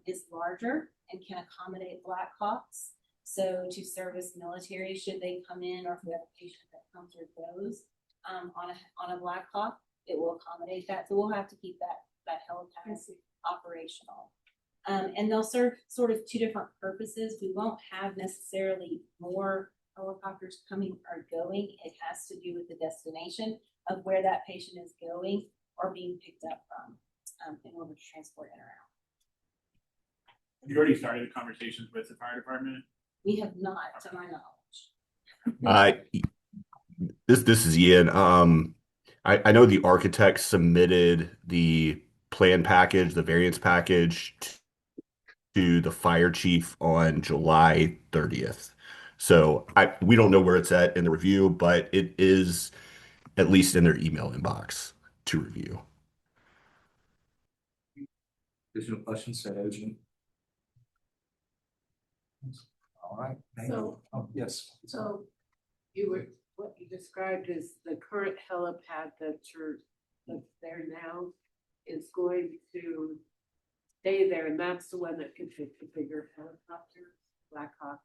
is larger and can accommodate Blackhawks. So to service military, should they come in, or if we have a patient that comes or goes on a Black Hawk, it will accommodate that. So we'll have to keep that helipad operational. And they'll serve sort of 2 different purposes. We won't have necessarily more helicopters coming or going. It has to do with the destination of where that patient is going or being picked up from in order to transport in or out. Have you already started the conversations with the fire department? We have not, to my knowledge. This is Ian. I know the architect submitted the plan package, the variance package to the fire chief on July 30th. So we don't know where it's at in the review, but it is at least in their email inbox to review. Additional questions, Agent? All right. Thank you. Yes. So what you described is the current helipad that's there now is going to stay there, and that's the one that can fit the bigger helicopters, Blackhawks.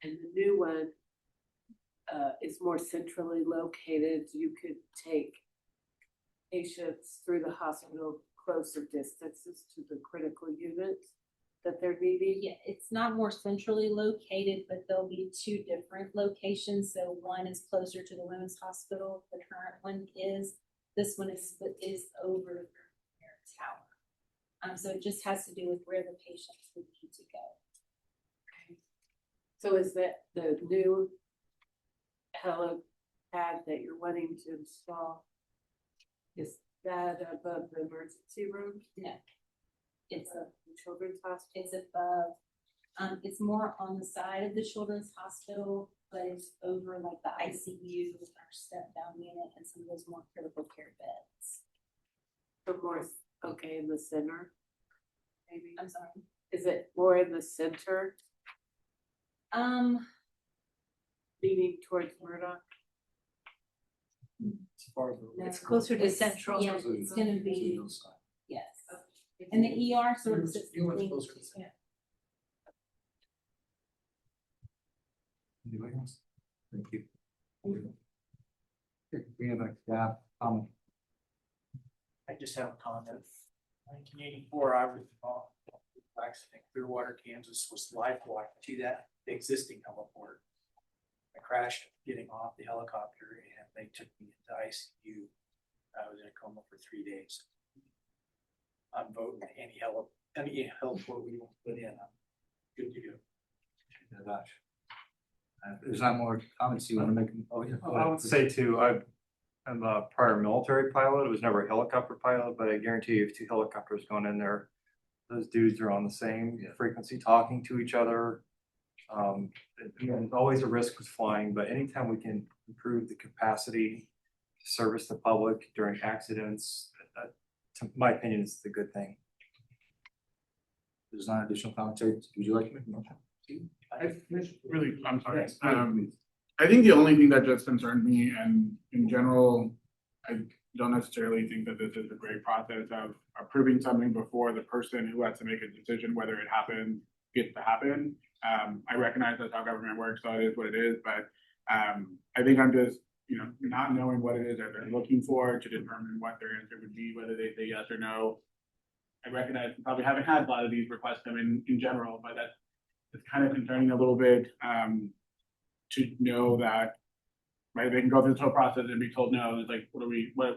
And the new one is more centrally located. You could take patients through the hospital closer distances to the critical units that they're needing. Yeah, it's not more centrally located, but there'll be 2 different locations. So one is closer to the women's hospital. The current one is. This one is over the tower. So it just has to do with where the patients would need to go. Okay. So is that the new helipad that you're wanting to install? Is that above the emergency room? No. It's a children's hospital. It's above. It's more on the side of the children's hospital, but it's over like the ICU, our step down unit, and some of those more critical care beds. So more in the center. Maybe. I'm sorry. Is it more in the center? Leaning towards Murdoch. It's closer to central. Yeah, it's gonna be. Yes. And the ER sort of sits between. Yeah. Anybody else? Thank you. We have a staff comment. I just have a comment. 1984, I was involved accident, Clearwater, Kansas was lifeline to that existing heliport. I crashed getting off the helicopter and they took me into ICU. I was in a coma for 3 days. I'm voting any heliport we want to put in, I'm good to go. Oh, gosh. If there's not more comments you want to make. Oh, yeah. I would say too, I'm a prior military pilot. I was never a helicopter pilot, but I guarantee you if two helicopters going in there, those dudes are on the same frequency talking to each other. There's always a risk with flying, but anytime we can improve the capacity to service the public during accidents, to my opinion, is the good thing. There's not additional commentary. Would you like to make a motion? I'm sorry. I think the only thing that just concerned me, and in general, I don't necessarily think that this is a great process of approving something before the person who has to make a decision whether it happens gets to happen. I recognize that's how government works, so it is what it is, but I think I'm just, not knowing what it is that they're looking for to determine what their answer would be, whether they say yes or no. I recognize we probably haven't had a lot of these requests come in general, but it's kind of concerning a little bit to know that, right, they can go through this whole process and be told no. It's like,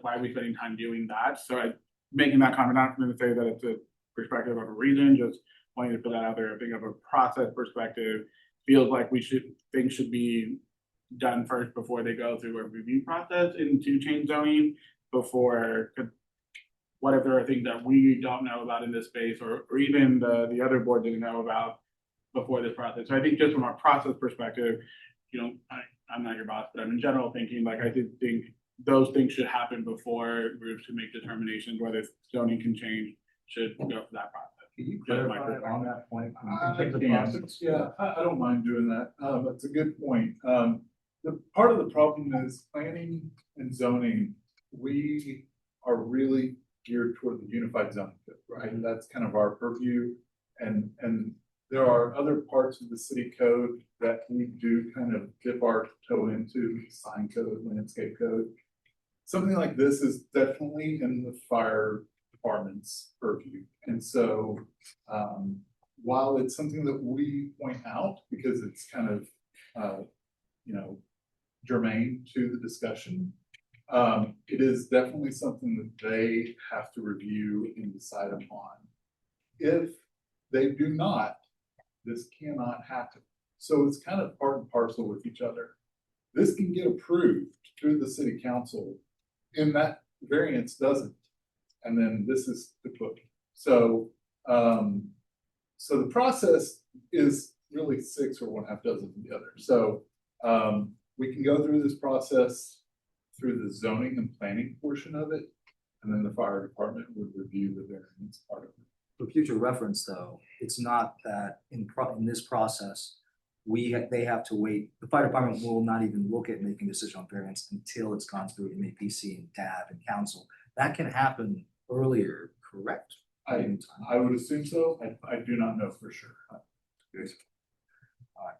why are we spending time doing that? So making that comment, not going to say that it's a perspective of a reason, just wanting to put that out there. I think of a process perspective, feels like things should be done first before they go through a review process into change zoning before. What if there are things that we don't know about in this space, or even the other board didn't know about before this process? So I think just from a process perspective, I'm not your boss, but I'm in general thinking, like, I did think those things should happen before groups to make determinations whether zoning can change, should go for that process. Can you clarify on that point? Yeah, I don't mind doing that. That's a good point. The part of the problem is planning and zoning, we are really geared toward the unified zoning code, right? And that's kind of our purview. And there are other parts of the city code that we do kind of dip our toe into, sign code, landscape code. Something like this is definitely in the fire department's purview. And so while it's something that we point out because it's kind of, germane to the discussion, it is definitely something that they have to review and decide upon. If they do not, this cannot happen. So it's kind of part and parcel with each other. This can get approved through the city council, and that variance doesn't. And then this is the cookie. So, so the process is really 6 or 1/2 dozen of the other. So we can go through this process through the zoning and planning portion of it, and then the fire department would review the variance part of it. For future reference, though, it's not that in this process, they have to wait. The fire department will not even look at making a decision on variance until it's gone through MAPC and DAB and council. That can happen earlier, correct? I would assume so. I do not know for sure. Good. All right.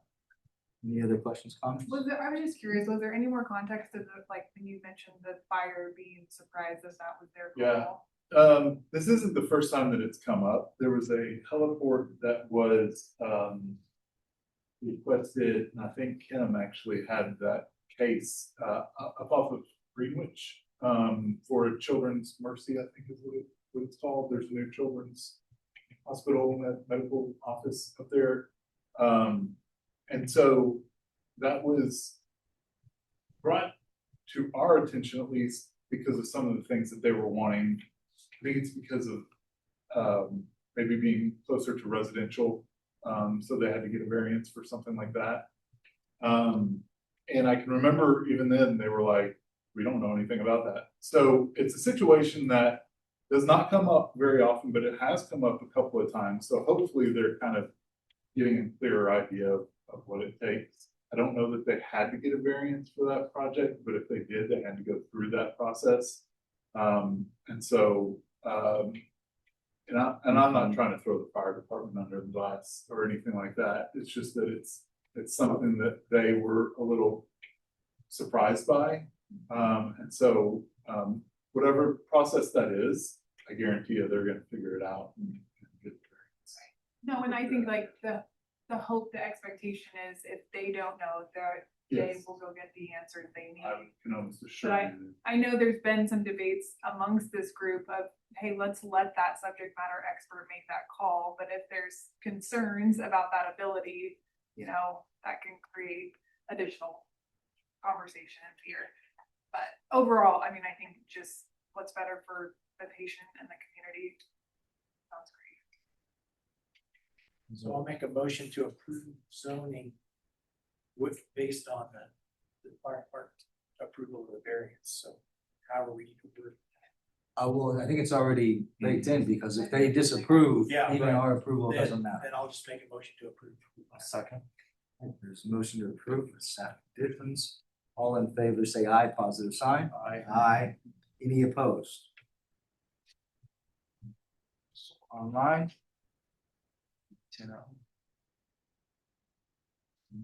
Any other questions, comments? I was just curious, was there any more context to when you mentioned the fire being surprised that was their call? Yeah. This isn't the first time that it's come up. There was a heliport that was requested, and I think Kim actually had that case up off of Greenwich for a Children's Mercy, I think is what it's called. There's a new children's hospital medical office up there. And so that was brought to our attention, at least because of some of the things that they were wanting. I think it's because of maybe being closer to residential. So they had to get a variance for something like that. And I can remember even then they were like, we don't know anything about that. So it's a situation that does not come up very often, but it has come up a couple of times. So hopefully they're kind of getting a clearer idea of what it takes. I don't know that they had to get a variance for that project, but if they did, they had to go through that process. And so, and I'm not trying to throw the fire department under the bus or anything like that. It's just that it's something that they were a little surprised by. And so, whatever process that is, I guarantee you they're going to figure it out and get the variance. No, and I think like the hope, the expectation is if they don't know, that they Yes. will go get the answers they need. I can almost assure But you. I know there's been some debates amongst this group of, hey, let's let that subject matter expert make that call, but if there's concerns about that ability, you know, that can create additional conversation and fear. But overall, I mean, I think just what's better for the patient and the community sounds great. So I'll make a motion to approve zoning with, based on the fire department approval of the variance, so however we need to word. Well, I think it's already baked in, because if they disapprove, Yeah, even right. our approval Then- doesn't matter. Then I'll just make a motion to approve. A second. There's a motion to approve with staff additions. All in favor, say aye, positive sign. Aye. Aye. Any opposed? Online. 10-0.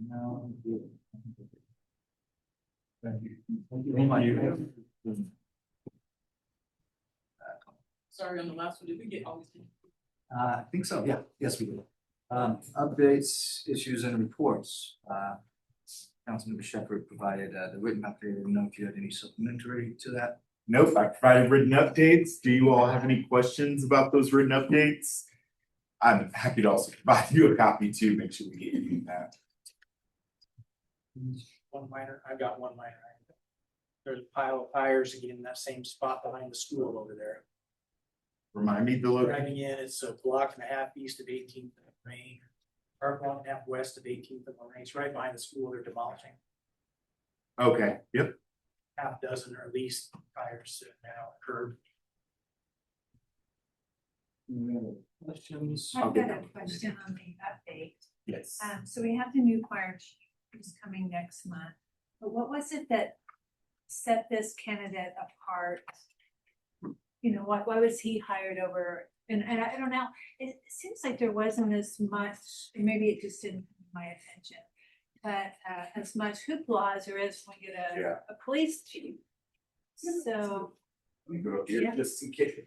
No. Thank you. Thank you very much. Sorry, on the last one, did we get all these? I think so, yeah, yes, we do. Updates, issues and reports. Councilmember Shepherd provided the written update. I don't know if you had any supplementary to that. Nope, I provided written updates. Do you all have any questions about those written updates? I'm happy to also provide you a copy too, make sure we get you that. One minor, I've got one minor. There's a pile of tires again in that same spot behind the school over there. Remind me the location. Driving in, it's a block and a half east of 18th and Main, or a block and a half west of 18th and Main. It's right behind the school they're demolishing. Okay, yep. Half dozen or at least tires sitting now, curb. Questions? I've got a question on the update. Yes. So we have the new fire chief who's coming next month, but what was it that set this candidate apart? You know, why was he hired over? And I don't know, it seems like there wasn't as much, maybe it just didn't get my attention. But as much hoopla as there is when you get a police chief. So. Let me go up here Yeah. just in case.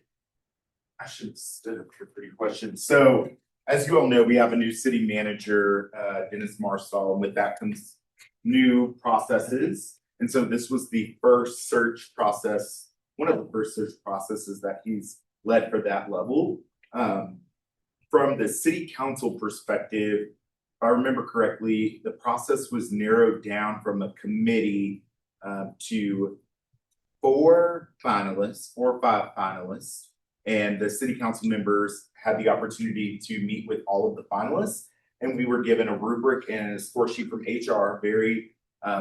I should have stood up here for your question. So as you all know, we have a new city manager, Dennis Marsall, and with that comes new processes. And so this was the first search process, one of the first search processes that he's led for that level. From the city council perspective, if I remember correctly, the process was narrowed down from a committee to 4 or 5 finalists. And the city council members had the opportunity to meet with all of the finalists. And we were given a rubric and a score sheet from HR, very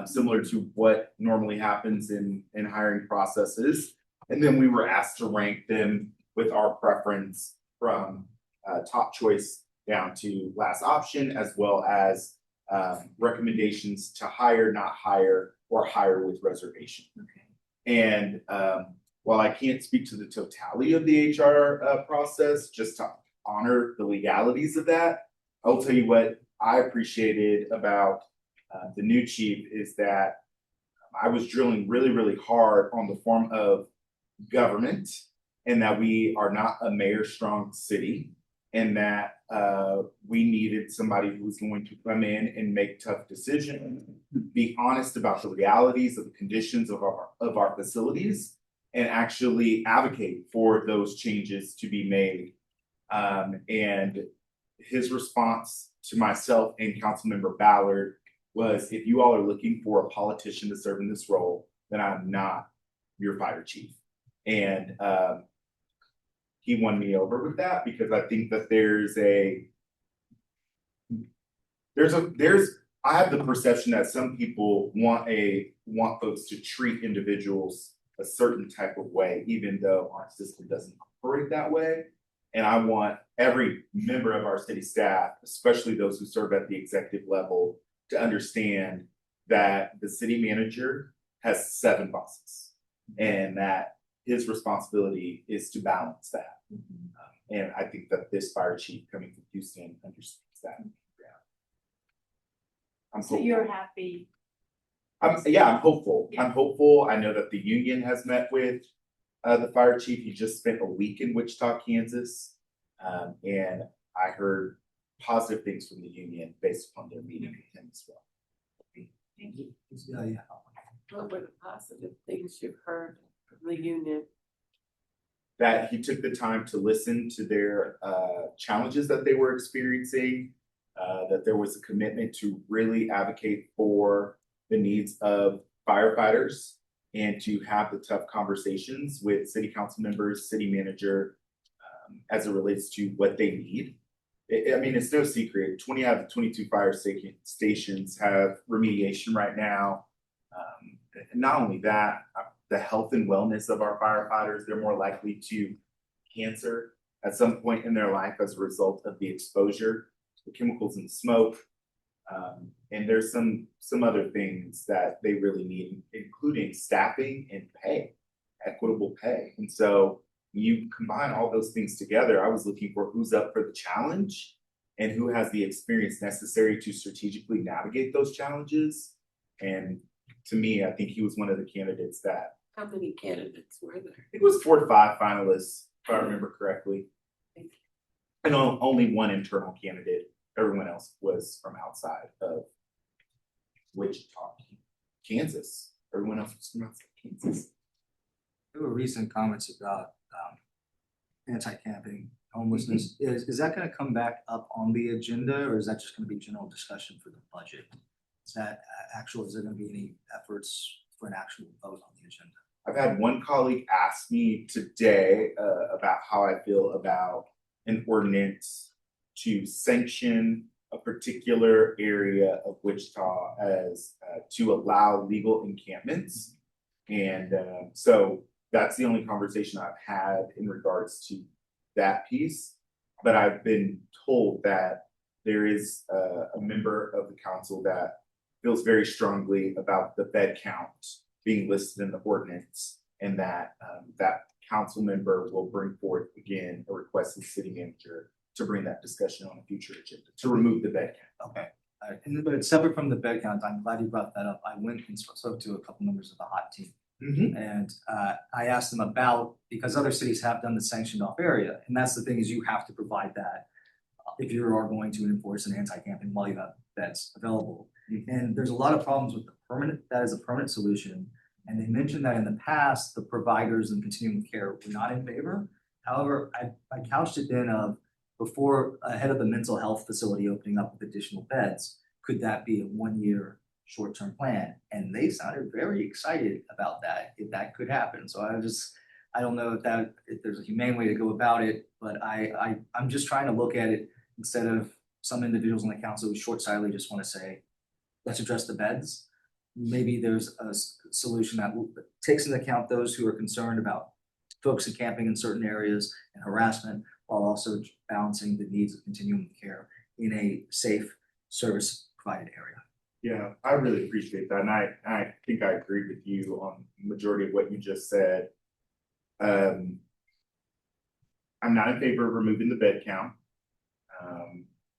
similar to what normally happens in hiring processes. And then we were asked to rank them with our preference from top choice down to last option, as well as recommendations to hire, not hire, or hire with reservation. Okay. And while I can't speak to the totality of the HR process, just to honor the legalities of that, I'll tell you what I appreciated about the new chief is that I was drilling really, really hard on the form of government, and that we are not a mayor-strong city, and that we needed somebody who was going to come in and make tough decisions, be honest about the realities of the conditions of our facilities, and actually advocate for those changes to be made. And his response to myself and Councilmember Ballard was, if you all are looking for a politician to serve in this role, then I'm not your fire chief. And he won me over with that, because I think that I have the perception that some people want folks to treat individuals a certain type of way, even though our system doesn't operate that way. And I want every member of our city staff, especially those who serve at the executive level, to understand that the city manager has 7 bosses, and that his responsibility is to balance that. And I think that this fire chief coming from Houston understands that. I'm So you're happy? I'm hopeful. Yeah. I'm hopeful. I know that the union has met with the fire chief. He just spent a week in Wichita, Kansas. And I heard positive things from the union based upon their meeting with him as well. Yeah. What were the positive things you've heard from the union? That he took the time to listen to their challenges that they were experiencing, that there was a commitment to really advocate for the needs of firefighters and to have the tough conversations with city council members, city manager, as it relates to what they need. I mean, it's no secret, 20 out of 22 fire stations have remediation right now. And not only that, the health and wellness of our firefighters, they're more likely to cancer at some point in their life as a result of the exposure to chemicals and smoke. And there's some other things that they really need, including staffing and pay, equitable pay. And so you combine all those things together. I was looking for who's up for the challenge and who has the experience necessary to strategically navigate those challenges. And to me, I think he was one of the candidates that. How many candidates were there? It was 4 to 5 finalists, if I remember correctly. And only one internal candidate. Everyone else was from outside of Wichita, Kansas. Everyone else was from outside Kansas. There were recent comments about anti-camping homelessness. Is that gonna come back up on the agenda, or is that just gonna be general discussion for the budget? Is there gonna be any efforts for an actual vote on the agenda? I've had one colleague ask me today about how I feel about an ordinance to sanction a particular area of Wichita as to allow legal encampments. And so that's the only conversation I've had in regards to that piece. But I've been told that there is a member of the council that feels very strongly about the bed count being listed in the ordinance, and that that council member will bring forth again a request to the city manager to bring that discussion on a future agenda to remove the bed count. Okay, but it's separate from the bed count. I'm glad you brought that up. I went and spoke to a couple members of the hot team. And I asked them about, because other cities have done the sanctioned off area, and that's the thing, is you have to provide that if you are going to enforce an anti-camping while you have beds available. And there's a lot of problems with that is a permanent solution. And they mentioned that in the past, the providers and continuum of care were not in favor. However, I couched it then of ahead of the mental health facility opening up with additional beds, could that be a 1-year short-term plan? And they sounded very excited about that, if that could happen. So I don't know if there's a humane way to go about it, but I'm just trying to look at it instead of some individuals on the council who short-sightedly just want to say, let's address the beds. Maybe there's a solution that takes into account those who are concerned about folks in camping in certain areas and harassment, while also balancing the needs of continuum of care in a safe service provided area. Yeah, I really appreciate that. And I think I agree with you on the majority of what you just said. I'm not in favor of removing the bed count.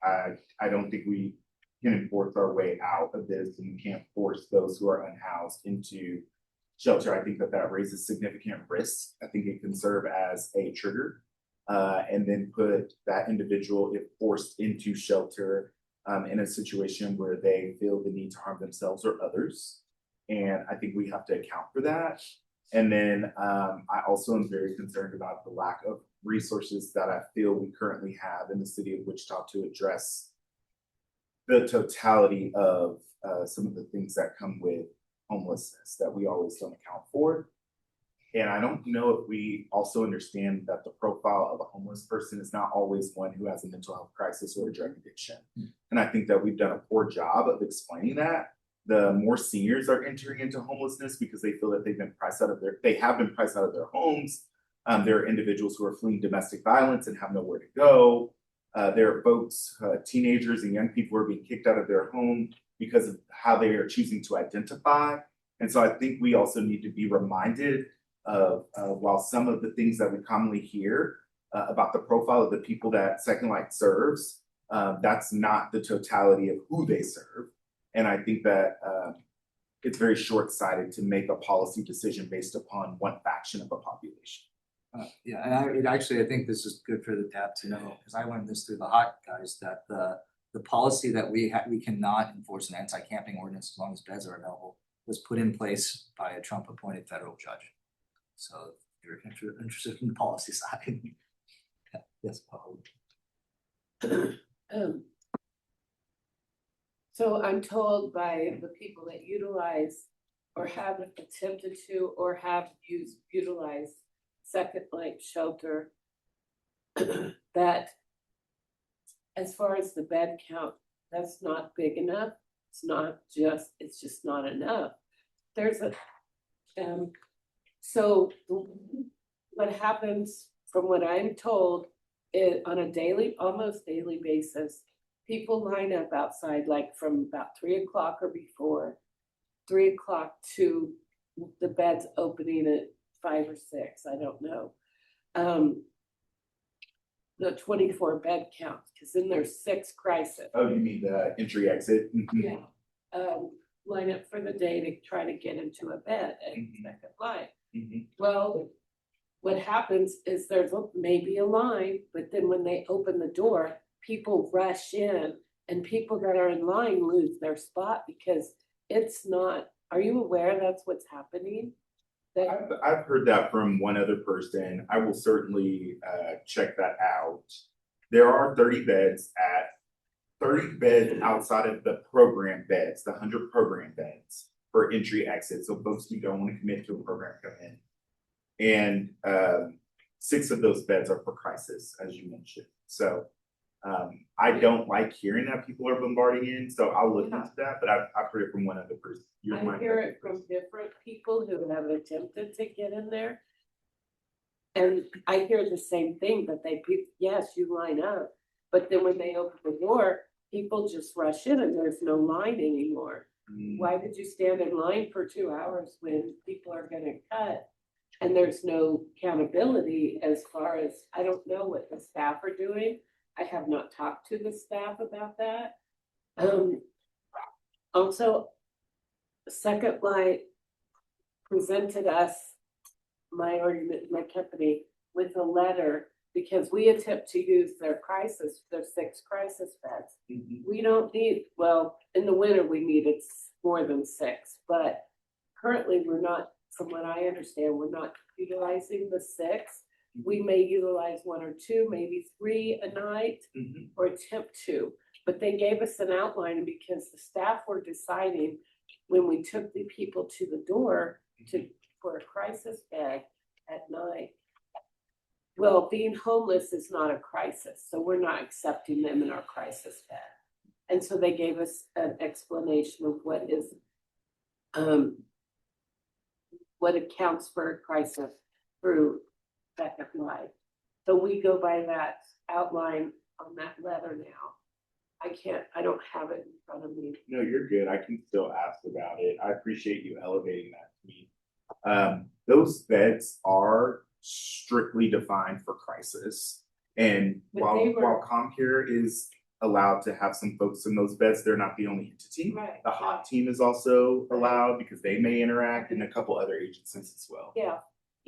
I don't think we can enforce our way out of this, and we can't force those who are unhoused into shelter. I think that raises significant risks. I think it can serve as a trigger, and then put that individual, if forced into shelter, in a situation where they feel the need to harm themselves or others. And I think we have to account for that. And then I also am very concerned about the lack of resources that I feel we currently have in the city of Wichita to address the totality of some of the things that come with homelessness that we always don't account for. And I don't know if we also understand that the profile of a homeless person is not always one who has a mental health crisis or a drug addiction. And I think that we've done a poor job of explaining that. The more seniors are entering into homelessness because they feel that they have been priced out of their homes. There are individuals who are fleeing domestic violence and have nowhere to go. There are folks, teenagers and young people who are being kicked out of their home because of how they are choosing to identify. And so I think we also need to be reminded of while some of the things that we commonly hear about the profile of the people that Second Light serves, that's not the totality of who they serve. And I think that it's very short-sighted to make a policy decision based upon one faction of a population. Yeah, and I think this is good for the DAP to know, because I learned this through the hot guys, that the policy that we cannot enforce an anti-camping ordinance as long as beds are available was put in place by a Trump appointed federal judge. So if you're interested in the policy side. Yes, Paul. So I'm told by the people that utilize or have attempted to or have utilized Second Life Shelter that as far as the bed count, that's not big enough. It's just not enough. There's a, so what happens from what I'm told is on a almost daily basis, people line up outside like from about 3 o'clock or before, 3 o'clock to the beds opening at 5 or 6, I don't know. The 24 bed count, because then there's 6 crisis. Oh, you mean the entry exit? Yeah. Line up for the day to try to get into a bed at Second Life. Well, what happens is there's maybe a line, but then when they open the door, people rush in, and people that are in line lose their spot because it's not. Are you aware that's what's happening? I've heard that from one other person. I will certainly check that out. There are 30 beds outside of the program beds, the 100 program beds for entry exit. So folks who don't want to commit to a program come in. And 6 of those beds are for crisis, as you mentioned. So I don't like hearing that people are bombarding in, so I'll look into that, but I've heard it from one other person. I hear it from different people who have attempted to get in there. And I hear the same thing, that yes, you line up, but then when they open the door, people just rush in and there's no line anymore. Why did you stand in line for 2 hours when people are gonna cut? And there's no accountability as far as, I don't know what the staff are doing. I have not talked to the staff about that. Also, Second Light presented us, my company, with a letter because we attempt to use their 6 crisis beds. We don't need, well, in the winter we needed more than 6, but currently we're not, from what I understand, we're not utilizing the 6. We may utilize 1 or 2, maybe 3 a night, or attempt to, but they gave us an outline because the staff were deciding when we took the people to the door for a crisis bed at night. Well, being homeless is not a crisis, so we're not accepting them in our crisis bed. And so they gave us an explanation of what accounts for a crisis through Second Life. So we go by that outline on that letter now. I don't have it in front of me. No, you're good. I can still ask about it. I appreciate you elevating that to me. Those beds are strictly defined for crisis. And while ComCare is allowed to have some folks in those beds, they're not the only entity. Right. The hot team is also allowed because they may interact, and a couple other agencies as well. Yeah,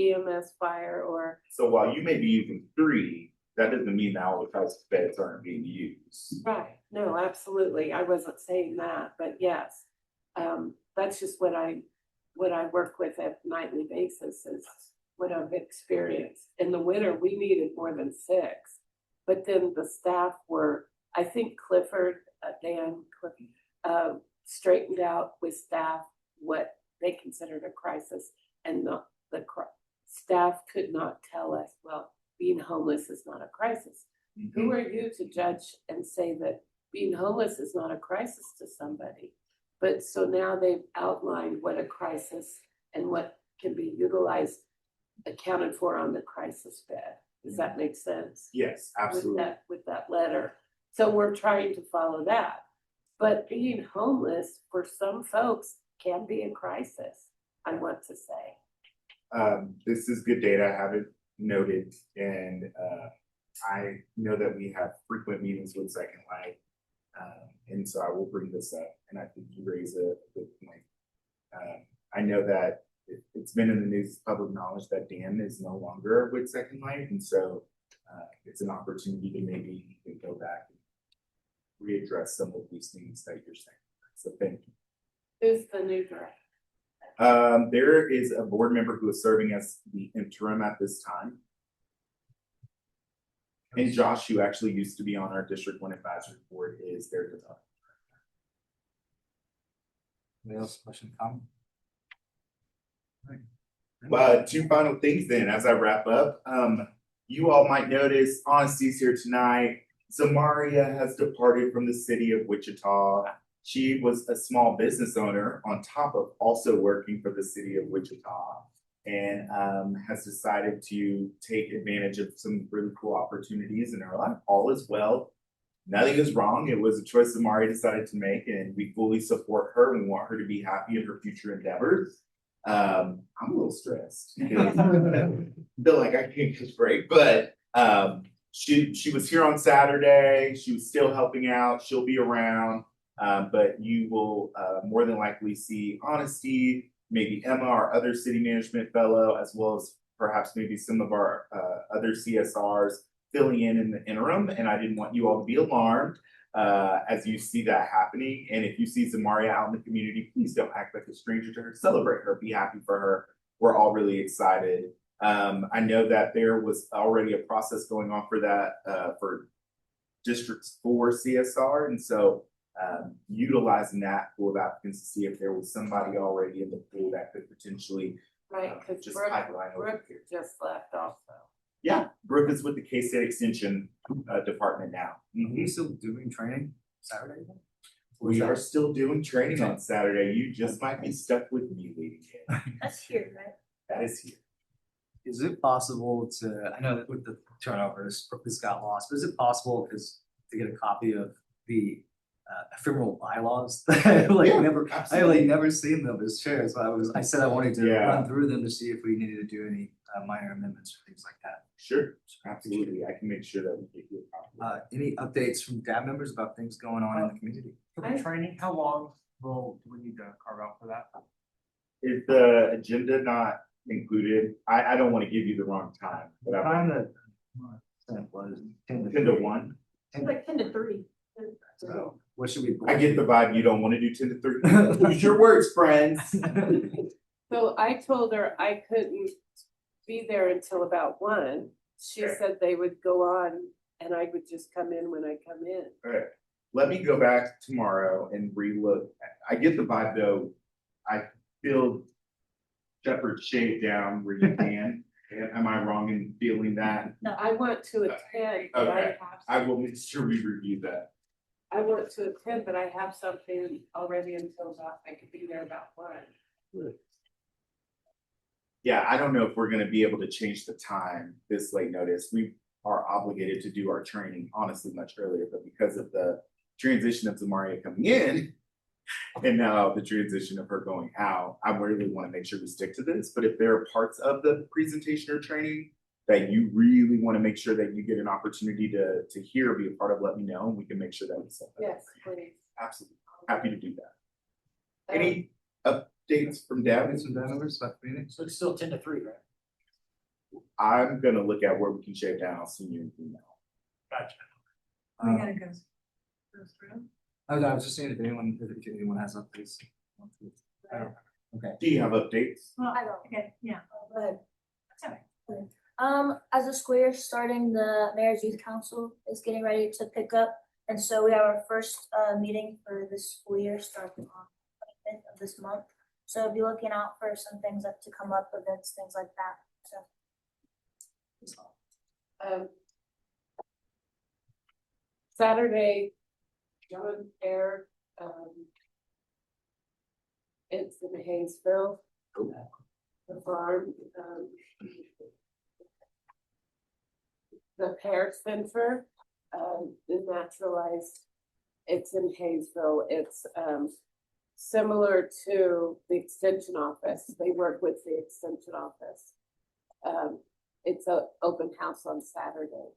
EMS, fire, or. So while you may be using 3, that doesn't mean that all the crisis beds aren't being used. Right. No, absolutely. I wasn't saying that, but yes, that's just what I work with at nightly basis is what I've experienced. In the winter, we needed more than 6, but then the staff were, I think Clifford, straightened out with staff what they considered a crisis, and the staff could not tell us, well, being homeless is not a crisis. Who are you to judge and say that being homeless is not a crisis to somebody? But so now they've outlined what a crisis and what can be utilized, accounted for on the crisis bed. Does that make sense? Yes, absolutely. With that letter. So we're trying to follow that. But being homeless for some folks can be a crisis, I want to say. This is good data. I have it noted, and I know that we have frequent meetings with Second Life, and so I will bring this up, and I think you raise a good point. I know that it's been in the news, public knowledge that Dan is no longer with Second Life, and so it's an opportunity to maybe go back and readdress some of these things that you're saying. So thank you. Who's the new director? There is a board member who is serving as the interim at this time. And Josh, who actually used to be on our District 1 advisory board, is there to talk. Anybody else question, comment? Two final things then, as I wrap up. You all might notice Honesty's here tonight. Zamaria has departed from the city of Wichita. She was a small business owner on top of also working for the city of Wichita, and has decided to take advantage of some really cool opportunities in her life. All is well. Nothing is wrong. It was a choice Zamaria decided to make, and we fully support her. We want her to be happy in her future endeavors. I'm a little stressed because I feel like I can't just break, but she was here on Saturday. She was still helping out. She'll be around, but you will more than likely see Honesty, maybe Emma, our other city management fellow, as well as perhaps maybe some of our other CSRs filling in the interim. And I didn't want you all to be alarmed as you see that happening. And if you see Zamaria out in the community, please don't act like a stranger to her. Celebrate her, be happy for her. We're all really excited. I know that there was already a process going on for that for districts for CSR. And so utilizing that pool of applicants to see if there was somebody already in the pool that could potentially Right, because just Brooke pipeline over here. just left also. Yeah, Brooke is with the K-State Extension department now. Are you still doing training Saturday? We are still doing training on Saturday. You just might be stuck with me leading it. That's here, right? That is here. Is it possible to, I know that with the turnover, this got lost, but is it possible to get a copy of the ephemeral bylaws? I like never seen them as chair, so I said I wanted to run through them to see if we needed to do any minor amendments or things like that. Sure, absolutely. I can make sure that we get you a copy. Any updates from DAB members about things going on in the community? For the training, how long do we need to carve out for that? Is the agenda not included? I don't want to give you the wrong time. But Time that was 10 to 1. It's like 10 to 3. So what should we? I get the vibe you don't want to do 10 to 3. Use your words, friends. So I told her I couldn't be there until about 1. She said they would go on and I would just come in when I come in. All right. Let me go back tomorrow and relook. I get the vibe though. I feel Shepherd shade down where you can. Am I wrong in feeling that? No, I want to attend, but Okay. I will make sure we review that. I want to attend, but I have something already until about, I could be there about 1. Yeah, I don't know if we're gonna be able to change the time this late notice. We are obligated to do our training honestly much earlier, but because of the transition of Zamaria coming in and now the transition of her going out, I really want to make sure we stick to this. But if there are parts of the presentation or training that you really want to make sure that you get an opportunity to hear or be a part of, let me know and we can make sure that we set that up. Yes, please. Absolutely. Happy to do that. Any updates from Davin? Some members about the meeting? So it's still 10 to 3, right? I'm gonna look at where we can shave down. I'll send you an email. Gotcha. We gotta go through. I was just seeing if anyone has updates. Okay. Do you have updates? Well, I don't. Okay, yeah. Go ahead. That's all right. As the school year starting, the Mayor's Youth Council is getting ready to pick up. And so we have our first meeting for this school year starting on 25th of this month. So be looking out for some things to come up, events, things like that. So Saturday, John Air, it's in Hayesville. The farm, the pear center, the naturalized, it's in Hayesville. It's similar to the extension office. They work with the extension office. It's an open house on Saturday.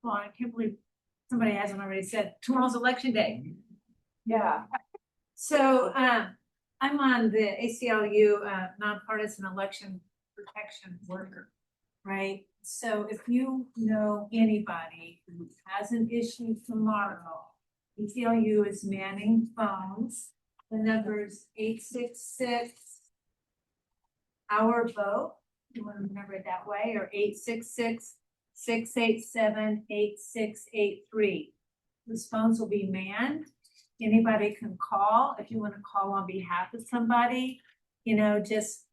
Well, I can't believe somebody hasn't already said tomorrow's election day. Yeah. So, I'm on the ACLU, nonpartisan election protection worker, right? So if you know anybody who has an issue tomorrow, ACLU is manning phones. The number is 866 our vote. You want to remember it that way, or 866-687-8683. Those phones will be manned. Anybody can call if you want to call on behalf of somebody, just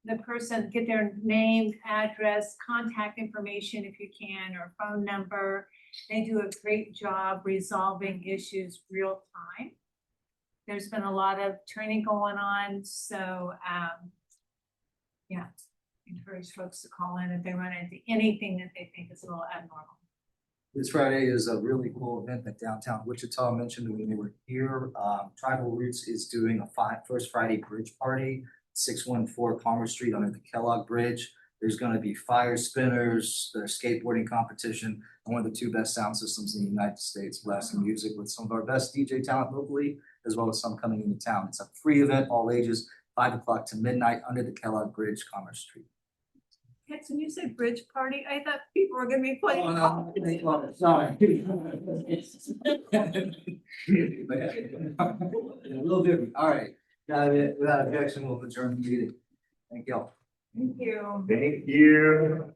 the person, get their name, address, contact information if you can, or phone number. They do a great job resolving issues real time. There's been a lot of training going on, so encourage folks to call in if they run into anything that they think is a little abnormal. This Friday is a really cool event that downtown Wichita mentioned when they were here. Tribal Roots is doing a First Friday Bridge Party, 614 Commerce Street under the Kellogg Bridge. There's going to be fire spinners, there's skateboarding competition, and one of the two best sound systems in the United States, blasting music with some of our best DJ talent locally, as well as some coming into town. It's a free event, all ages, 5 o'clock to midnight under the Kellogg Bridge, Commerce Street. Yes, when you said bridge party, I thought people were gonna be playing. Oh, no, sorry. A little different, all right. Without objection, we'll adjourn the meeting. Thank you all. Thank you. Thank you.